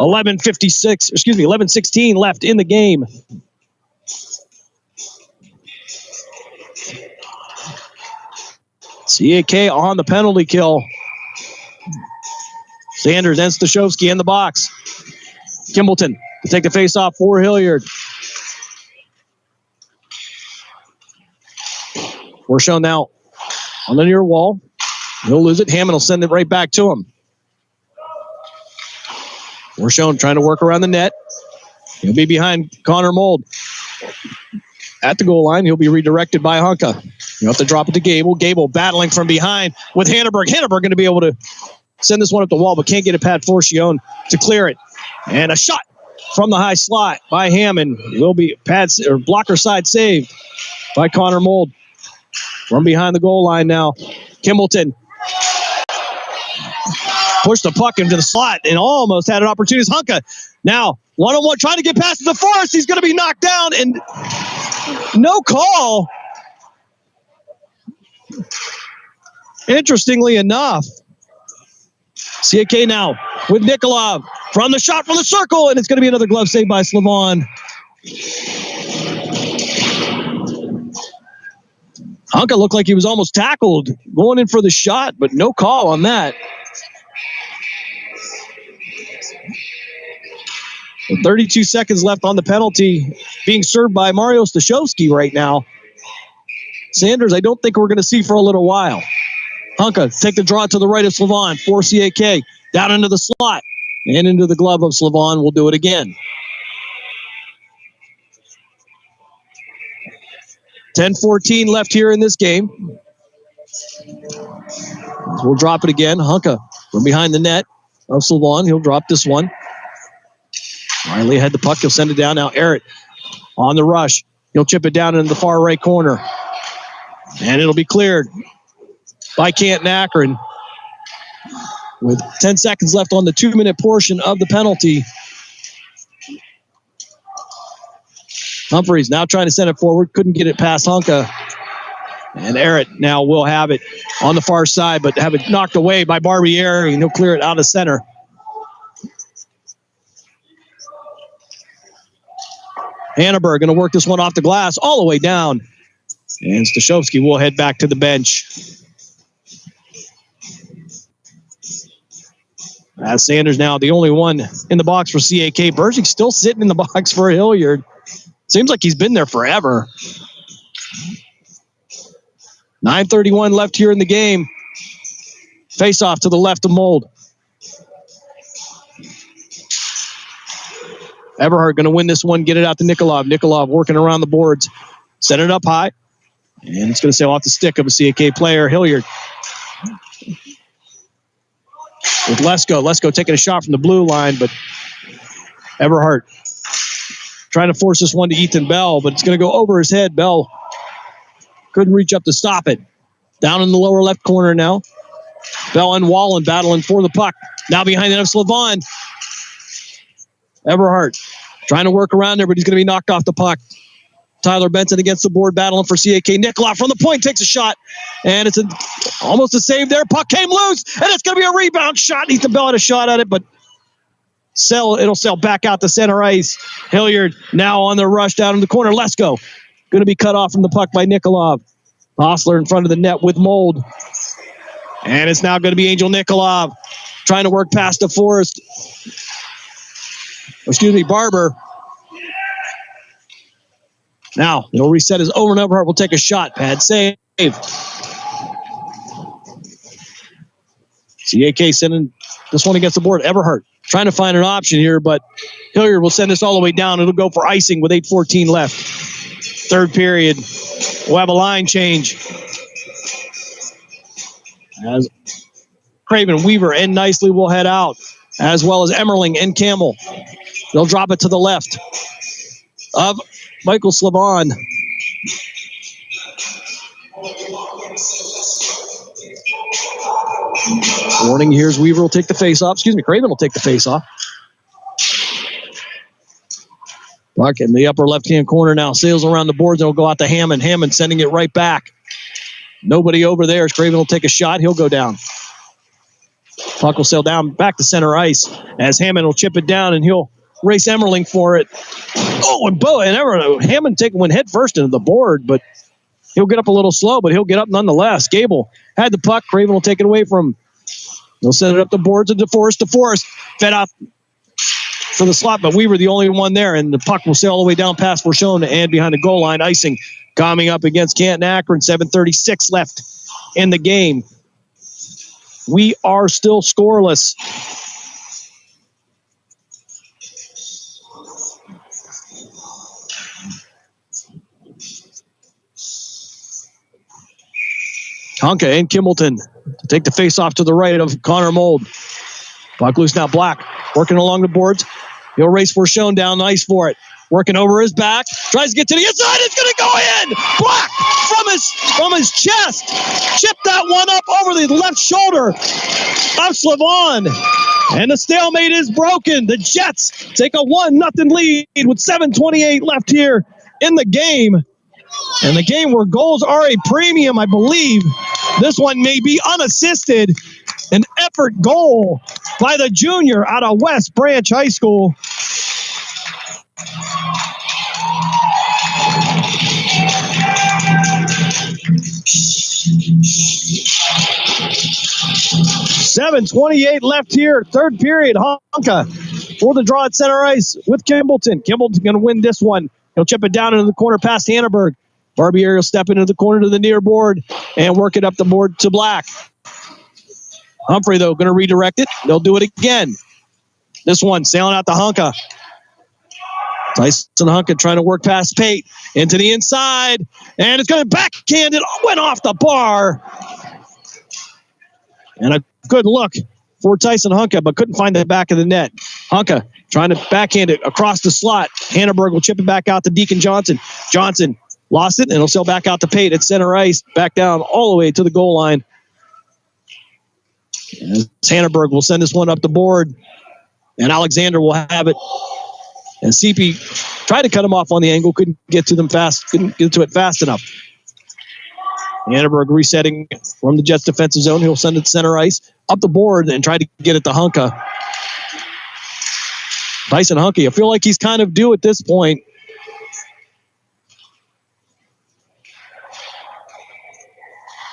11:16 left in the game. CAK on the penalty kill. Sanders and Stashowski in the box. Kimbleton to take the face-off for Hilliard. We're shown now on the near wall. He'll lose it. Hammond will send it right back to him. We're shown trying to work around the net. He'll be behind Connor Mold. At the goal line, he'll be redirected by Honka. You have to drop it to Gable. Gable battling from behind with Hanneberg. Hanneberg going to be able to send this one up the wall, but can't get it past Forcione to clear it. And a shot from the high slot by Hammond will be pads or blocker side saved by Connor Mold. From behind the goal line now, Kimbleton pushed the puck into the slot and almost had an opportunity. Honka now one-on-one trying to get past the Forest. He's going to be knocked down and no call. Interestingly enough, CAK now with Nikolov from the shot from the circle, and it's going to be another glove save by Slavon. Honka looked like he was almost tackled going in for the shot, but no call on that. With 32 seconds left on the penalty, being served by Mario Stashowski right now. Sanders, I don't think we're going to see for a little while. Honka take the draw to the right of Slavon for CAK. Down into the slot and into the glove of Slavon. We'll do it again. 10-14 left here in this game. We'll drop it again. Honka from behind the net of Slavon. He'll drop this one. Riley had the puck. He'll send it down. Now Errett on the rush. He'll chip it down into the far right corner. And it'll be cleared by Canton Akron. With 10 seconds left on the 2-minute portion of the penalty. Humphreys now trying to send it forward. Couldn't get it past Honka. And Errett now will have it on the far side, but have it knocked away by Barbier, and he'll clear it out of center. Hanneberg going to work this one off the glass all the way down. And Stashowski will head back to the bench. As Sanders now the only one in the box for CAK. Berging still sitting in the box for Hilliard. Seems like he's been there forever. 9:31 left here in the game. Face off to the left of Mold. Everhart going to win this one, get it out to Nikolov. Nikolov working around the boards. Set it up high. And it's going to sail off the stick of a CAK player, Hilliard. With Lesko. Lesko taking a shot from the blue line, but Everhart trying to force this one to Ethan Bell, but it's going to go over his head. Bell couldn't reach up to stop it. Down in the lower left corner now. Bell and Wallen battling for the puck. Now behind it of Slavon. Everhart trying to work around there, but he's going to be knocked off the puck. Tyler Benson against the board, battling for CAK. Nikolov from the point takes a shot, and it's almost a save there. Puck came loose, and it's going to be a rebound shot. Ethan Bell had a shot at it, but it'll sail back out to center ice. Hilliard now on the rush down in the corner. Lesko going to be cut off from the puck by Nikolov. Hostler in front of the net with Mold. And it's now going to be Angel Nikolov trying to work past DeForest. Barber. Now, it'll reset his over and Everhart will take a shot. Pad save. CAK sending this one against the board. Everhart trying to find an option here, but Hilliard will send this all the way down. It'll go for icing with 8:14 left. Third period. We'll have a line change. As Craven, Weaver, and Nicely will head out, as well as Emmerling and Campbell. They'll drop it to the left of Michael Slavon. Warning, here's Weaver will take the face-off. Craven will take the face-off. Puck in the upper left-hand corner now. Sails around the boards and will go out to Hammond. Hammond sending it right back. Nobody over there. As Craven will take a shot, he'll go down. Puck will sail down back to center ice as Hammond will chip it down and he'll race Emmerling for it. Oh, and Hammond went head first into the board, but he'll get up a little slow, but he'll get up nonetheless. Gable had the puck. Craven will take it away from him. They'll send it up the boards to DeForest. DeForest fed out for the slot, but we were the only one there, and the puck will sail all the way down past Forshone and behind the goal line. Icing coming up against Canton Akron. 7:36 left in the game. We are still scoreless. Honka and Kimbleton to take the face-off to the right of Connor Mold. Puck loose now. Black working along the boards. He'll race Forshone down the ice for it. Working over his back. Tries to get to the inside. It's going to go in. Black from his chest. Chipped that one up over the left shoulder of Slavon. And the stalemate is broken. The Jets take a 1-0 lead with 7:28 left here in the game. And the game where goals are a premium, I believe. This one may be unassisted. An effort goal by the junior out of West Branch High School. $7:28 left here. Third period. Honka for the draw at center ice with Kimbleton. Kimbleton's going to win this one. He'll chip it down into the corner past Hannenberg. Barbieri will step into the corner to the near board and work it up the board to Black. Humphrey, though, going to redirect it. They'll do it again. This one sailing out to Honka. Tyson Honka trying to work past Pate into the inside. And it's going to backhand it. Went off the bar. And a good look for Tyson Honka, but couldn't find the back of the net. Honka trying to backhand it across the slot. Hannenberg will chip it back out to Deacon Johnson. Johnson lost it, and it'll sail back out to Pate at center ice. Back down all the way to the goal line. And Hannenberg will send this one up the board, and Alexander will have it. And CP tried to cut him off on the angle, couldn't get to it fast enough. Hannenberg resetting from the Jets defensive zone. He'll send it to center ice, up the board, and try to get it to Honka. Tyson Honka, I feel like he's kind of due at this point.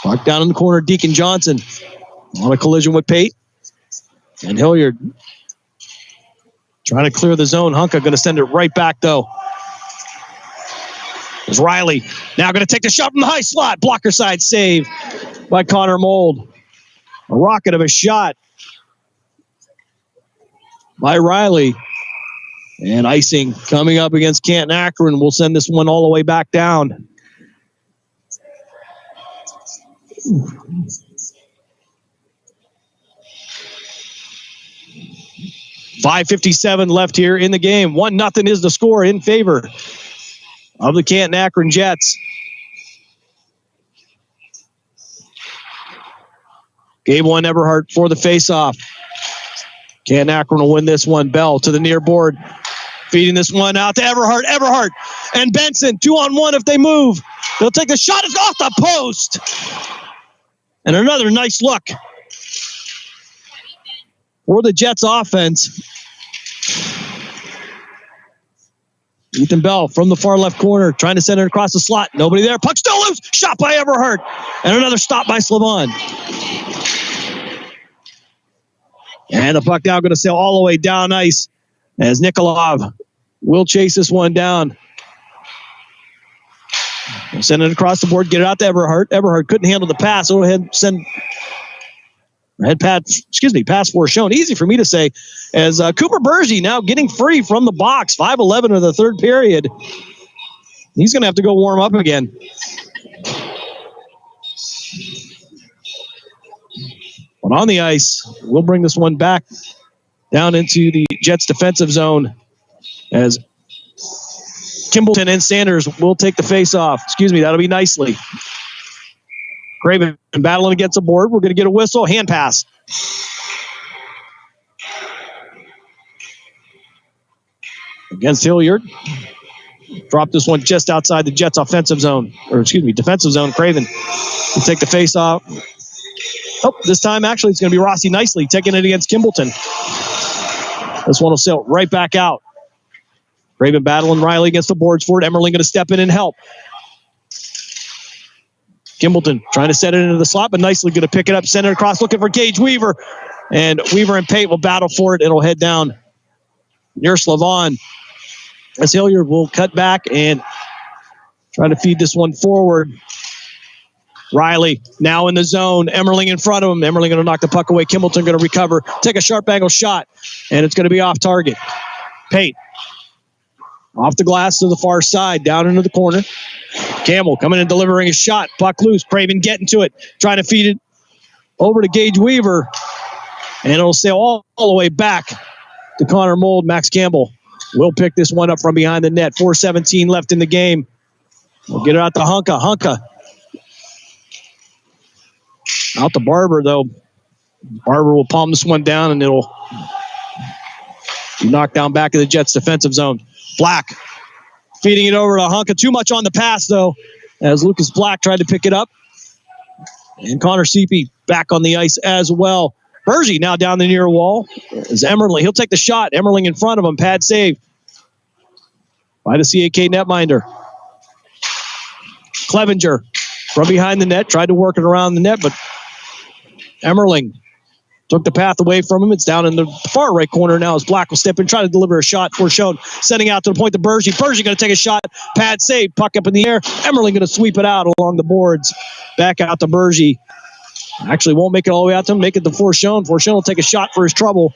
Puck down in the corner, Deacon Johnson on a collision with Pate. And Hilliard trying to clear the zone. Honka going to send it right back, though. There's Riley. Now going to take the shot from the high slot. Blocker side save by Connor Mold. A rocket of a shot by Riley. And icing coming up against Canton Akron. We'll send this one all the way back down. .557 left here in the game. 1-0 is the score in favor of the Canton Akron Jets. Game one, Everhart for the faceoff. Canton Akron will win this one. Bell to the near board. Feeding this one out to Everhart. Everhart and Benson, 2-on-1 if they move. They'll take the shot. It's off the post. And another nice look for the Jets offense. Ethan Bell from the far left corner, trying to send it across the slot. Nobody there. Puck still loose. Shot by Everhart. And another stop by Slavon. And the puck now going to sail all the way down ice as Nikolov will chase this one down. Send it across the board, get it out to Everhart. Everhart couldn't handle the pass. Go ahead, pass foreshown. Easy for me to say, as Cooper Berge now getting free from the box. 5:11 of the third period. He's going to have to go warm up again. But on the ice, we'll bring this one back down into the Jets defensive zone as Kimbleton and Sanders will take the face off. That'll be Nicely. Craven battling against the board. We're going to get a whistle. Hand pass. Against Hilliard. Drop this one just outside the Jets defensive zone. Craven will take the face off. Oh, this time actually it's going to be Rossi Nicely taking it against Kimbleton. This one will sail right back out. Craven battling Riley against the boards for it. Emmerling going to step in and help. Kimbleton trying to set it into the slot, but Nicely going to pick it up, send it across, looking for Gage Weaver. And Weaver and Pate will battle for it. It'll head down near Slavon. As Hilliard will cut back and try to feed this one forward. Riley now in the zone. Emmerling in front of him. Emmerling going to knock the puck away. Kimbleton going to recover. Take a sharp angle shot. And it's going to be off target. Pate. Off the glass to the far side. Down into the corner. Campbell coming and delivering a shot. Puck loose. Craven getting to it. Trying to feed it over to Gage Weaver. And it'll sail all the way back to Connor Mold. Max Campbell will pick this one up from behind the net. 4:17 left in the game. We'll get it out to Hunka. Hunka. Out to Barber, though. Barber will palm this one down, and it'll be knocked down back in the Jets' defensive zone. Black feeding it over to Hunka. Too much on the pass, though, as Lucas Black tried to pick it up. And Connor Seepy back on the ice as well. Berge now down the near wall. Is Emmerling. He'll take the shot. Emmerling in front of him. Pad save by the CAK netminder. Clevenger from behind the net. Tried to work it around the net, but Emmerling took the path away from him. It's down in the far right corner now as Black will step in, try to deliver a shot for shown. Sending out to the point to Berge. Berge going to take a shot. Pad save. Puck up in the air. Emmerling going to sweep it out along the boards. Back out to Berge. Actually won't make it all the way out to him. Make it to Forshone. Forshone will take a shot for his trouble.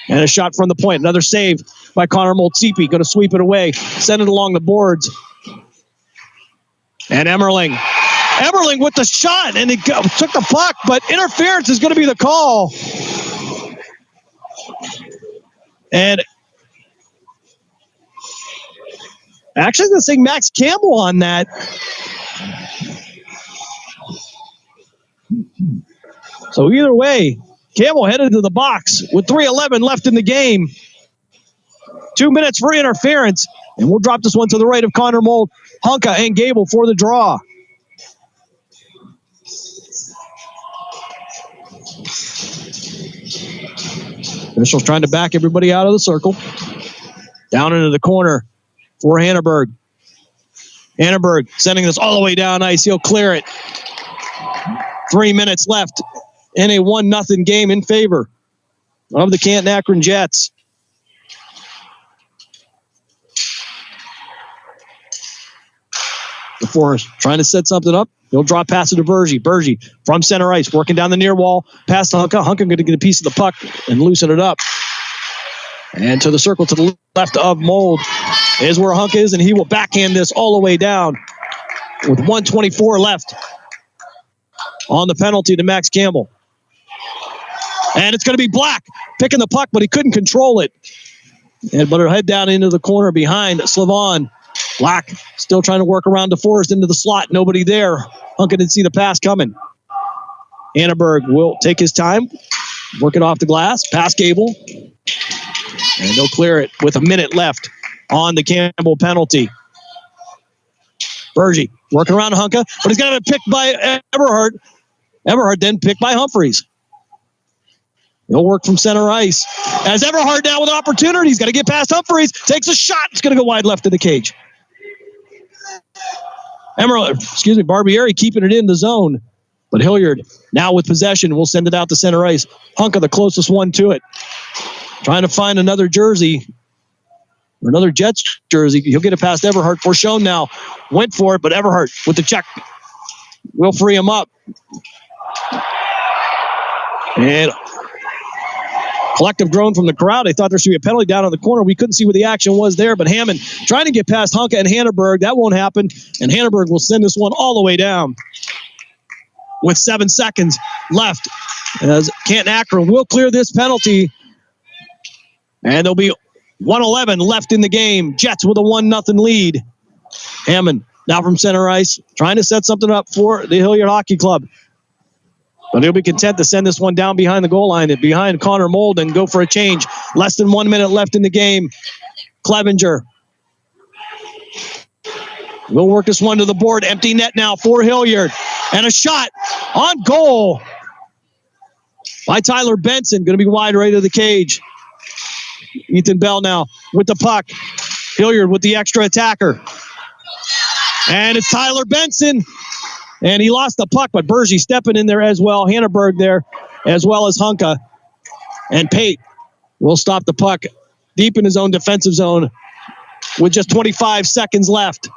And a shot from the point. Another save by Connor Moltzipi. Going to sweep it away. Send it along the boards. And Emmerling. Emmerling with the shot. And he took the puck. But interference is going to be the call. And actually going to say Max Campbell on that. So either way, Campbell headed to the box with 3:11 left in the game. 2 minutes for interference. And we'll drop this one to the right of Connor Mold, Hunka, and Gable for the draw. Officials trying to back everybody out of the circle. Down into the corner for Hanneberg. Hanneberg sending this all the way down ice. He'll clear it. 3 minutes left in a 1-0 game in favor of the Canton Akron Jets. DeForest trying to set something up. He'll drop pass it to Berge. Berge from center ice, working down the near wall. Pass to Hunka. Hunka going to get a piece of the puck and loosen it up. And to the circle to the left of Mold is where Hunk is, and he will backhand this all the way down with 1:24 left on the penalty to Max Campbell. And it's going to be Black picking the puck, but he couldn't control it. And but her head down into the corner behind Slavon. Black still trying to work around DeForest into the slot. Nobody there. Hunk didn't see the pass coming. Annenberg will take his time, work it off the glass, pass Gable. And they'll clear it with a minute left on the Campbell penalty. Bergie working around Hunka, but he's going to be picked by Everhart. Everhart then picked by Humphreys. He'll work from center ice. As Everhart now with an opportunity, he's got to get past Humphreys. Takes a shot. It's going to go wide left of the cage. Barbieri keeping it in the zone. But Hilliard now with possession will send it out to center ice. Hunka the closest one to it. Trying to find another jersey. Or another Jets jersey. He'll get it past Everhart. Forshone now went for it, but Everhart with the check will free him up. And collective groan from the crowd. They thought there should be a penalty down on the corner. We couldn't see what the action was there, but Hammond trying to get past Hunka and Hanneberg. That won't happen, and Hanneberg will send this one all the way down with 7 seconds left as Canton Akron will clear this penalty, and there'll be 1:11 left in the game. Jets with a 1-0 lead. Hammond now from center ice trying to set something up for the Hilliard Hockey Club. But he'll be content to send this one down behind the goal line and behind Connor Mold and go for a change. Less than 1 minute left in the game. Clevenger will work this one to the board. Empty net now for Hilliard. And a shot on goal by Tyler Benson. Going to be wide right of the cage. Ethan Bell now with the puck. Hilliard with the extra attacker. And it's Tyler Benson. And he lost the puck, but Bergie stepping in there as well. Hanneberg there, as well as Hunka. And Pate will stop the puck deep in his own defensive zone with just 25 seconds left.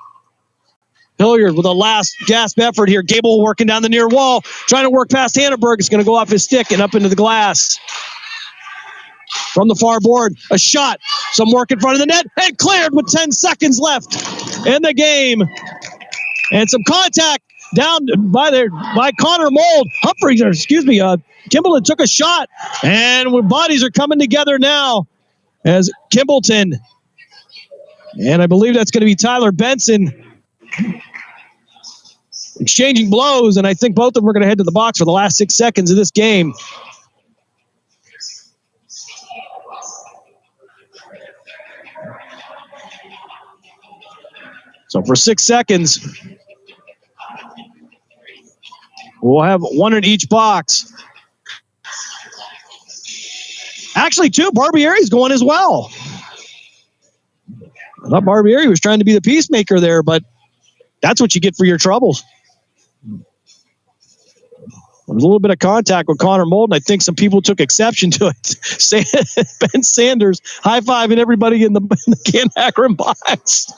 Hilliard with a last gasp effort here. Gable working down the near wall, trying to work past Hanneberg. It's going to go off his stick and up into the glass. From the far board, a shot. Some work in front of the net, and cleared with 10 seconds left in the game. And some contact down by Connor Mold. Kimbleton took a shot, and bodies are coming together now as Kimbleton, and I believe that's going to be Tyler Benson, exchanging blows, and I think both of them are going to head to the box for the last 6 seconds of this game. So for 6 seconds, we'll have one in each box. Actually, two. Barbieri's going as well. I thought Barbieri was trying to be the peacemaker there, but that's what you get for your troubles. There was a little bit of contact with Connor Mold, and I think some people took exception to it. Ben Sanders high-fiving everybody in the Canton Akron box.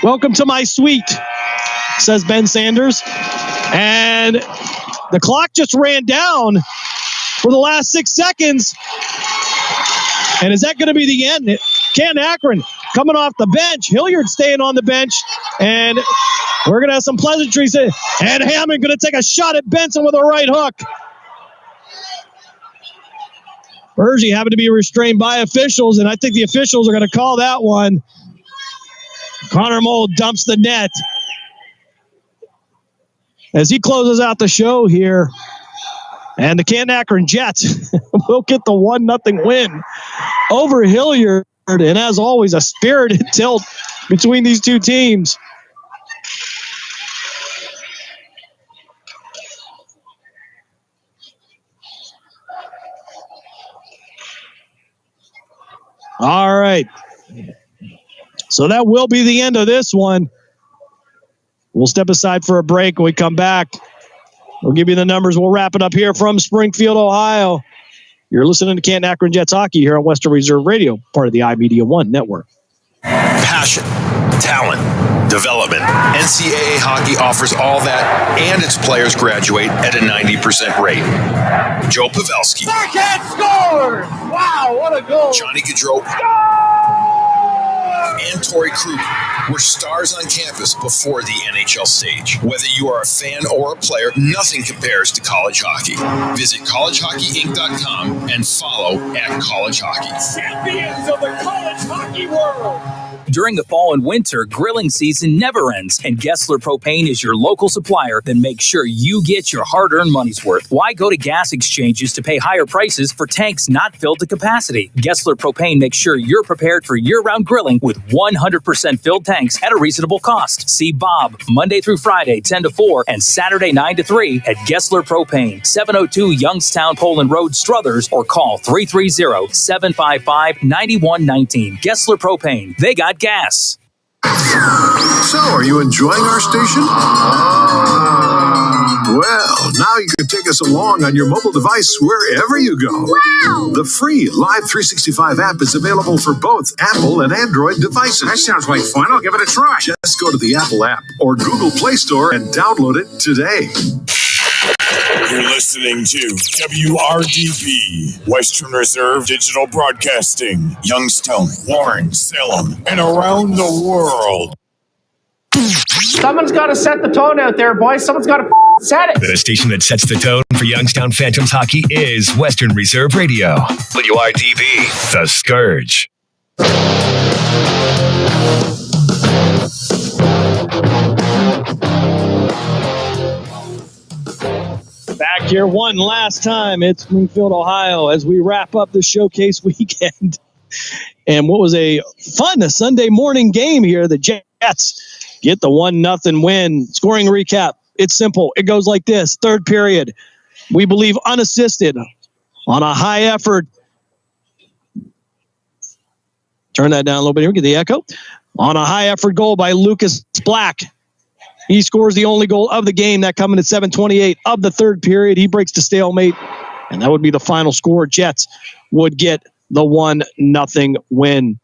Welcome to my suite, says Ben Sanders. And the clock just ran down for the last 6 seconds. And is that going to be the end? Canton Akron coming off the bench. Hilliard staying on the bench. And we're going to have some pleasantries. And Hammond going to take a shot at Benson with a right hook. Bergie having to be restrained by officials, and I think the officials are going to call that one. Connor Mold dumps the net as he closes out the show here. And the Canton Akron Jets will get the 1-0 win over Hilliard. And as always, a spirited tilt between these two teams. All right. So that will be the end of this one. We'll step aside for a break. When we come back, we'll give you the numbers. We'll wrap it up here from Springfield, Ohio. You're listening to Canton Akron Jets Hockey here on Western Reserve Radio, part of the iMedia One network. passion, talent, development. NCAA hockey offers all that, and its players graduate at a 90% rate. Joe Pavelski. Backhand scores! Wow, what a goal! Johnny Gaudreau. And Torrey Krug were stars on campus before the NHL stage. Whether you are a fan or a player, nothing compares to college hockey. Visit collegehockeyinc.com and follow @College Hockey. Champions of the college hockey world! During the fall and winter, grilling season never ends, and Gessler Propane is your local supplier that makes sure you get your hard-earned money's worth. Why go to gas exchanges to pay higher prices for tanks not filled to capacity? Gessler Propane makes sure you're prepared for year-round grilling with 100% filled tanks at a reasonable cost. See Bob Monday through Friday, 10 to 4, and Saturday, 9 to 3 at Gessler Propane, 702 Youngstown Poland Road, Struthers, or call 330-755-9119. Gessler Propane. They got gas. So, are you enjoying our station? Well, now you can take us along on your mobile device wherever you go. Wow! The free Live 365 app is available for both Apple and Android devices. That sounds like fun. I'll give it a try. Just go to the Apple app or Google Play Store and download it today. You're listening to WRDB, Western Reserve Digital Broadcasting, Youngstown, Warren, Salem, and around the world. Someone's got to set the tone out there, boys. Someone's got to set it. The station that sets the tone for Youngstown Phantoms hockey is Western Reserve Radio. WRDB, The Scourge. Back here one last time. It's Springfield, Ohio, as we wrap up the showcase weekend. And what was a fun Sunday morning game here. The Jets get the 1-0 win. Scoring recap. It's simple. It goes like this. Third period. We believe unassisted on a high effort. Turn that down a little bit here. Get the echo. On a high effort goal by Lucas Black. He scores the only goal of the game, that coming at 7:28 of the third period. He breaks the stalemate, and that would be the final score. Jets would get the 1-0 win.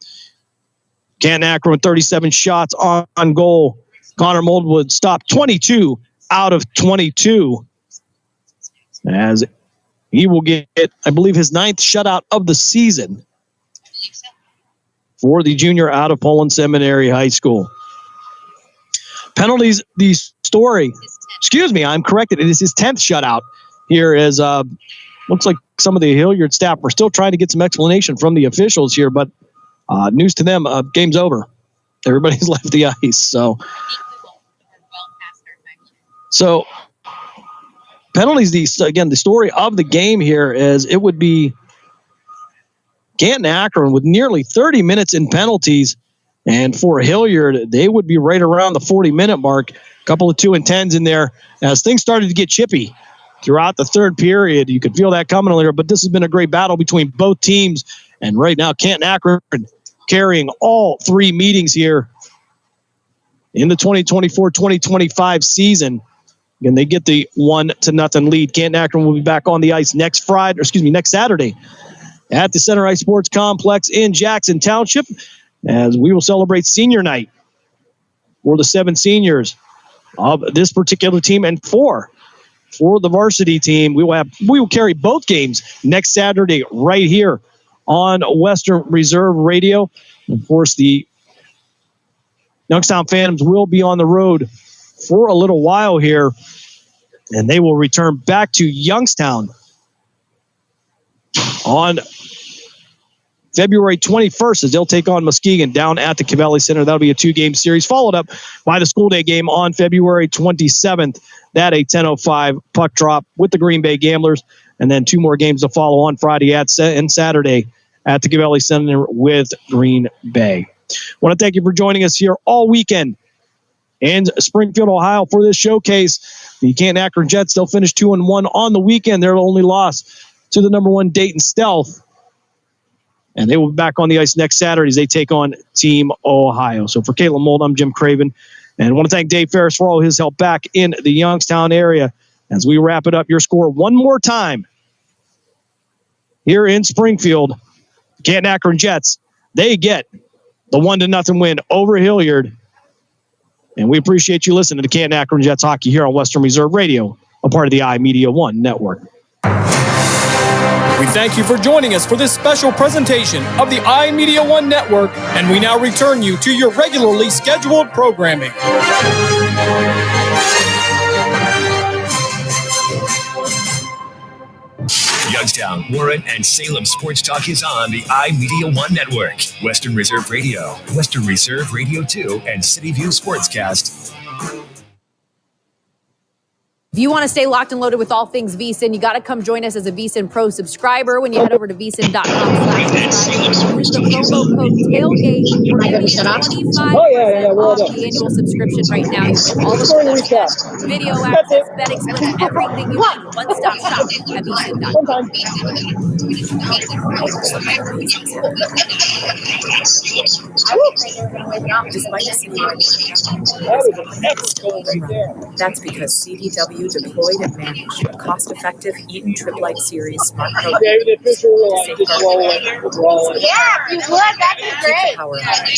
Canton Akron with 37 shots on goal. Connor Moldwood stopped 22 out of 22, as he will get, I believe, his 9th shutout of the season for the junior out of Poland Seminary High School. Penalties, the story. Excuse me, I'm corrected. It is his 10th shutout here, as looks like some of the Hilliard staff were still trying to get some explanation from the officials here, but news to them, game's over. Everybody's left the ice. So penalties, the story of the game here is it would be Canton Akron with nearly 30 minutes in penalties. And for Hilliard, they would be right around the 40-minute mark. A couple of 2 and 10s in there as things started to get chippy throughout the third period. You could feel that coming earlier, but this has been a great battle between both teams. And right now, Canton Akron carrying all 3 meetings here in the 2024-2025 season. Again, they get the 1-0 lead. Canton Akron will be back on the ice next Saturday at the Center Ice Sports Complex in Jackson Township, as we will celebrate senior night for the 7 seniors of this particular team and 4 for the varsity team. We will carry both games next Saturday right here on Western Reserve Radio. Of course, the Youngstown Phantoms will be on the road for a little while here, and they will return back to Youngstown on February 21st, as they'll take on Muskegon down at the Cavalli Center. That'll be a 2-game series, followed up by the school day game on February 27th. That a 10:05 puck drop with the Green Bay Gamblers, and then 2 more games to follow on Friday and Saturday at the Cavalli Center with Green Bay. I want to thank you for joining us here all weekend in Springfield, Ohio for this showcase. The Canton Akron Jets, they'll finish 2-1 on the weekend. Their only loss to the number 1 Dayton Stealth. And they will be back on the ice next Saturday as they take on Team Ohio. So for Caitlin Mold, I'm Jim Craven. And I want to thank Dave Ferris for all his help back in the Youngstown area. As we wrap it up, your score one more time here in Springfield. Canton Akron Jets, they get the 1-0 win over Hilliard. And we appreciate you listening to Canton Akron Jets hockey here on Western Reserve Radio, a part of the iMedia One network. We thank you for joining us for this special presentation of the iMedia One network, and we now return you to your regularly scheduled programming. Youngstown, Warren, and Salem Sports Talk is on the iMedia One network. Western Reserve Radio, Western Reserve Radio 2, and City View Sportscast. If you want to stay locked and loaded with all things VSiN, you got to come join us as a VSiN Pro subscriber when you head over to VSiN.com/subscribe. Use the promo code TAILGATE for only 25% off the annual subscription right now. You get all of the video access, betting splits, everything you need. One-stop shop at VSiN.com. Despite the city that's because CDW deployed and managed a cost-effective Eaton Trip-Light Series smart program. Yeah, you would. That'd be great. Power and protect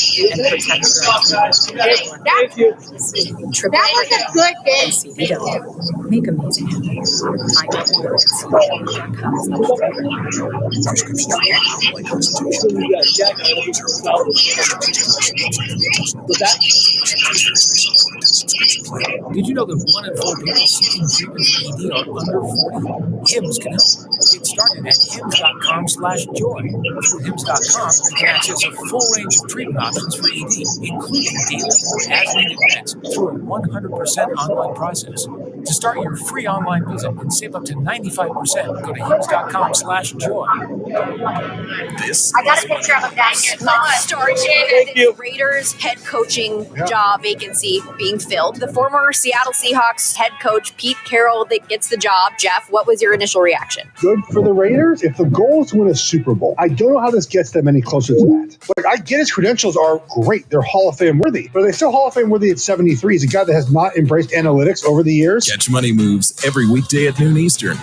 That was a good day. CDW. Make amazing happen. Find out more at Did you know that 1 in 4 people seeking treatment for ED are under 40? HIMS can help. Get started at hims.com/joy. Through hims.com, you can access a full range of treatment options for ED, including daily or as-needed meds, through a 100% online process. To start your free online visit and save up to 95%, go to hims.com/joy. I got a picture of that. Let's start with the Raiders head coaching job vacancy being filled. The former Seattle Seahawks head coach Pete Carroll that gets the job. Jeff, what was your initial reaction? Good for the Raiders. If the goal is to win a Super Bowl, I don't know how this gets them any closer to that. Like, I get his credentials are great. They're Hall of Fame worthy. But are they still Hall of Fame worthy at 73? He's a guy that has not embraced analytics over the years. Catch Money Moves every weekday at noon Eastern.